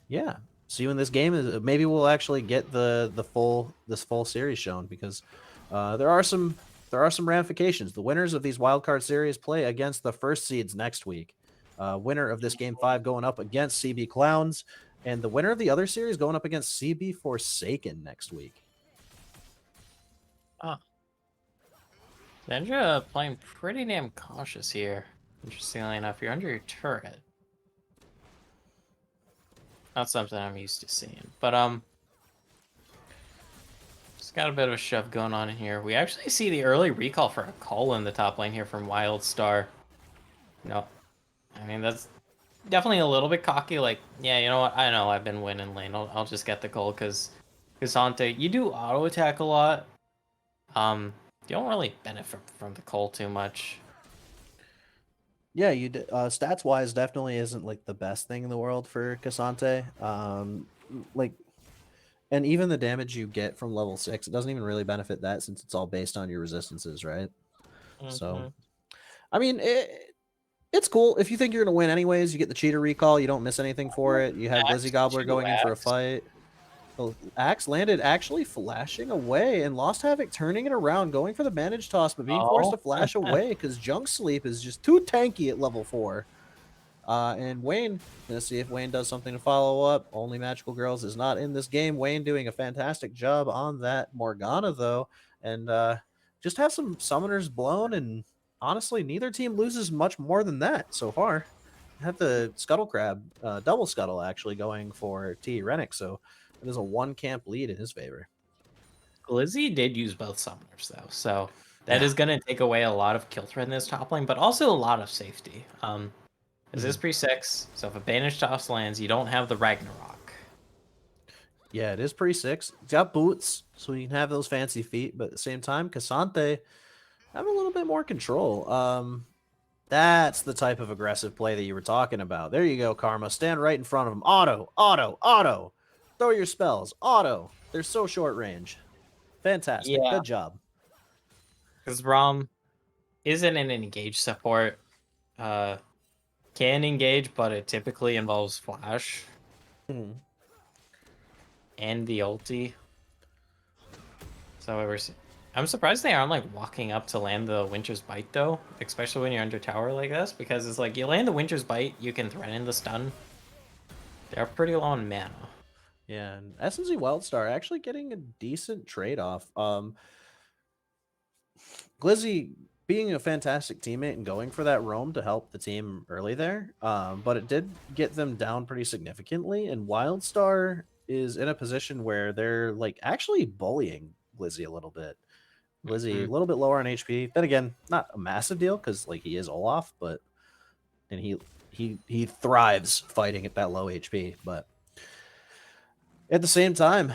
yeah, see you in this game. Maybe we'll actually get this full series shown, because there are some ramifications. The winners of these wildcard series play against the first seeds next week. Winner of this game 5 going up against CB Clowns, and the winner of the other series going up against CB Forsaken next week. Zendra playing pretty damn cautious here. Interestingly enough, you're under your turret. Not something I'm used to seeing, but just got a bit of a shove going on in here. We actually see the early recall for a call in the top lane here from Wildstar. No, I mean, that's definitely a little bit cocky. Like, yeah, you know what? I know I've been winning lane. I'll just get the call because Cassante, you do auto attack a lot. You don't really benefit from the call too much. Yeah, stats wise definitely isn't like the best thing in the world for Cassante. And even the damage you get from level 6, it doesn't even really benefit that, since it's all based on your resistances, right? So, I mean, it's cool. If you think you're going to win anyways, you get the cheater recall. You don't miss anything for it. You have Glizzy Gobbler going in for a fight. The Axe landed actually flashing away, and Lost Havoc turning it around, going for the manage toss, but being forced to flash away because Junk Sleep is just too tanky at level 4. And Wayne, let's see if Wayne does something to follow up. Only Magical Girls is not in this game. Wayne doing a fantastic job on that Morgana, though, and just have some summoners blown, and honestly, neither team loses much more than that so far. Have the Scuttle Crab, double Scuttle, actually going for T. Rennick, so it is a 1-camp lead in his favor. Glizzy did use both summoners, though, so That is going to take away a lot of kill threat in this top lane, but also a lot of safety. This is pre-6, so if a Banish Toss lands, you don't have the Ragnarok. Yeah, it is pre-6. It's got boots, so you can have those fancy feet, but at the same time, Cassante have a little bit more control. That's the type of aggressive play that you were talking about. There you go, Karma. Stand right in front of him. Auto, auto, auto. Throw your spells. Auto. They're so short range. Fantastic. Yeah. Good job. Because Rom isn't an engage support. Can engage, but it typically involves flash. And the ulti. So I'm surprised they aren't like walking up to land the Winter's Bite though, especially when you're under tower like this, because it's like you land the Winter's Bite, you can threaten the stun. They're pretty low on mana. Yeah, and SNC Wildstar actually getting a decent trade-off. Glizzy being a fantastic teammate and going for that roam to help the team early there, but it did get them down pretty significantly, and Wildstar is in a position where they're like actually bullying Glizzy a little bit. Glizzy a little bit lower on HP. Then again, not a massive deal because like he is Olaf, but and he thrives fighting at that low HP. But at the same time,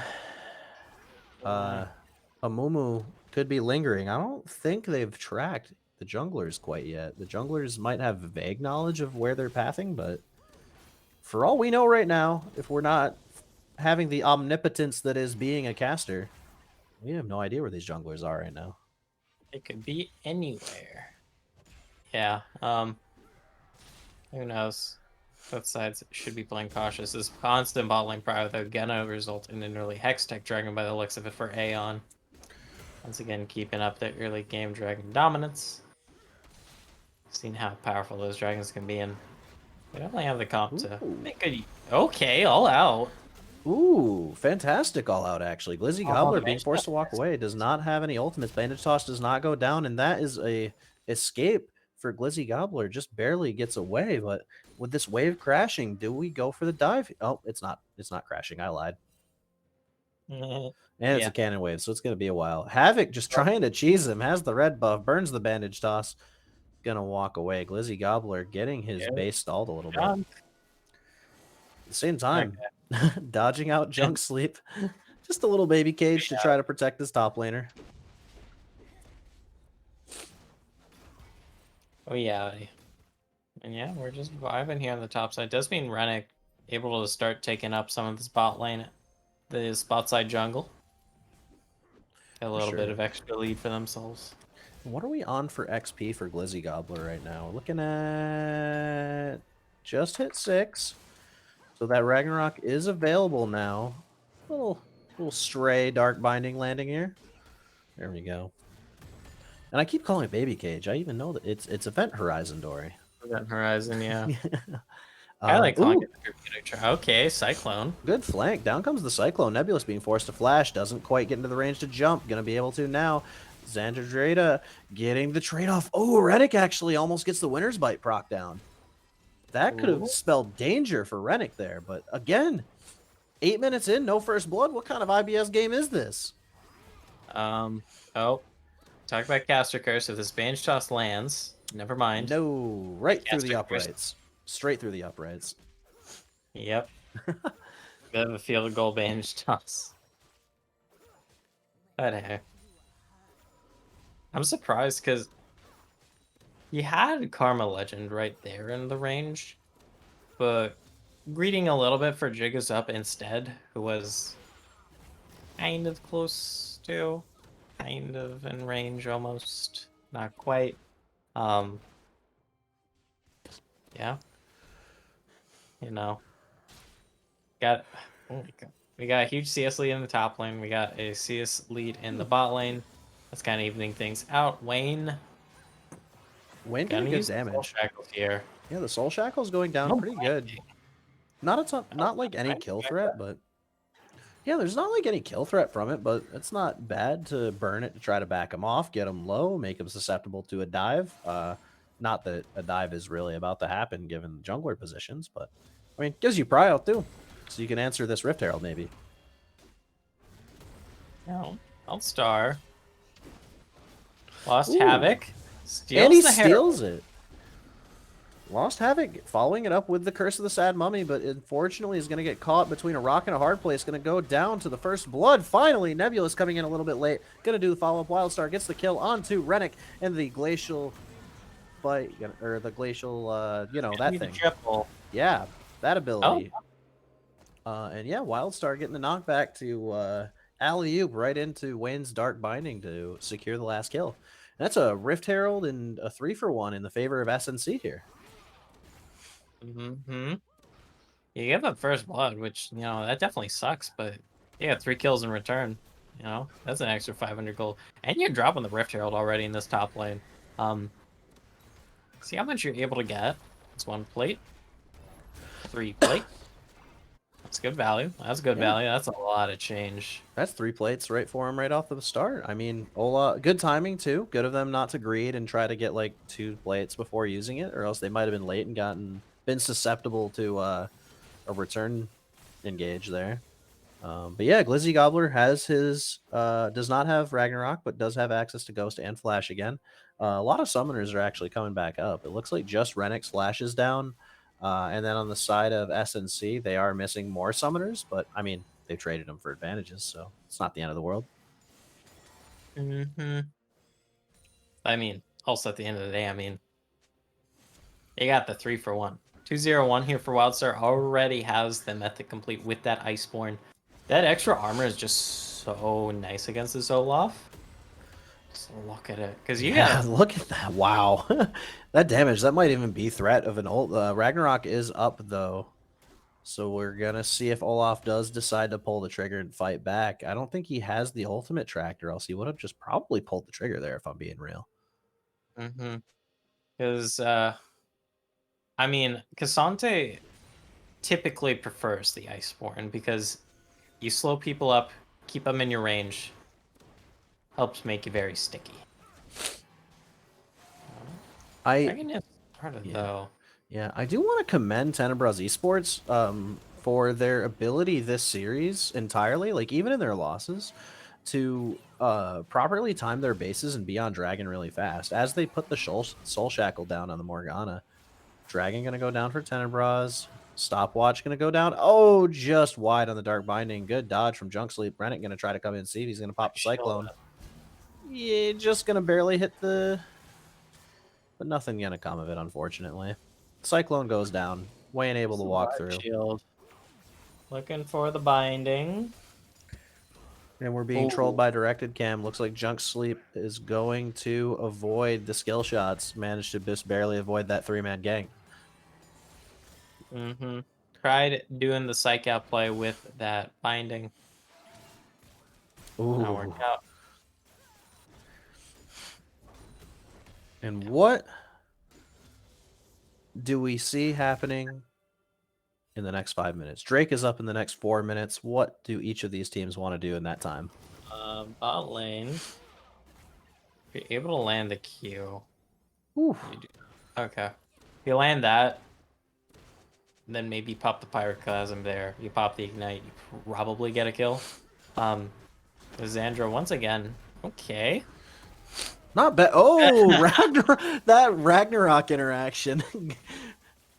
Amumu could be lingering. I don't think they've tracked the junglers quite yet. The junglers might have vague knowledge of where they're pathing, but for all we know right now, if we're not having the omnipotence that is being a caster, we have no idea where these junglers are right now. It could be anywhere. Yeah, who knows? Both sides should be playing cautious. This constant bot lane pressure though gonna result in an early Hextech Dragon by the looks of it for Aeon. Once again, keeping up the early game dragon dominance. Seen how powerful those dragons can be, and we definitely have the comp to make a... Okay, all out. Ooh, fantastic all out, actually. Glizzy Gobbler being forced to walk away. Does not have any ultimates. Bandage Toss does not go down, and that is a escape for Glizzy Gobbler. Just barely gets away, but with this wave crashing, do we go for the dive? Oh, it's not. It's not crashing. I lied. And it's a cannon wave, so it's going to be a while. Havoc just trying to cheese him. Has the red buff. Burns the Bandage Toss. Going to walk away. Glizzy Gobbler getting his base stalled a little bit. At the same time, dodging out Junk Sleep. Just a little baby cage to try to protect his top laner. Oh, yeah. And yeah, we're just vibing here on the top side. Does mean Rennick able to start taking up some of the spot lane, the spot side jungle. A little bit of extra lead for themselves. What are we on for XP for Glizzy Gobbler right now? We're looking at just hit 6. So that Ragnarok is available now. Little stray Dark Binding landing here. There we go. And I keep calling it Baby Cage. I even know that it's Event Horizon, Dory. Event Horizon, yeah. I like calling it therapeutic. Okay, Cyclone. Good flank. Down comes the Cyclone. Nebulous being forced to flash. Doesn't quite get into the range to jump. Gonna be able to now. Xandradrada getting the trade-off. Oh, Rennick actually almost gets the Winter's Bite proc down. That could have spelled danger for Rennick there. But again, 8 minutes in, no first blood. What kind of IBS game is this? Oh, talk about Caster Curse. If this Bange Toss lands, never mind. No, right through the uprights. Straight through the uprights. Yep. Bit of a field goal Bange Toss. But hey. I'm surprised because you had Karma Legend right there in the range, but greeting a little bit for Jiggas Up instead, who was kind of close to, kind of in range almost, not quite. Yeah. You know. We got a huge CS lead in the top lane. We got a CS lead in the bot lane. That's kind of evening things out. Wayne can get damage. Soul Shackles here. Yeah, the Soul Shackle's going down pretty good. Not a ton, not like any kill threat, but yeah, there's not like any kill threat from it, but it's not bad to burn it to try to back him off, get him low, make him susceptible to a dive. Not that a dive is really about to happen given the jungler positions, but I mean, gives you prio too, so you can answer this Rift Herald maybe. No, I'll star. Lost Ooh. Havoc. Steals And he the steals Herald. it. Lost Havoc, following it up with the Curse of the Sad Mummy, but unfortunately is going to get caught between a rock and a hard place. Going to go down to the first blood. Finally, Nebulous coming in a little bit late. Going to do the follow-up. Wildstar gets the kill onto Rennick and the Glacial fight, or the Glacial, you know, that thing. Triple. Yeah, that ability. Oh. And yeah, Wildstar getting the knockback to alley-oop right into Wayne's Dark Binding to secure the last kill. And that's a Rift Herald and a 3-for-1 in the favor of SNC here. Mm-hmm. You give up first blood, which, you know, that definitely sucks, but you got 3 kills in return. You know, that's an extra 500 gold. And you're dropping the Rift Herald already in this top lane. See how much you're able to get. It's 1 plate. 3 plate. That's good value. That's good value. That's a lot of change. That's 3 plates right for him right off the start. I mean, Ola, good timing too. Good of them not to greed and try to get like 2 plates before using it, or else they might have been late and been susceptible to a return engage there. But yeah, Glizzy Gobbler has his does not have Ragnarok, but does have access to Ghost and Flash again. A lot of summoners are actually coming back up. It looks like just Rennick's Flash is down. And then on the side of SNC, they are missing more summoners, but I mean, they traded them for advantages, so it's not the end of the world. Mm-hmm. I mean, also at the end of the day, I mean, you got the 3-for-1. 201 here for Wildstar already has the Mythic complete with that Iceborne. That extra armor is just so nice against this Olaf. Just look at it, because you got look at that! Wow, that damage that might even be threat of an old Ragnarok is up though, so we're gonna see if Olaf does decide to pull the trigger and fight back. I don't think he has the ultimate tractor, else he would have just probably pulled the trigger there. If I'm being real. Mm-hmm. Because I mean, Cassante typically prefers the Iceborne because you slow people up, keep them in your range, helps make you very sticky. Dragon is harder though. Yeah, I do want to commend Tenebras Esports for their ability this series entirely, like even in their losses, to properly time their bases and be on Dragon really fast. As they put the Soul Shackle down on the Morgana, Dragon gonna go down for Tenebras. Stopwatch gonna go down. Oh, just wide on the Dark Binding. Good dodge from Junk Sleep. Rennick gonna try to come in and see if he's gonna pop the Cyclone. Yeah, just gonna barely hit the... But nothing gonna come of it, unfortunately. Cyclone goes down. Wayne able to walk through. Shield. Looking for the binding. And we're being trolled by directed cam. Looks like Junk Sleep is going to avoid the skill shots. Managed to just barely avoid that 3-man gang. Mm-hmm. Tried doing the psych out play with that binding. Ooh. Not worked out. And what do we see happening in the next 5 minutes? Drake is up in the next 4 minutes. What do each of these teams want to do in that time? Bot lane. If you're able to land the Q. Ooh. Okay. If you land that, then maybe pop the Pyroclasm there. You pop the Ignite, you probably get a kill. Zandra once again. Okay. Not bad. Oh, that Ragnarok interaction.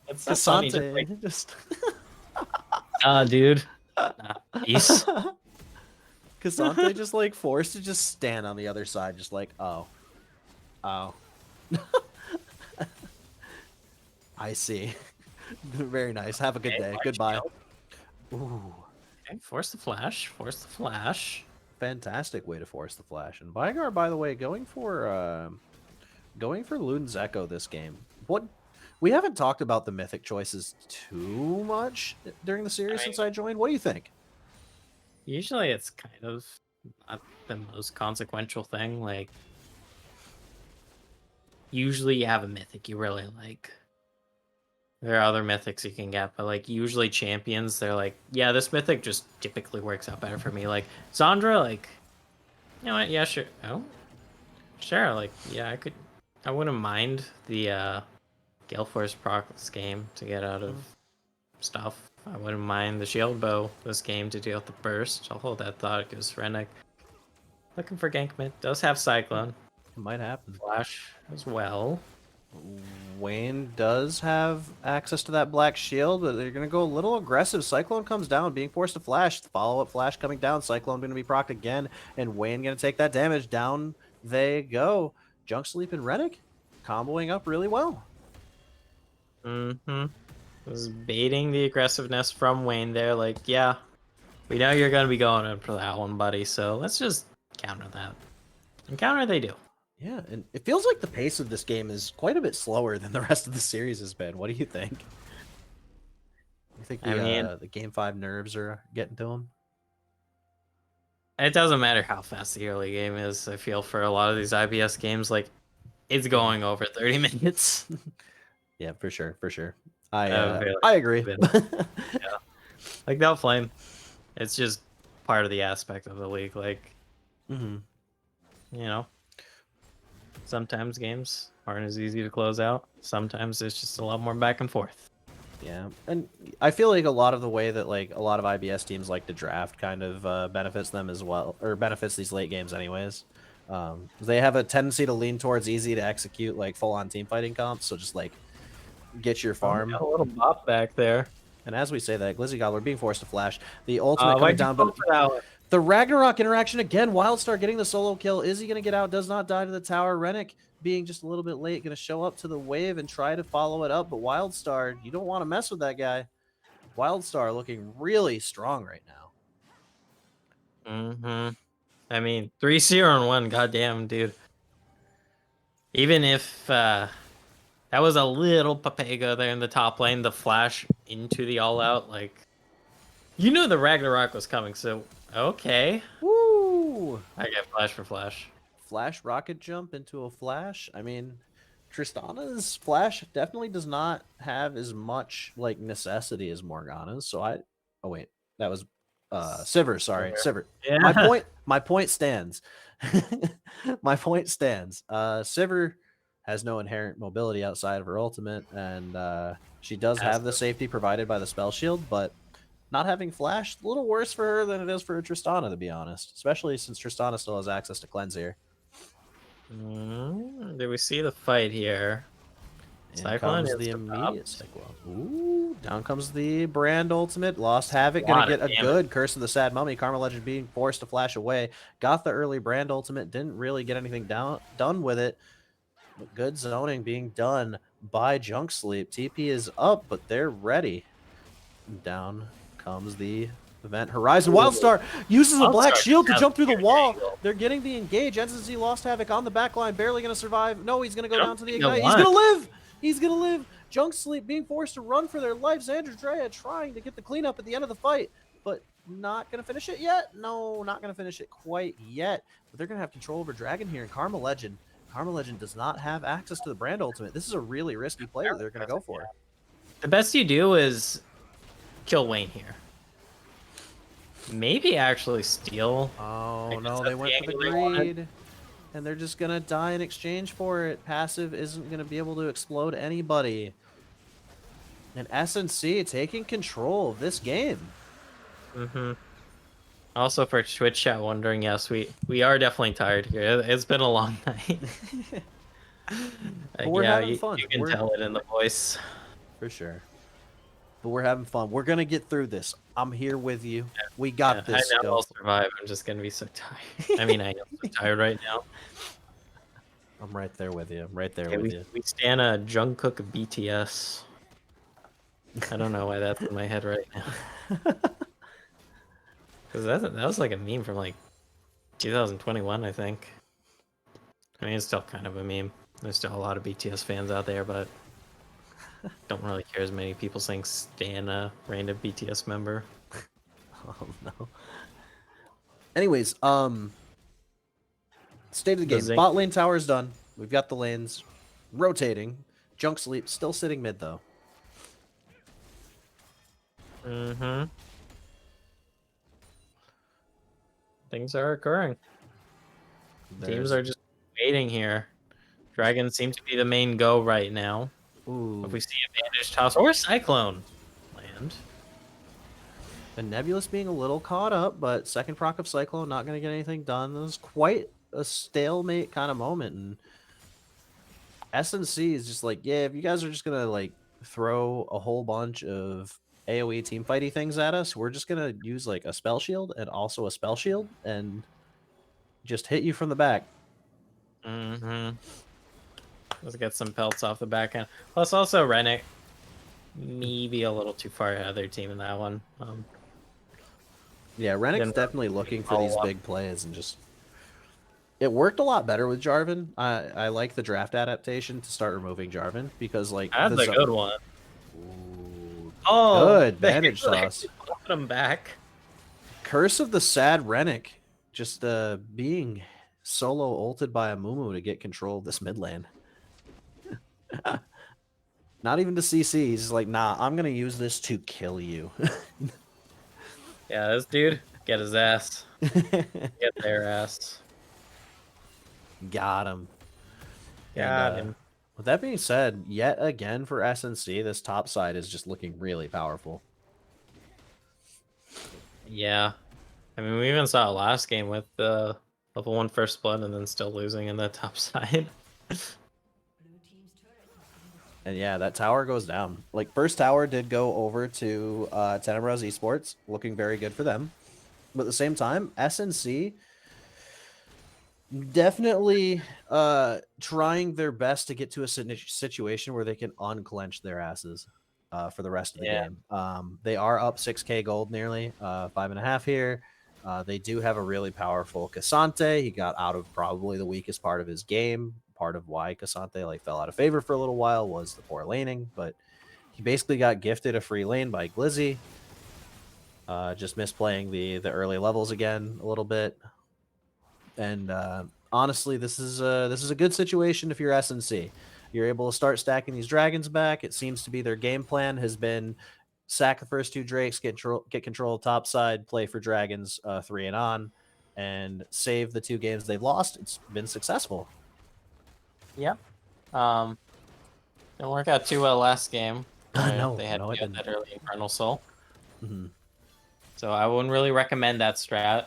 That's so funny. Just dude. Nice. Cassante just like forced to just stand on the other side, just like, oh. I see. Very nice. Have a good day. Goodbye. Ooh. Okay, force the flash. Force the flash. Fantastic way to force the flash. And Bygar, by the way, going for Luden's Echo this game. What we haven't talked about the mythic choices too much during the series since I joined. What do you think? Usually it's kind of not the most consequential thing. Like, usually you have a mythic you really like. There are other mythics you can get, but like usually champions, they're like, yeah, this mythic just typically works out better for me. Like Zandra, like, you know what? Yeah, sure. Oh, sure. Like, yeah, I wouldn't mind the Gale Force proc this game to get out of stuff. I wouldn't mind the Shield Bow this game to deal with the burst. I'll hold that thought because Rennick looking for gank mid does have Cyclone. It might happen. Flash as well. Wayne does have access to that black shield, but they're going to go a little aggressive. Cyclone comes down, being forced to flash. Follow-up flash coming down. Cyclone going to be procced again, and Wayne going to take that damage. Down they go. Junk Sleep and Rennick comboing up really well. Was baiting the aggressiveness from Wayne there. Like, yeah, we know you're going to be going in for that one, buddy, so let's just counter that. And counter they do. Yeah, and it feels like the pace of this game is quite a bit slower than the rest of the series has been. What do you think? You think the Game 5 nerves are getting to him? It doesn't matter how fast the early game is. I feel for a lot of these IBS games, like, it's going over 30 minutes. Yeah, for sure, for sure. I agree. Yeah. Like, they'll flame. It's just part of the aspect of the league. Like, you know, sometimes games aren't as easy to close out. Sometimes there's just a lot more back and forth. Yeah, and I feel like a lot of the way that like a lot of IBS teams like to draft kind of benefits them as well, or benefits these late games anyways. They have a tendency to lean towards easy to execute like full-on team fighting comps, so just like get your farm. Got a little bop back there. And as we say that, Glizzy Gobbler being forced to flash. The ultimate coming down, but that the Ragnarok interaction again. Wildstar getting the solo kill. Is he going to get out? Does not die to the tower. Rennick being just a little bit late, going to show up to the wave and try to follow it up. But Wildstar, you don't want to mess with that guy. Wildstar looking really strong right now. I mean, 3-0-1, goddamn, dude. Even if that was a little Papega there in the top lane, the flash into the all-out, like, you knew the Ragnarok was coming, so okay. Woo! I get flash for flash. Flash rocket jump into a flash. I mean, Tristana's flash definitely does not have as much like necessity as Morgana's. So oh wait, that was Sivir, sorry. Sivir. Yeah. My point stands. My point stands. Sivir has no inherent mobility outside of her ultimate, and she does have the safety provided by the spell shield, but not having flash, a little worse for her than it is for Tristana, to be honest, especially since Tristana still has access to cleanse here. Do we see the fight here? Cyclone is the immediate cyclone. Ooh, down comes the Brand ultimate. Lost Havoc, gonna get a good Curse of the Sad Mummy. Karma Legend being forced to flash away. Got the early Brand ultimate, didn't really get anything done with it. But good zoning being done by Junk Sleep. TP is up, but they're ready. Down comes the Event Horizon. Wildstar uses a black shield to jump through the wall. They're getting the engage. SNC Lost Havoc on the back line, barely going to survive. No, he's going to go down to the ignite. He's going to live. He's going to live. Junk Sleep being forced to run for their life. Xandra Drea trying to get the cleanup at the end of the fight, but not going to finish it yet. No, not going to finish it quite yet. But they're going to have control over Dragon here. And Karma Legend does not have access to the Brand ultimate. This is a really risky play that they're going to go for. The best you do is kill Wayne here. Maybe actually steal. Oh no, they went for the greed. And they're just gonna die in exchange for it. Passive isn't gonna be able to explode anybody. And SNC taking control of this game. Also for Twitch chat wondering, yes, we are definitely tired here. It's been a long night. But we're having fun. You can tell it in the voice. For sure. But we're having fun. We're gonna get through this. I'm here with you. We got this. I know I'll survive. I'm just gonna be so tired. I mean, I am so tired right now. I'm right there with you. I'm right there with you. We stand a Jungkook BTS. I don't know why that's in my head right now. Because that was like a meme from like 2021, I think. I mean, it's still kind of a meme. There's still a lot of BTS fans out there, but don't really care as many people saying stan a random BTS member. Oh no. Anyways, state of the game. Bot lane tower is done. We've got the lanes rotating. Junk Sleep still sitting mid though. Things are occurring. Teams are just waiting here. Dragon seems to be the main go right now. Ooh. If we see a Bandage Toss or Cyclone land. And Nebulous being a little caught up, but second proc of Cyclone not going to get anything done. This is quite a stalemate kind of moment, and SNC is just like, yeah, if you guys are just gonna like throw a whole bunch of AoE team fighty things at us, we're just gonna use like a spell shield and also a spell shield and just hit you from the back. Let's get some pelts off the back end. Plus, also Rennick, maybe a little too far ahead of their team in that one. Yeah, Rennick's definitely looking for these big plays, and just it worked a lot better with Jarvan. I like the draft adaptation to start removing Jarvan because like that's a good one. Ooh, oh, good bandage sauce. Put him back. Curse of the Sad Rennick, just being solo ulted by a Mumu to get control of this mid lane. Not even to CC. He's like, nah, I'm gonna use this to kill you. Yeah, this dude, get his ass. Get their ass. Got him. Got him. With that being said, yet again for SNC, this top side is just looking really powerful. Yeah. I mean, we even saw it last game with the level 1 first blood and then still losing in the top side. And yeah, that tower goes down. Like, first tower did go over to Tenebras Esports, looking very good for them. But at the same time, SNC definitely trying their best to get to a situation where they can unclench their asses for the rest of the game. They are up 6k gold nearly, 5.5 here. They do have a really powerful Cassante. He got out of probably the weakest part of his game. Part of why Cassante like fell out of favor for a little while was the poor laning, but he basically got gifted a free lane by Glizzy. Just misplaying the early levels again a little bit. And honestly, this is a good situation if you're SNC. You're able to start stacking these dragons back. It seems to be their game plan has been sack the first 2 drakes, get control of top side, play for dragons 3 and on, and save the 2 games they've lost. It's been successful. Yep. Didn't work out too well last game. No, they had that early Infernal Soul. Mm-hmm. So I wouldn't really recommend that strat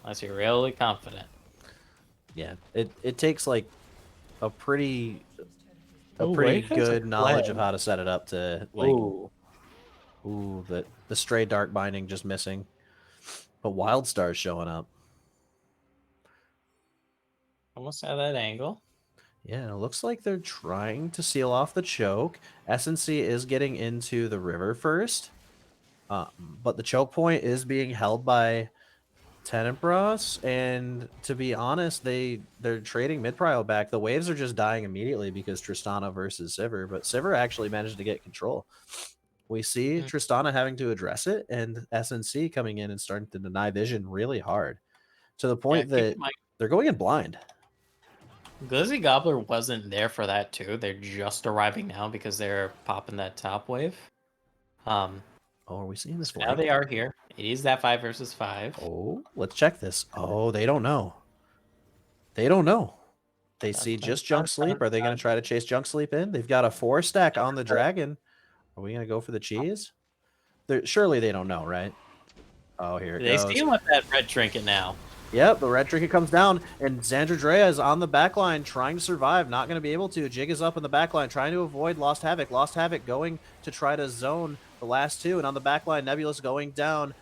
unless you're really confident. Yeah, it takes like a pretty good knowledge of how to set it up to like the stray dark binding just missing, but Wildstar's showing up. Almost at that angle. Yeah, it looks like they're trying to seal off the choke. SNC is getting into the river first, but the choke point is being held by Tenebras, and to be honest, they're trading mid-prio back. The waves are just dying immediately because Tristana versus Sivir, but Sivir actually managed to get control. We see Tristana having to address it, and SNC coming in and starting to deny vision really hard, to the point that they're going in blind. Glizzy Gobbler wasn't there for that too. They're just arriving now because they're popping that top wave. Oh, are we seeing this? Now they are here. It is that 5 versus 5. Oh, let's check this. Oh, they don't know. They don't know. They see just Junk Sleep. Are they going to try to chase Junk Sleep in? They've got a 4 stack on the dragon. Are we going to go for the cheese? Surely they don't know, right? Oh, here it goes. They see him with that red trinket now. Yep, the red trinket comes down, and Xandra is on the backline trying to survive. Not going to be able to. Jig is up in the backline trying to avoid Lost Havoc. Lost Havoc going to try to zone the last 2, and on the backline, Nebulous going down.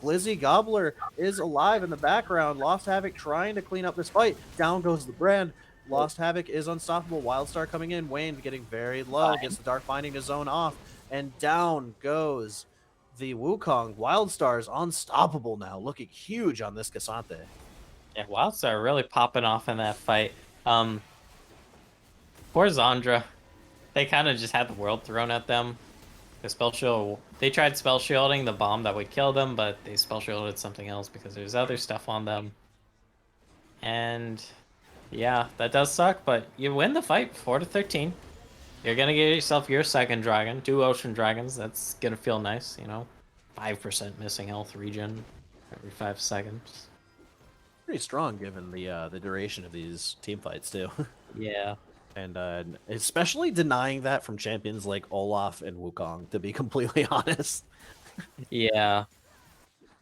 Glizzy Gobbler is alive in the background. Lost Havoc trying to clean up this fight. Down goes the brand. Lost Havoc is unstoppable. Wildstar coming in. Wayne getting very low. Gets the Dark Binding to zone off. And down goes the Wukong. Wildstar's unstoppable now. Looking huge on this Cassante. Yeah, Wildstar really popping off in that fight. Poor Xandra. They kind of just had the world thrown at them. The spell shield. They tried spell shielding the bomb that would kill them, but they spell shielded something else because there's other stuff on them. And yeah, that does suck, but you win the fight 4-13. You're gonna get yourself your second dragon, 2 ocean dragons. That's gonna feel nice, you know. 5% missing health regen every 5 seconds. Pretty strong given the duration of these team fights too. Yeah. And especially denying that from champions like Olaf and Wukong, to be completely honest. Yeah.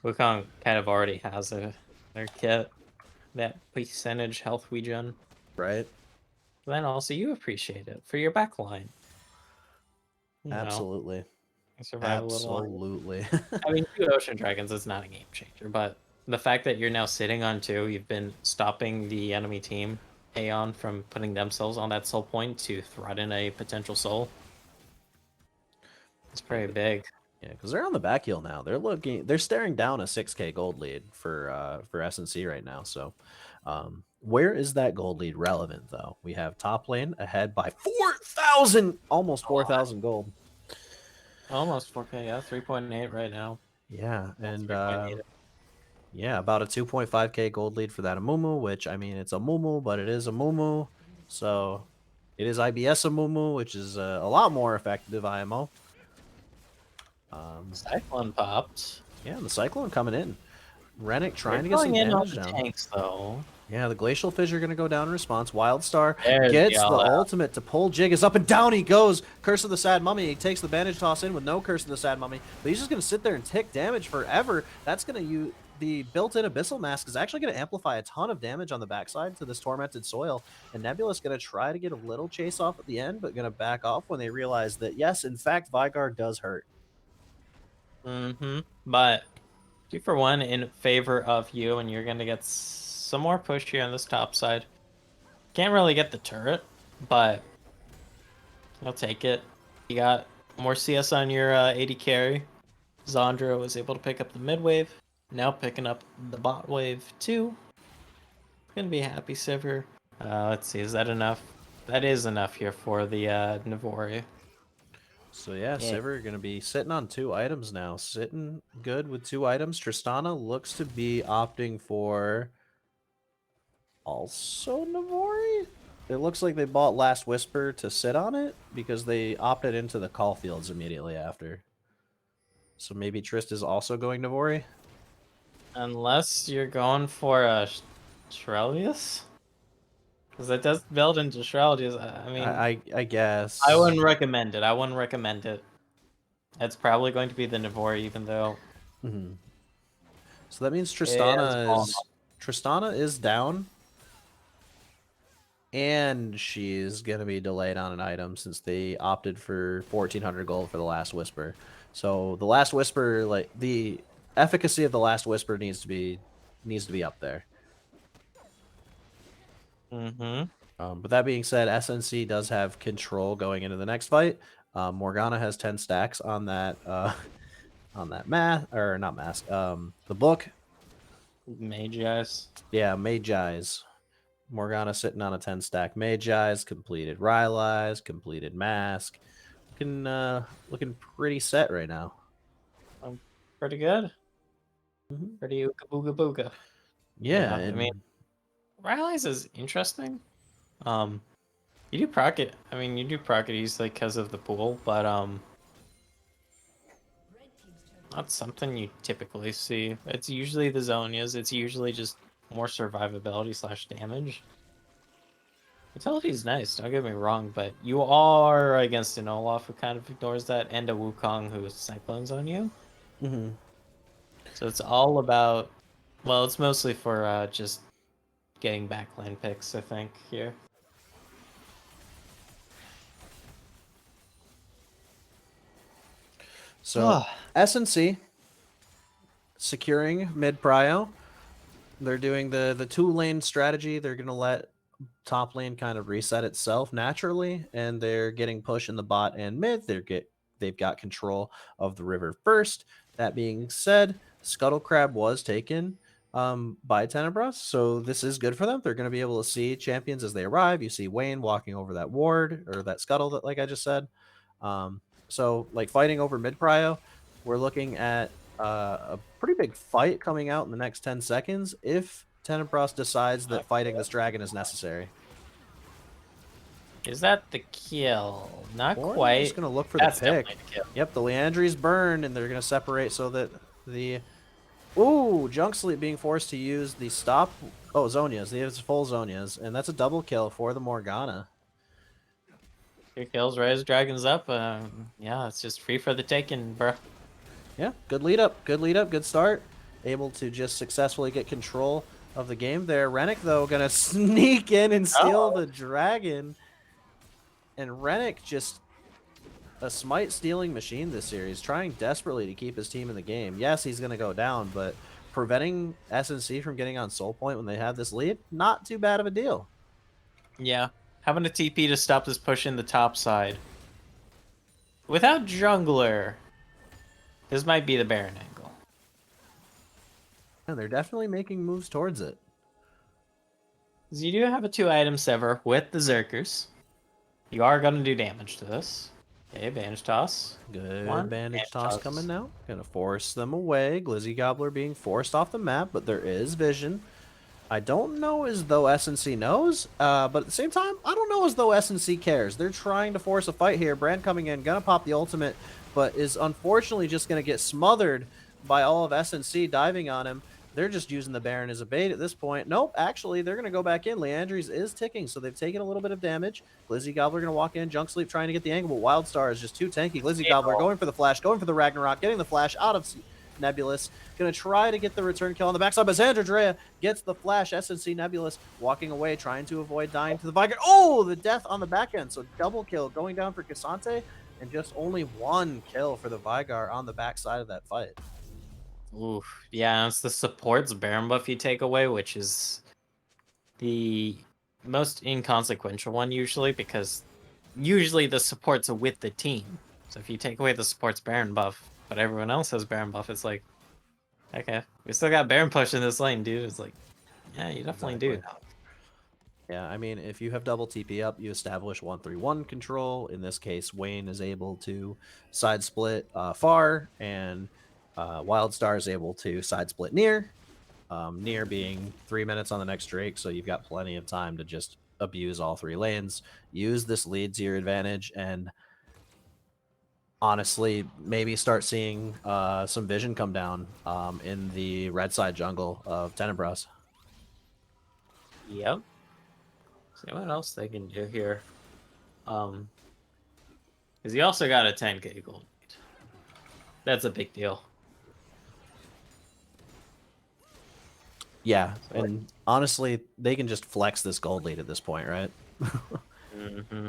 Wukong kind of already has their kit. that percentage health regen. Right. Then also you appreciate it for your backline. Absolutely. Survive a little longer. Absolutely. I mean, 2 Ocean Dragons is not a game changer, but the fact that you're now sitting on 2, you've been stopping the enemy team, Aeon, from putting themselves on that soul point to threaten a potential soul. It's pretty big. Yeah, because they're on the back heel now. They're staring down a 6K gold lead for SNC right now. So where is that gold lead relevant though? We have top lane ahead by 4,000, almost 4,000 gold. Almost 4K, yeah, 3.8 right now. Yeah, and yeah, about a 2.5K gold lead for that Amumu, which I mean, it's a Mumu, but it is a Mumu. So it is IBS Amumu, which is a lot more effective IMO. Cyclone popped. Yeah, the Cyclone coming in. Rennick trying to get Going some in on damage the down. tanks, though. Yeah, the Glacial Fissure going to go down in response. Wildstar There's gets the the all-out. ultimate to pull Jig is up and down he goes. Curse of the Sad Mummy. He takes the bandage toss in with no Curse of the Sad Mummy, but he's just going to sit there and tick damage forever. That's going to the built-in Abyssal Mask is actually going to amplify a ton of damage on the backside to this Tormented Soil. And Nebula's going to try to get a little chase off at the end, but going to back off when they realize that, yes, in fact, Veigar does hurt. But 2-for-1 in favor of you, and you're going to get some more push here on this top side. Can't really get the turret, but I'll take it. You got more CS on your AD carry. Zandra was able to pick up the mid wave. Now picking up the bot wave too. Gonna be happy, Sivir. Let's see, is that enough? That is enough here for the Navori. So yeah, Sivir going to be sitting on 2 items now. Sitting good with 2 items. Tristana looks to be opting for also Navori. It looks like they bought Last Whisper to sit on it because they opted into the call fields immediately after. So maybe Trist is also going Navori? Unless you're going for a Shrelius? Because it does build into Shrelius. I mean, I guess. I wouldn't recommend it. I wouldn't recommend it. It's probably going to be the Navori, even though. So that means Tristana is down. And she's going to be delayed on an item since they opted for 1,400 gold for the Last Whisper. So the Last Whisper, like the efficacy of the Last Whisper needs to be up there. But that being said, SNC does have control going into the next fight. Morgana has 10 stacks on that the book. Magi's. Yeah, Magi's. Morgana sitting on a 10 stack Magi's, completed Rylai's, completed Mask. Looking pretty set right now. Pretty good. Pretty ooga booga booga. Yeah, I mean, Rylai's is interesting. You do proc it. I mean, you do proc it easily because of the pool, but not something you typically see. It's usually the Zonias. It's usually just more survivability / damage. Utility is nice, don't get me wrong, but you are against an Olaf who kind of ignores that, and a Wukong who cyclones on you. So it's all about, well, it's mostly for just getting backline picks, I think, here. So SNC securing mid prio. They're doing the 2-lane strategy. They're going to let top lane kind of reset itself naturally, and they're getting push in the bot and mid. They've got control of the river first. That being said, Scuttle Crab was taken by Tenebras, so this is good for them. They're going to be able to see champions as they arrive. You see Wayne walking over that ward or that scuttle that, like I just said. So like fighting over mid prio, we're looking at a pretty big fight coming out in the next 10 seconds if Tenebras decides that fighting this dragon is necessary. Is that the kill? Not Or quite. They're just going to look for That's the pick. definitely the kill. Yep, the Leandry's burned, and they're going to separate so that the... Ooh, Junk Sleep being forced to use the stop... Oh, Zonias. They have full Zonias, and that's a double kill for the Morgana. 2 kills, raise dragons up. Yeah, it's just free for the taking, bro. Yeah, good lead up, good start. Able to just successfully get control of the game there. Rennick, though, going to sneak in and steal the dragon. And Rennick just a smite stealing machine this series, trying desperately to keep his team in the game. Yes, he's going to go down, but preventing SNC from getting on soul point when they have this lead, not too bad of a deal. Yeah, having a TP to stop this push in the top side. Without jungler, this might be the Baron angle. And they're definitely making moves towards it. You do have a 2-item sever with the Zerkers. You are going to do damage to this. Okay, bandage toss. Good bandage toss coming now. Gonna force them away. Glizzy Gobbler being forced off the map, but there is vision. I don't know as though SNC knows, but at the same time, I don't know as though SNC cares. They're trying to force a fight here. Brand coming in, gonna pop the ultimate, but is unfortunately just gonna get smothered by all of SNC diving on him. They're just using the Baron as a bait at this point. Nope, actually, they're going to go back in. Leandries is ticking, so they've taken a little bit of damage. Glizzy Gobbler going to walk in. Junk Sleep trying to get the angle, but Wildstar is just too tanky. Glizzy Gobbler going for the flash, going for the Ragnarok, getting the flash out of Nebulous. Going to try to get the return kill on the backside, but Xandra Drea gets the flash. SNC Nebulous walking away, trying to avoid dying to the Vigar. Oh, the death on the back end. So double kill going down for Cassante, and just only one kill for the Vigar on the backside of that fight. Oof. Yeah, it's the support's Baron buff you take away, which is the most inconsequential one usually, because usually the support's with the team. So if you take away the support's Baron buff, but everyone else has Baron buff, it's like, okay, we still got Baron push in this lane, dude. It's like, yeah, you definitely do. Yeah, I mean, if you have double TP up, you establish 1-3-1 control. In this case, Wayne is able to side split far, and Wildstar is able to side split near. Near being 3 minutes on the next Drake, so you've got plenty of time to just abuse all three lanes. Use this lead to your advantage, and honestly, maybe start seeing some vision come down in the red side jungle of Tenebras. Yep. See what else they can do here. Because he also got a 10k gold. That's a big deal. Yeah, and honestly, they can just flex this gold lead at this point, right? Mm-hmm.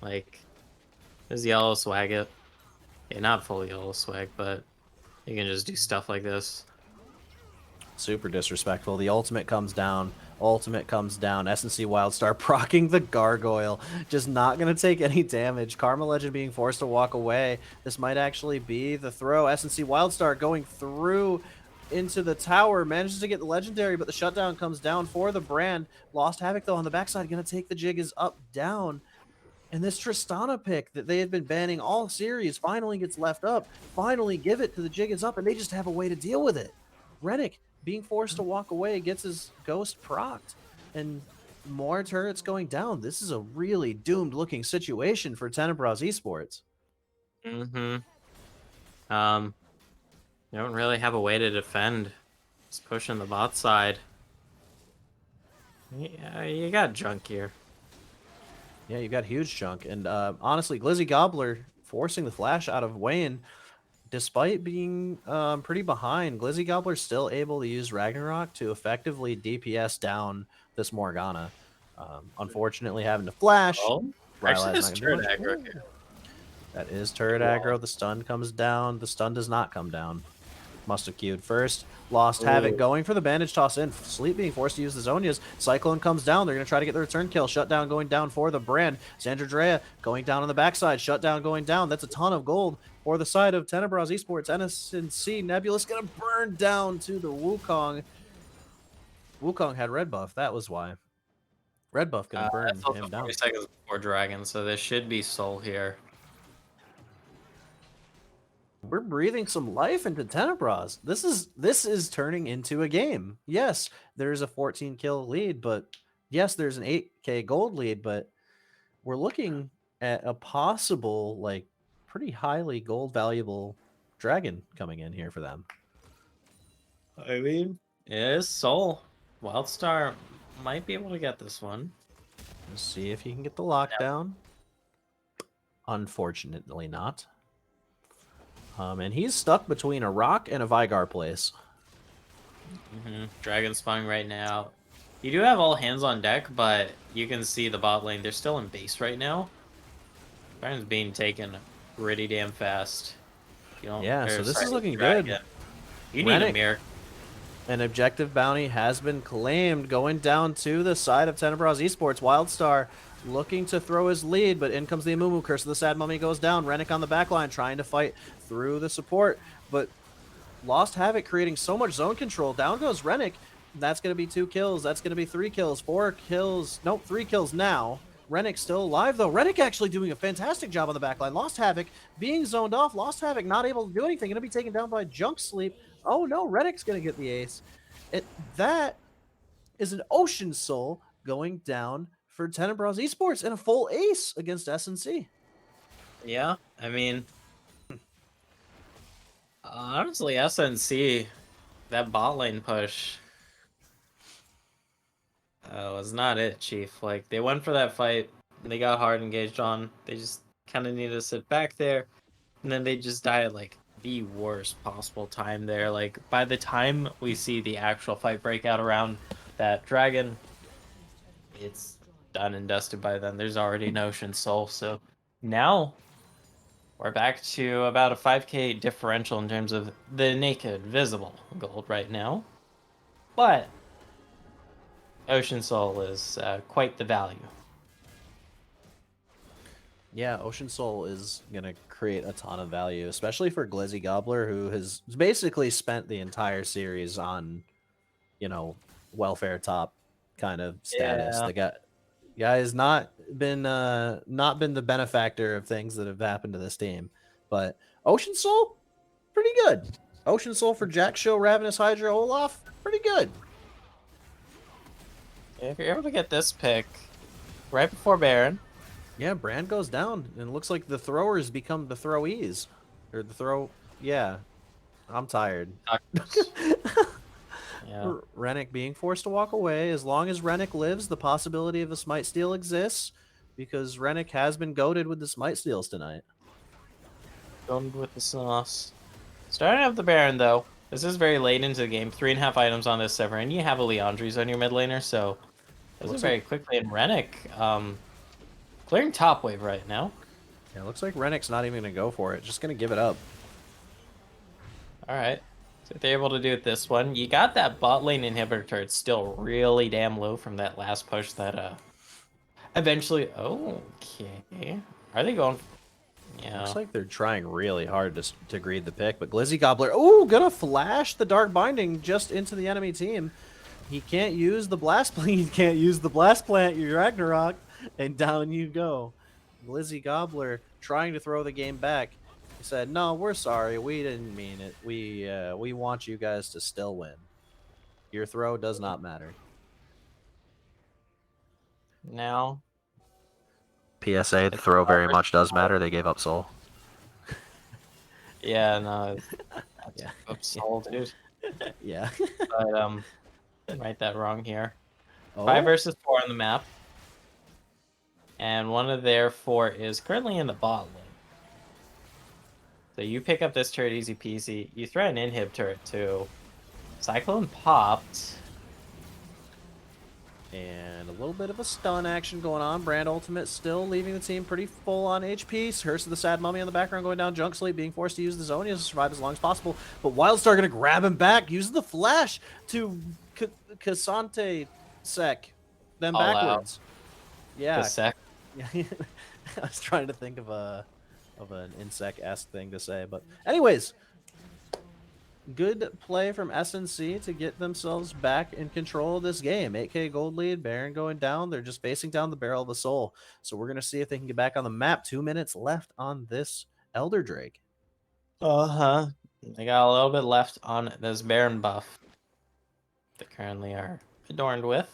Like, there's yellow swag it. Yeah, not full yellow swag, but you can just do stuff like this. Super disrespectful. The ultimate comes down. SNC Wildstar proccing the gargoyle. Just not going to take any damage. Karma Legend being forced to walk away. This might actually be the throw. SNC Wildstar going through into the tower, manages to get the legendary, but the shutdown comes down for the Brand. Lost Havoc, though, on the backside. Going to take the jig is up, down. And this Tristana pick that they had been banning all series finally gets left up. Finally give it to the jig is up, and they just have a way to deal with it. Rennick being forced to walk away gets his ghost procced, and more turrets going down. This is a really doomed looking situation for Tenebras Esports. Mm-hmm. You don't really have a way to defend. Just pushing the bot side. Yeah, you got junk here. Yeah, you got huge chunk. And honestly, Glizzy Gobbler forcing the flash out of Wayne. Despite being pretty behind, Glizzy Gobbler's still able to use Ragnarok to effectively DPS down this Morgana. Unfortunately, having to flash. Oh, actually, this turret aggro here. That is turret aggro. The stun comes down. The stun does not come down. Must have queued first. Lost Havoc going for the bandage toss in. Sleep being forced to use the Zonias. Cyclone comes down. They're going to try to get the return kill. Shutdown going down for the Brand. Xandra Drea going down on the backside. Shutdown going down. That's a ton of gold for the side of Tenebras Esports. SNC Nebulous going to burn down to the Wukong. Wukong had red buff. That was why. Red buff going to burn him down. 40 seconds before Dragon, so there should be soul here. We're breathing some life into Tenebras. This is turning into a game. Yes, there's a 14 kill lead, but yes, there's an 8k gold lead, but we're looking at a possible, like, pretty highly gold valuable dragon coming in here for them. I mean, it is soul. Wildstar might be able to get this one. Let's see if he can get the lockdown. Yep. Unfortunately not. And he's stuck between a rock and a Vigar place. Dragon spawning right now. You do have all hands on deck, but you can see the bot lane. They're still in base right now. Dragon's being taken pretty damn fast. You don't, Yeah, so this is looking Dragon. good. You need a mirror. An objective bounty has been claimed, going down to the side of Tenebras Esports. Wildstar looking to throw his lead, but in comes the Amumu. Curse of the Sad Mummy goes down. Rennick on the backline trying to fight through the support, but Lost Havoc creating so much zone control. Down goes Rennick. That's going to be 2 kills. That's going to be 3 kills. 4 kills. Nope, 3 kills now. Rennick still alive, though. Rennick actually doing a fantastic job on the backline. Lost Havoc being zoned off. Lost Havoc not able to do anything. Going to be taken down by Junk Sleep. Oh, no, Rennick's going to get the ace. That is an Ocean Soul going down for Tenebras Esports and a full ace against SNC. Yeah, I mean, honestly, SNC, that bot lane push was not it, Chief. Like, they went for that fight, they got hard engaged on, they just kind of needed to sit back there, and then they just died at, like, the worst possible time there. Like, by the time we see the actual fight break out around that dragon, it's done and dusted by then. There's already an Ocean Soul, so now we're back to about a 5k differential in terms of the naked, visible gold right now. But Ocean Soul is quite the value. Yeah, Ocean Soul is going to create a ton of value, especially for Glizzy Gobbler, who has basically spent the entire series on, you know, welfare top kind of status. Yeah. The guy has not been the benefactor of things that have happened to this team. But Ocean Soul, pretty good. Ocean Soul for Jack Show, Ravenous Hydra, Olaf, pretty good. If you're able to get this pick right before Baron. Yeah, Brand goes down, and it looks like the throwers become the throwees. Or the throw... Yeah. I'm tired. Yeah. Rennick being forced to walk away. As long as Rennick lives, the possibility of a Smite Steal exists, because Rennick has been goated with the Smite Steals tonight. Going with the sauce. Starting up the Baron, though. This is very late into the game. 3.5 items on this server, and you have a Leandries on your mid laner, so... Those are very quickly. And Rennick, clearing top wave right now. Yeah, it looks like Rennick's not even going to go for it. Just going to give it up. Alright. So if they're able to do it this one, you got that bot lane inhibitor turret still really damn low from that last push that eventually... Okay. Are they going... Yeah. Looks like they're trying really hard to greed the pick, but Glizzy Gobbler, oh, gonna flash the Dark Binding just into the enemy team. He can't use the Blast Plant. He can't use the Blast Plant, you Ragnarok, and down you go. Glizzy Gobbler trying to throw the game back. He said, "No, we're sorry. We didn't mean it. We want you guys to still win. Your throw does not matter." Now... PSA, the throw very much does matter. They gave up soul. Yeah, no. Yeah. Oops, soul, dude. Yeah. But, write that wrong here. Oh. 5 versus 4 on the map. And one of their 4 is currently in the bot lane. So you pick up this turret easy peasy. You throw an inhib turret too. Cyclone popped. And a little bit of a stun action going on. Brand Ultimate still leaving the team pretty full on HP. Curse of the Sad Mummy in the background going down. Junk Sleep being forced to use the zone. He has to survive as long as possible. But Wildstar going to grab him back. Uses the flash to Cassante Sec. Then All backwards. Out. Yeah. Sec. Yeah. I was trying to think of an insect-esque thing to say. But anyways, good play from SNC to get themselves back in control of this game. 8k gold lead, Baron going down. They're just facing down the barrel of the soul. So we're going to see if they can get back on the map. 2 minutes left on this Elder Drake. Uh-huh. They got a little bit left on this Baron buff. They currently are adorned with.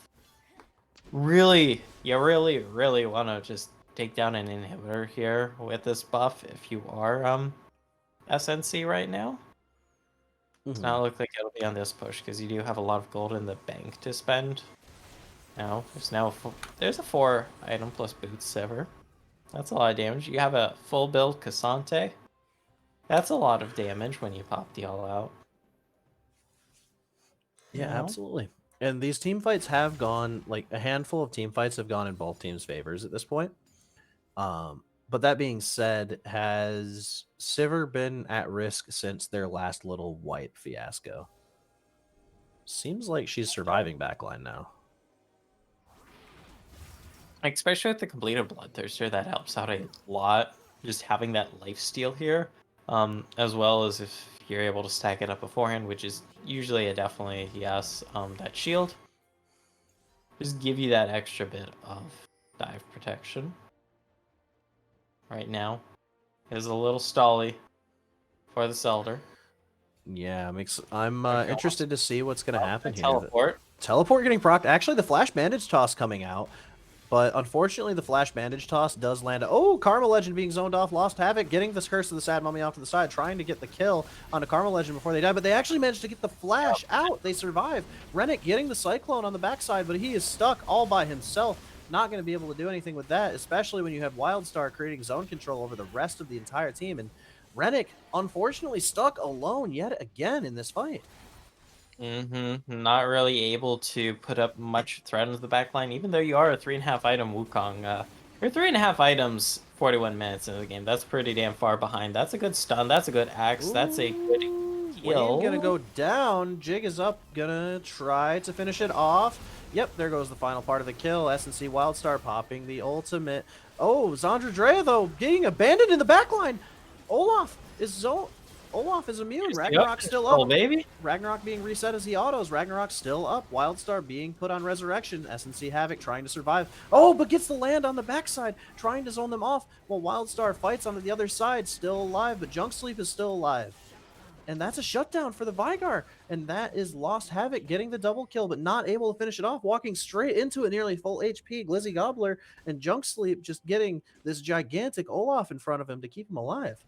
Really, you really want to just take down an inhibitor here with this buff if you are SNC right now. Does not look like it'll be on this push because you do have a lot of gold in the bank to spend. Now there's a 4 item plus boots sever. That's a lot of damage. You have a full build Cassante. That's a lot of damage when you pop the all out. Yeah, you know? absolutely. And these team fights have gone, like a handful of team fights have gone in both teams' favors at this point. But that being said, has Sivir been at risk since their last little white fiasco? Seems like she's surviving backline now. Especially with the completed Bloodthirster, that helps out a lot. Just having that lifesteal here, as well as if you're able to stack it up beforehand, which is usually a definitely yes. That shield just give you that extra bit of dive protection. Right now is a little stally for the Elder. Yeah, I'm interested to see what's going to happen here. Teleport. Teleport getting procced. Actually, the flash bandage toss coming out. But unfortunately, the flash bandage toss does land. Oh, Karma Legend being zoned off. Lost Havoc getting this Curse of the Sad Mummy off to the side, trying to get the kill on the Karma Legend before they die. But they actually managed to get the flash out. They survive. Rennick getting the Cyclone on the backside, but he is stuck all by himself. Not going to be able to do anything with that, especially when you have Wildstar creating zone control over the rest of the entire team. And Rennick, unfortunately, stuck alone yet again in this fight. Not really able to put up much threat into the backline, even though you are a 3.5 item Wukong. You're 3.5 items 41 minutes into the game. That's pretty damn far behind. That's a good stun. That's a good axe. That's a good kill. Gonna go down. Jig is up. Gonna try to finish it off. Yep, there goes the final part of the kill. SNC Wildstar popping the ultimate. Oh, Zandra Drea, though, getting abandoned in the backline. Olaf is immune. Ragnarok's still up. Baby. Ragnarok being reset as he autos. Ragnarok's still up. Wildstar being put on resurrection. SNC Havoc trying to survive. Oh, but gets the land on the backside, trying to zone them off while Wildstar fights onto the other side, still alive, but Junk Sleep is still alive. And that's a shutdown for the Vigar. And that is Lost Havoc getting the double kill, but not able to finish it off, walking straight into a nearly full HP Glizzy Gobbler, and Junk Sleep just getting this gigantic Olaf in front of him to keep him alive.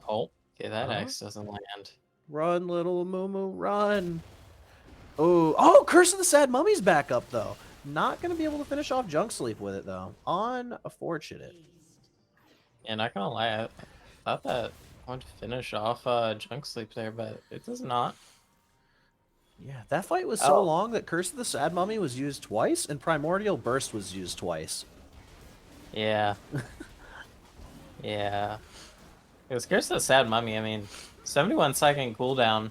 Oh, okay, that axe doesn't land. Run, little Moo, run. Oh, Curse of the Sad Mummy's back up, though. Not going to be able to finish off Junk Sleep with it, though. Unfortunate. Yeah, not gonna lie, I thought that I wanted to finish off Junk Sleep there, but it does not. Yeah, that fight was so long that Curse of the Sad Mummy was used twice, and Primordial Burst was used twice. Yeah. Yeah. It was Curse of the Sad Mummy, I mean, 71-second cooldown.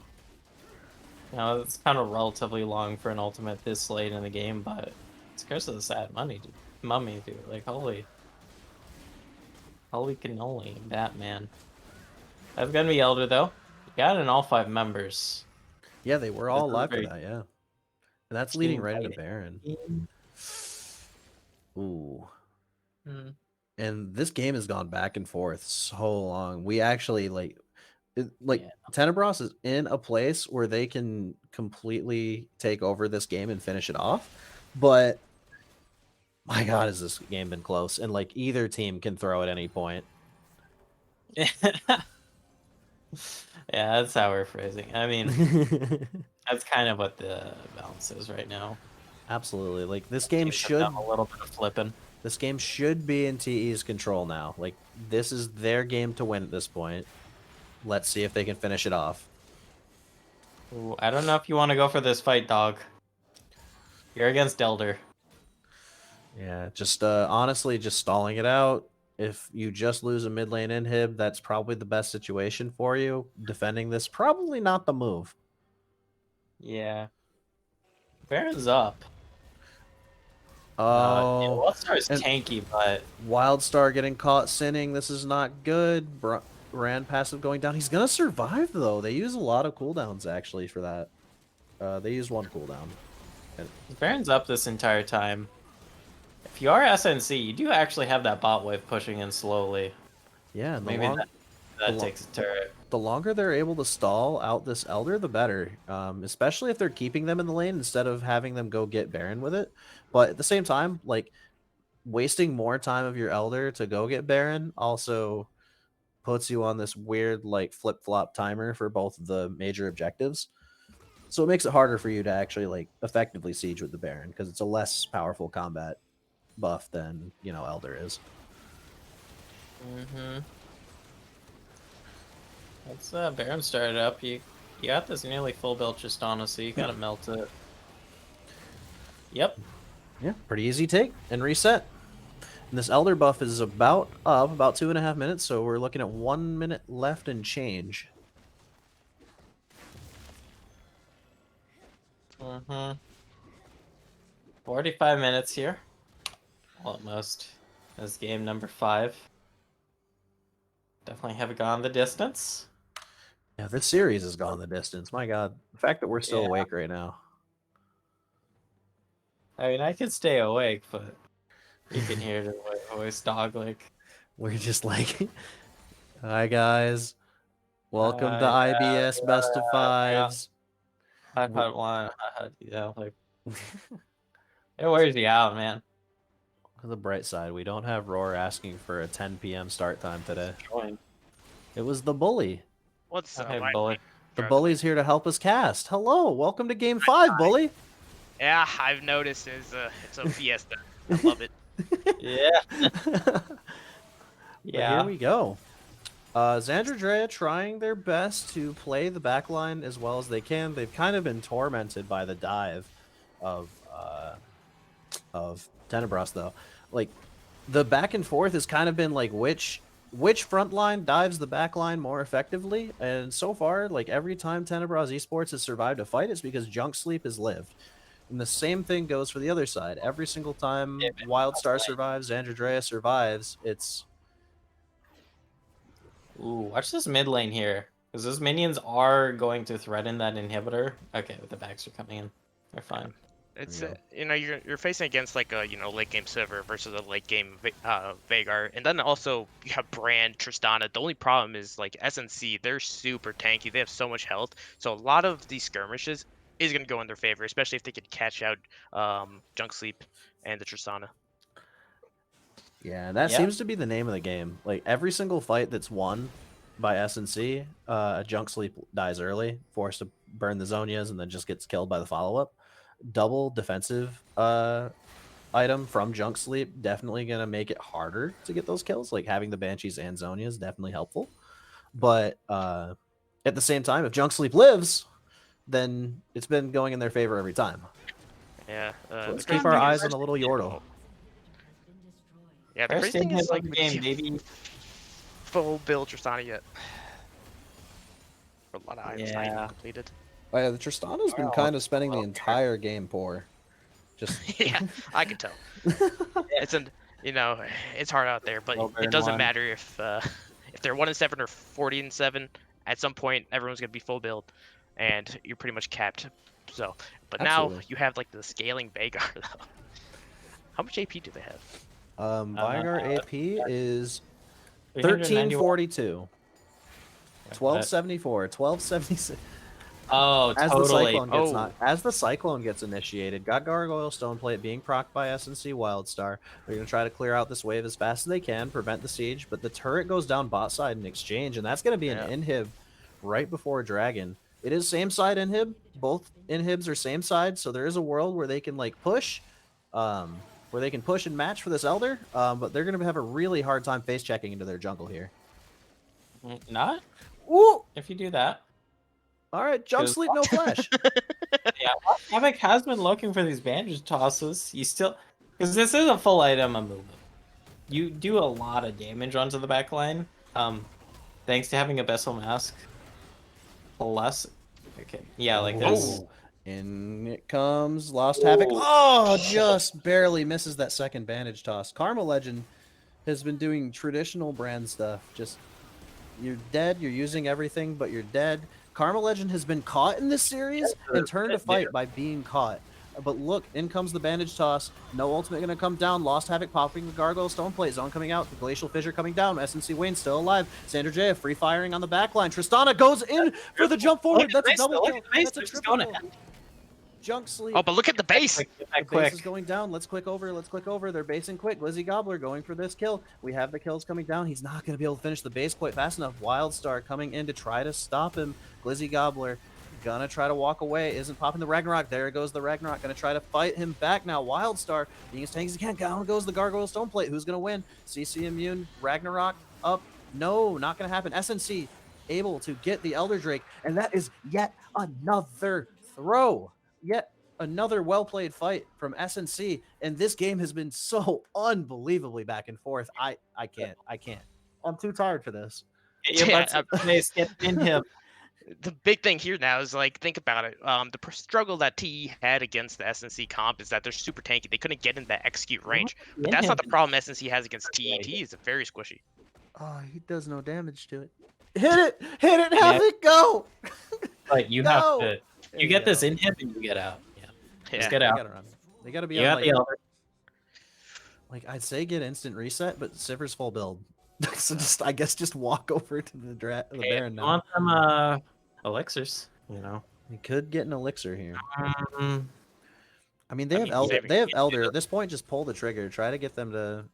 You know, it's kind of relatively long for an ultimate this late in the game, but it's Curse of the Sad Mummy, dude. Like, holy cannoli, Batman. That's gonna be Elder, though. You got it in all 5 members. Yeah, they were all alive for that, yeah. And that's leading right into Baron. Ooh. And this game has gone back and forth so long. We actually, Tenebros is in a place where they can completely take over this game and finish it off. But, my God, has this game been close. And, either team can throw at any point. Yeah, that's how we're phrasing. I mean, that's kind of what the balance is right now. Absolutely. This game should a little bit of flipping. This game should be in TE's control now. This is their game to win at this point. Let's see if they can finish it off. Ooh, I don't know if you want to go for this fight, dog. You're against Elder. Yeah, just honestly, just stalling it out. If you just lose a mid lane inhib, that's probably the best situation for you. Defending this, probably not the move. Yeah. Baron's up. Oh, Wildstar is tanky, but Wildstar getting caught sinning. This is not good. Rand passive going down. He's gonna survive though. They use a lot of cooldowns actually for that. They use 1 cooldown. Baron's up this entire time. If you are SNC, you do actually have that bot wave pushing in slowly. Yeah, maybe that takes a turret. The longer they're able to stall out this Elder, the better. Especially if they're keeping them in the lane instead of having them go get Baron with it. But at the same time, wasting more time of your Elder to go get Baron also puts you on this weird, flip-flop timer for both of the major objectives. So it makes it harder for you to actually, effectively siege with the Baron, because it's a less powerful combat buff than, Elder is. Let's Baron started up. You You got this nearly full build Tristana, so you gotta melt it. Yep. Yeah, pretty easy take and reset. And this Elder buff is about up, about 2.5 minutes, so we're looking at 1 minute left and change. 45 minutes here. Almost. This game number 5. Definitely have gone the distance. Yeah, this series has gone the distance. My God, the fact that we're still awake right now. I mean, I could stay awake, but you can hear the voice dog like. We're just like, hi guys, welcome to Yeah, IBS Best of Fives. 5.1. Yeah, like it wears you out, man. On the bright side, we don't have Roar asking for a 10 p.m. start time today. It was the bully. What's up, Bully? The bully's here to help us cast. Hello, welcome to Game 5, bully. Yeah, I've noticed it's a fiesta. I love it. Yeah. Yeah. Here we go. Xandra Drea trying their best to play the backline as well as they can. They've kind of been tormented by the dive of Tenebras, though. Like, the back and forth has kind of been like which front line dives the back line more effectively, and so far, like, every time Tenebras Esports has survived a fight, it's because Junk Sleep has lived. And the same thing goes for the other side. Every single time Wildstar survives, Xandra Drea survives, it's... Ooh, watch this mid lane here. Because those minions are going to threaten that inhibitor. Okay, but the backs are coming in. They're fine. It's you're facing against like a late game Sivir versus a late game Veigar, and then also you have Brand, Tristana. The only problem is like SNC, they're super tanky. They have so much health, so a lot of these skirmishes is going to go in their favor, especially if they can catch out Junk Sleep and the Tristana. Yeah, that seems to be the name of the game. Like, every single fight that's won by SNC, Junk Sleep dies early, forced to burn the Zonias, and then just gets killed by the follow-up. Double defensive item from Junk Sleep definitely going to make it harder to get those kills. Like, having the Banshees and Zonia is definitely helpful. But at the same time, if Junk Sleep lives, then it's been going in their favor every time. Yeah. So let's keep our eyes on a little Yordle. Yeah, the crazy thing is, like, the game, baby. Full build Tristana yet. A lot of items not even completed. Oh, yeah, the Tristana's been kind of spending the entire game poor. Just yeah, I can tell. It's it's hard out there, but it doesn't matter if they're 1-7 or 40-7. At some point, everyone's gonna be full build, and you're pretty much capped. So, but now you have like the scaling Veigar though. How much AP do they have? Veigar AP is 1342. 1274, 1276. Oh, totally. As the Cyclone gets initiated, got Gargoyle Stoneplate being procced by SNC Wildstar. They're going to try to clear out this wave as fast as they can, prevent the siege, but the turret goes down bot side in exchange, and that's going to be an inhib right before Dragon. It is same side inhib. Both inhibs are same side, so there is a world where they can like push, where they can push and match for this Elder, but they're going to have a really hard time face checking into their jungle here. Not? Ooh! If you do that. All right, Junk Sleep, no flash. Yeah, Havoc has been looking for these bandage tosses. You still, because this is a full item of movement. You do a lot of damage onto the back line, thanks to having a Vessel Mask. Plus, okay, yeah, like this. In it comes Lost Havoc. Oh, just barely misses that second bandage toss. Karma Legend has been doing traditional brand stuff. Just, you're dead, you're using everything, but you're dead. Karma Legend has been caught in this series and turned to fight by being caught. But look, in comes the bandage toss. No ultimate going to come down. Lost Havoc popping the Gargoyle Stoneplate. Zone coming out. The Glacial Fissure coming down. SNC Wayne still alive. Xandra Drea free firing on the backline. Tristana goes in for the jump forward. That's a double kill. That's a triple kill. Junk Sleep. Oh, but look at the base. The base is going down. Let's click over. Let's click over. They're basing quick. Glizzy Gobbler going for this kill. We have the kills coming down. He's not going to be able to finish the base quite fast enough. Wildstar coming in to try to stop him. Glizzy Gobbler gonna try to walk away. Isn't popping the Ragnarok. There goes the Ragnarok. Gonna try to fight him back now. Wildstar being as tanky as he can. Down goes the Gargoyle Stoneplate. Who's gonna win? CC immune. Ragnarok up. No, not gonna happen. SNC able to get the Elder Drake, and that is yet another throw. Yet another well-played fight from SNC, and this game has been so unbelievably back and forth. I can't. I'm too tired for this. Get in him. The big thing here now is like, think about it. The struggle that TE had against the SNC comp is that they're super tanky. They couldn't get in that execute range. But that's not the problem SNC has against TE. TE is very squishy. Oh, he does no damage to it. Hit it, have it go. But you have to. You get this in him and you get out. Yeah. Just get out. They gotta be on, like I'd say get instant reset, but Sivir's full build. So I guess just walk over to the Baron now. I want them elixirs, We could get an elixir here. I mean, they have Elder. At this point, just pull the trigger. Try to get them to.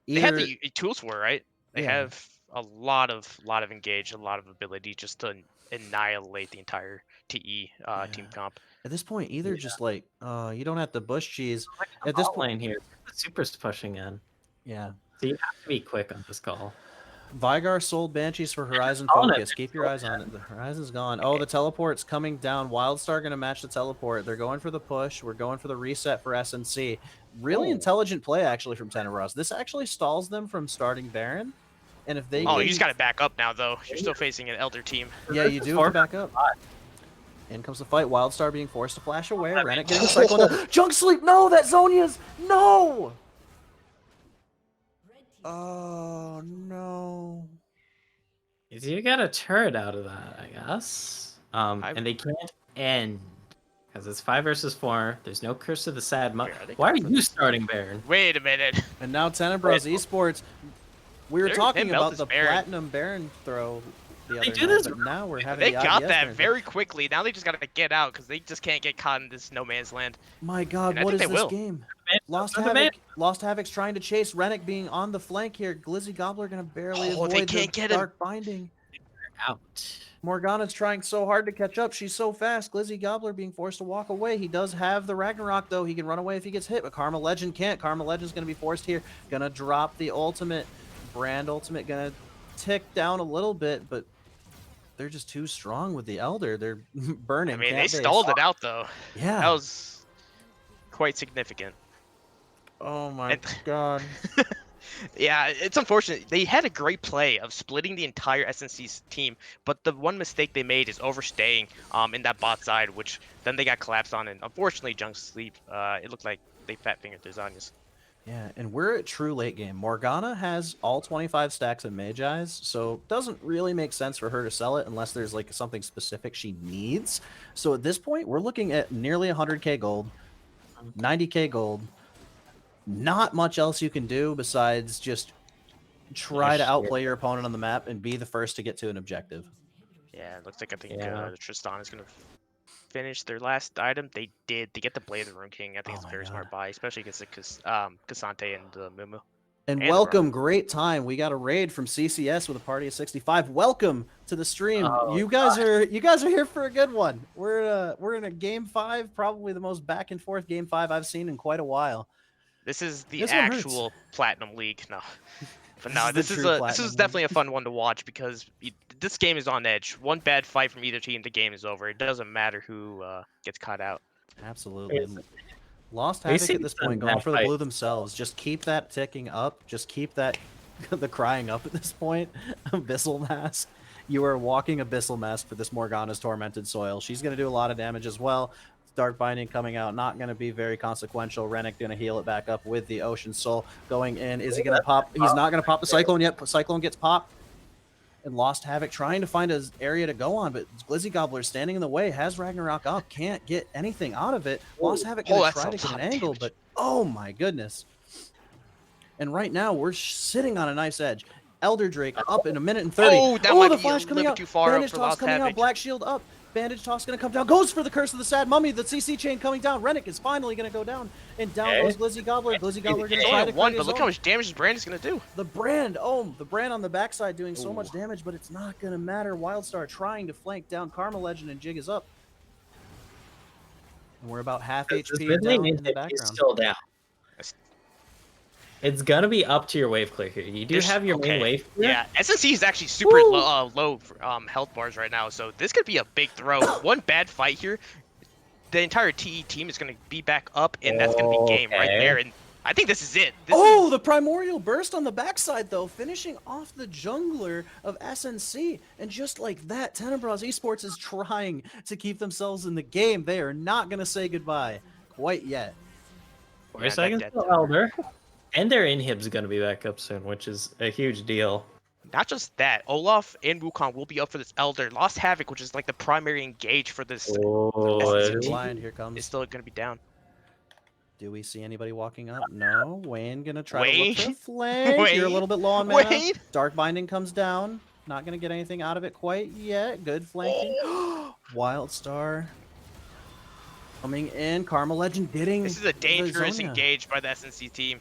They have the tools for it, right? They have a lot of engage, a lot of ability just to annihilate the entire TE team comp. At this point, either just like you don't have to bush cheese. At this point here, the super's pushing in. Yeah. So you have to be quick on this call. Vigar sold Banshees for Horizon Focus. Keep your eyes on it. The Horizon's gone. Oh, the teleport's coming down. Wildstar going to match the teleport. They're going for the push. We're going for the reset for SNC. Really intelligent play, actually, from Tenebros. This actually stalls them from starting Baron. And if they you just got to back up now, though. You're still facing an Elder team. Yeah, you do have to back up. In comes the fight. Wildstar being forced to flash away. Rennet getting cycled down. Junk Sleep! No! That Zhonya's! No! Oh, no. You got a turret out of that, I guess. And they can't end. Because it's 5 versus 4. There's no Curse of the Sad Mother. Why are you starting Baron? Wait a minute. And now Tenebros Esports. We were talking about the Platinum Baron throw the other night, but now we're having They the got IBS that Baron. very quickly. Now they just got to get out because they just can't get caught in this no man's land. My God, what is this game? Lost Havoc's trying to chase Rennet being on the flank here. Glizzy Gobbler gonna barely avoid they can't the get Dark Binding. Out. Morgana's trying so hard to catch up. She's so fast. Glizzy Gobbler being forced to walk away. He does have the Ragnarok, though. He can run away if he gets hit, but Karma Legend can't. Karma Legend's going to be forced here. Gonna drop the ultimate. Brand ultimate gonna tick down a little bit, but they're just too strong with the Elder. They're burning. I mean, they stalled it out, though. Yeah. That was quite significant. Oh, my God. Yeah, it's unfortunate. They had a great play of splitting the entire SNC's team, but the one mistake they made is overstaying in that bot side, which then they got collapsed on, and unfortunately, Junk Sleep, it looked like they fat-fingered their Zhonya's. Yeah, and we're at true late game. Morgana has all 25 stacks of Mage Eyes, so it doesn't really make sense for her to sell it unless there's like something specific she needs. So at this point, we're looking at nearly 100k gold, 90k gold. Not much else you can do besides just try to outplay your opponent on the map and be the first to get to an objective. Yeah, it looks like I think Tristan is going to finish their last item. They did. They get the Blade of the Rune King. I think it's a very smart buy, especially against the Cassante and Mumu. And welcome, great time. We got a raid from CCS with a party of 65. Welcome to the stream. You guys are here for a good one. We're in a game 5, probably the most back and forth game 5 I've seen in quite a while. This is the actual Platinum League. No, but no, this is definitely a fun one to watch because this game is on edge. One bad fight from either team, the game is over. It doesn't matter who gets caught out. Absolutely. Lost Havoc at this point, going for the blue themselves. Just keep that ticking up. Just keep that the crying up at this point. Abyssal Mask. You are walking Abyssal Mask for this Morgana's Tormented Soil. She's going to do a lot of damage as well. Dark Binding coming out, not going to be very consequential. Rennet going to heal it back up with the Ocean Soul going in. Is he going to pop? He's not going to pop the Cyclone yet. Cyclone gets popped. And Lost Havoc trying to find an area to go on, but Glizzy Gobbler standing in the way, has Ragnarok up, can't get anything out of it. Lost Havoc going to try to get an angle, but oh my goodness. And right now, we're sitting on a nice edge. Elder Drake up in a minute and 30. Oh, that might the be flash a coming little out. too far Bandage for toss Lost coming Havoc. out. Black Shield up. Bandage toss going to come down. Goes for the Curse of the Sad Mummy. The CC chain coming down. Rennet is finally going to go down. And down goes Glizzy Gobbler. Glizzy Gobbler going to try to one, but look how much damage this brand is going to do. The brand on the backside doing so much damage, but it's not going to matter. Wildstar trying to flank down Karma Legend, and Jig is up. And we're about half HP down in the background. Still down. It's gonna be up to your wave clear here. You do have your main wave clear. Yeah, SNC is actually super low health bars right now, so this could be a big throw. One bad fight here, the entire TE team is going to be back up, and that's going to be game right there. And I think this is it. The Primordial Burst on the backside, though, finishing off the jungler of SNC. And just like that, Tenebras Esports is trying to keep themselves in the game. They are not going to say goodbye quite yet. 4 seconds till Elder. And their inhib's going to be back up soon, which is a huge deal. Not just that, Olaf and Wukong will be up for this Elder. Lost Havoc, which is like the primary engage for this. Blind, here comes. Is still going to be down. Do we see anybody walking up? No. Wayne gonna try to look for a flank. You're a little bit low on mana. Wayne. Dark Binding comes down. Not gonna get anything out of it quite yet. Good flanking. Wildstar coming in. Karma Legend getting. This is a dangerous engage by the SNC team.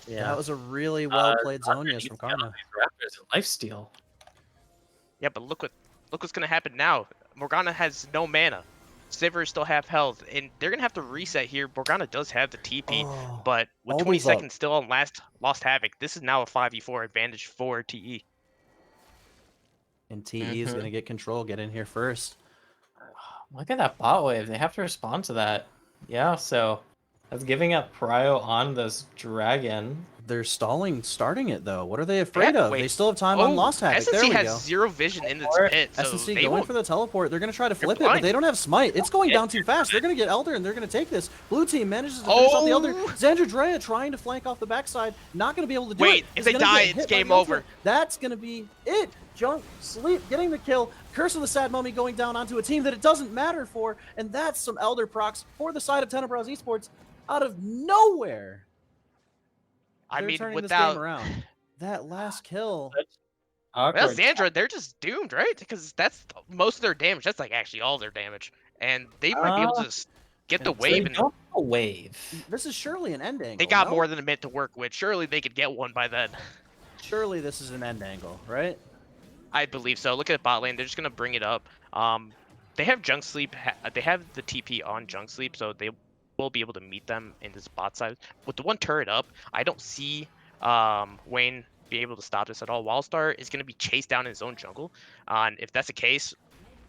Yeah, that was a really well played Zonias from Karma. Lifesteal. Yeah, but look what's gonna happen now. Morgana has no mana. Sivir is still half health, and they're gonna have to reset here. Morgana does have the TP, but with 20 seconds still on Lost Havoc, this is now a 5v4 advantage for TE. And TE is gonna get control, get in here first. Look at that bot wave. They have to respond to that. Yeah, so that's giving up prio on this dragon. They're starting it though. What are they afraid of? They still have time on Lost Havoc. SNC has zero vision in its pit. So SNC going for the teleport. They're going to try to flip it, but they don't have smite. It's going down too fast. They're going to get Elder, and they're going to take this. Blue team manages to finish off the Elder. Xandra Drea trying to flank off the backside. Not going to be able to do it. Wait, if they die, it's game over. That's going to be it. Junk Sleep getting the kill. Curse of the Sad Mummy going down onto a team that it doesn't matter for, and that's some Elder procs for the side of Tenebras Esports out of nowhere. I mean, turning without this game around. That last kill. Well, Xandra, they're just doomed, right? Because that's most of their damage. That's like actually all their damage, and they might be able to just get the wave. This is surely an end angle. They got more than a minute to work with. Surely they could get one by then. Surely this is an end angle, right? I believe so. Look at bot lane. They're just gonna bring it up. They have Junk Sleep. They have the TP on Junk Sleep, so they will be able to meet them in this bot side. With the one turret up, I don't see Wayne be able to stop this at all. Wildstar is going to be chased down in his own jungle. And if that's the case,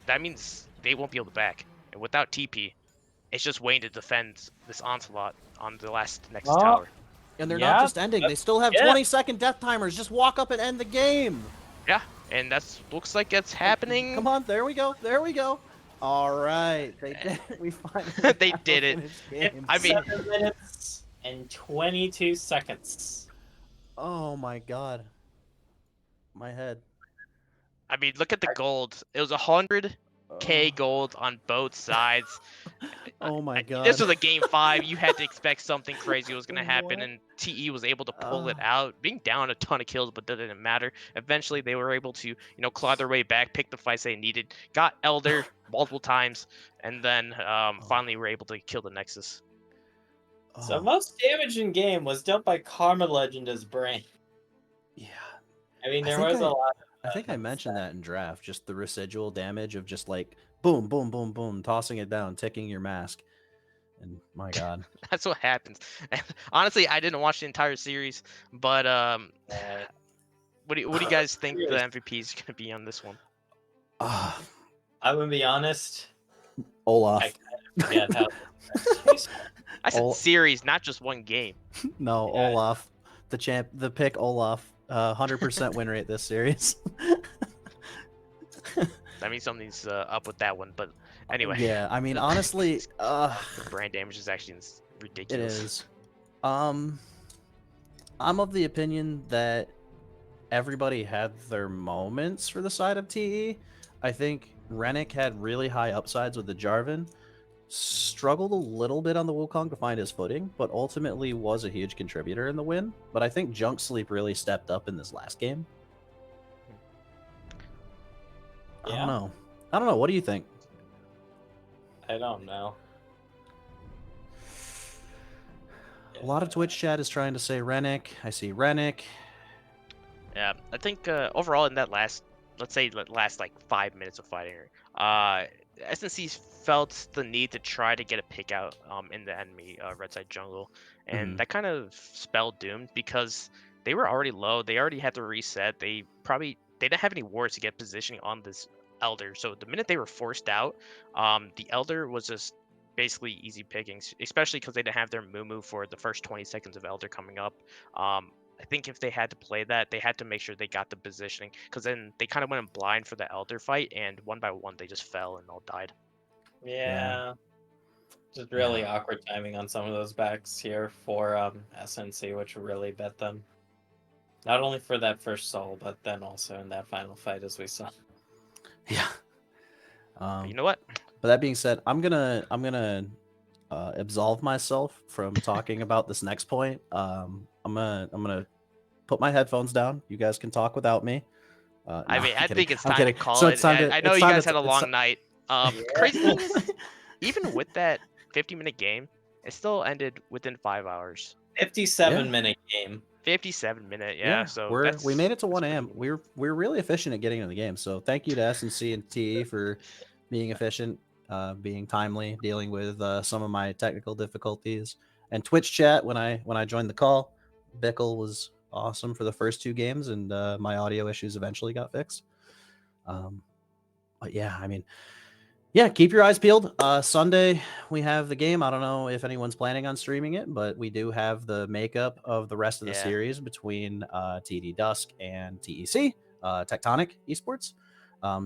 that means they won't be able to back. And without TP, it's just Wayne to defend this onslaught on the last Nexus tower. And they're not just ending. They still have 20-second death timers. Just walk up and end the game. Yeah, and that's looks like it's happening. Come on, there we go. There we go. All right, they did. We finally they did it. I mean, 7 minutes and 22 seconds. Oh my god, my head. I mean, look at the gold. It was 100K gold on both sides. Oh my god. This was a game 5. You had to expect something crazy was going to happen, and TE was able to pull it out, being down a ton of kills, but that didn't matter. Eventually, they were able to, claw their way back, pick the fights they needed, got Elder multiple times, and then finally were able to kill the Nexus. So most damage in game was dealt by Karma Legend as Brain. Yeah. I mean, there was a lot. I think I mentioned that in draft, just the residual damage of just like boom, boom, boom, boom, tossing it down, ticking your mask. And my god. That's what happens. And honestly, I didn't watch the entire series, but what do you guys think the MVP is going to be on this one? I would be honest. Olaf. I said series, not just one game. No, yeah. Olaf. The pick Olaf. 100% win rate this series. That means something's up with that one, but anyway. Yeah, I mean, honestly, the brand damage is actually ridiculous. It is. I'm of the opinion that everybody had their moments for the side of TE. I think Rennick had really high upsides with the Jarvan. Struggled a little bit on the Wukong to find his footing, but ultimately was a huge contributor in the win. But I think Junk Sleep really stepped up in this last game. Yeah. I don't know. What do you think? I don't know. A lot of Twitch chat is trying to say Rennick. I see Rennick. Yeah, I think overall in that last, let's say last like 5 minutes of fighting, SNC felt the need to try to get a pick out in the enemy red side jungle, and that kind of spelled doomed because they were already low. They already had to reset. They didn't have any wards to get positioning on this Elder. So the minute they were forced out, the Elder was just basically easy pickings, especially because they didn't have their Moo for the first 20 seconds of Elder coming up. I think if they had to play that, they had to make sure they got the positioning, because then they kind of went in blind for the Elder fight, and one by one they just fell and all died. Yeah. Just really awkward timing on some of those backs here for SNC, which really bet them. Not only for that first soul, but then also in that final fight, as we saw. Yeah. But you know what? But that being said, I'm gonna absolve myself from talking about this next point. I'm gonna put my headphones down. You guys can talk without me. I mean, I kidding. think it's I'm time kidding. to call So it. it's time to- I know it's you time guys to- had a it's- long night. Crazy thing is, even with that 50-minute game, it still ended within 5 hours. 57-minute game. 57-minute, yeah. So we made it to that's 1 a.m. pretty- We're really efficient at getting into the game. So thank you to SNC and TE for being efficient, being timely, dealing with some of my technical difficulties. And Twitch chat when I joined the call, Bickle was awesome for the first 2 games, and my audio issues eventually got fixed. But yeah, I mean, yeah, keep your eyes peeled. Sunday we have the game. I don't know if anyone's planning on streaming it, but we do have the makeup of the rest of the series between TD Dusk and TEC, Tectonic Esports.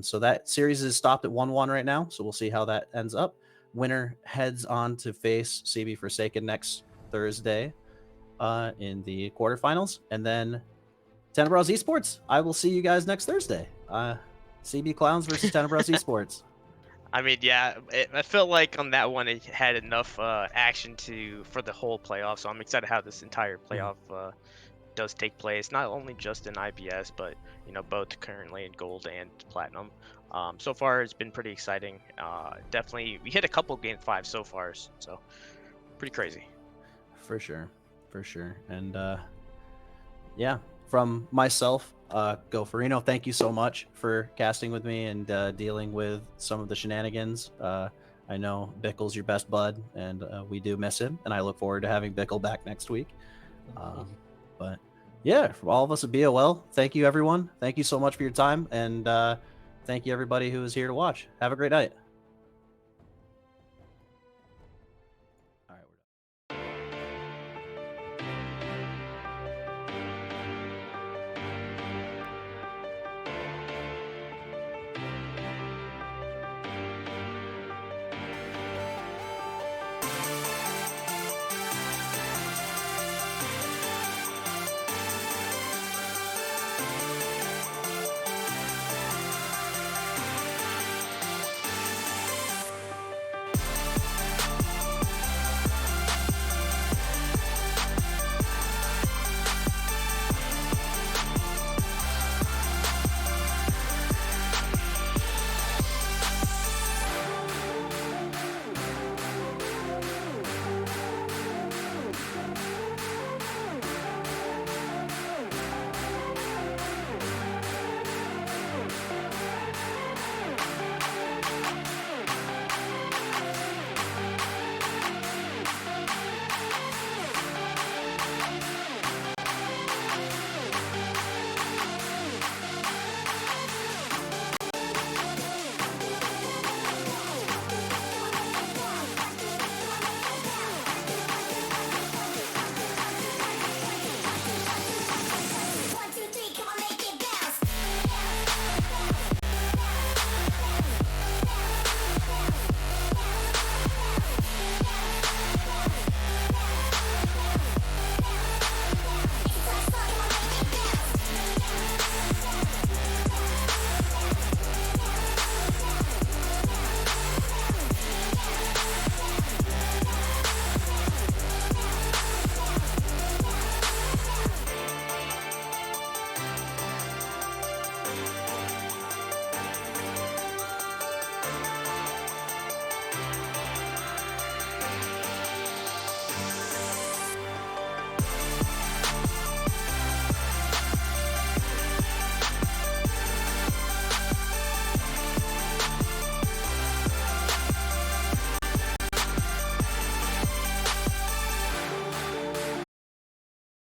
So that series is stopped at 1-1 right now. So we'll see how that ends up. Winner heads on to face CB Forsaken next Thursday in the quarterfinals, and then Tenebras Esports. I will see you guys next Thursday. CB Clowns versus Tenebras Esports. I mean, yeah, I felt like on that one it had enough action for the whole playoff. So I'm excited how this entire playoff does take place, not only just in IBS, but both currently in gold and platinum. So far it's been pretty exciting. Definitely, we hit a couple game 5 so far, so pretty crazy. For sure. And yeah, from myself, Goferino, thank you so much for casting with me and dealing with some of the shenanigans. I know Bickle's your best bud, and we do miss him, and I look forward to having Bickle back next week. But yeah, from all of us at BOL, thank you everyone. Thank you so much for your time, and thank you everybody who is here to watch. Have a great night.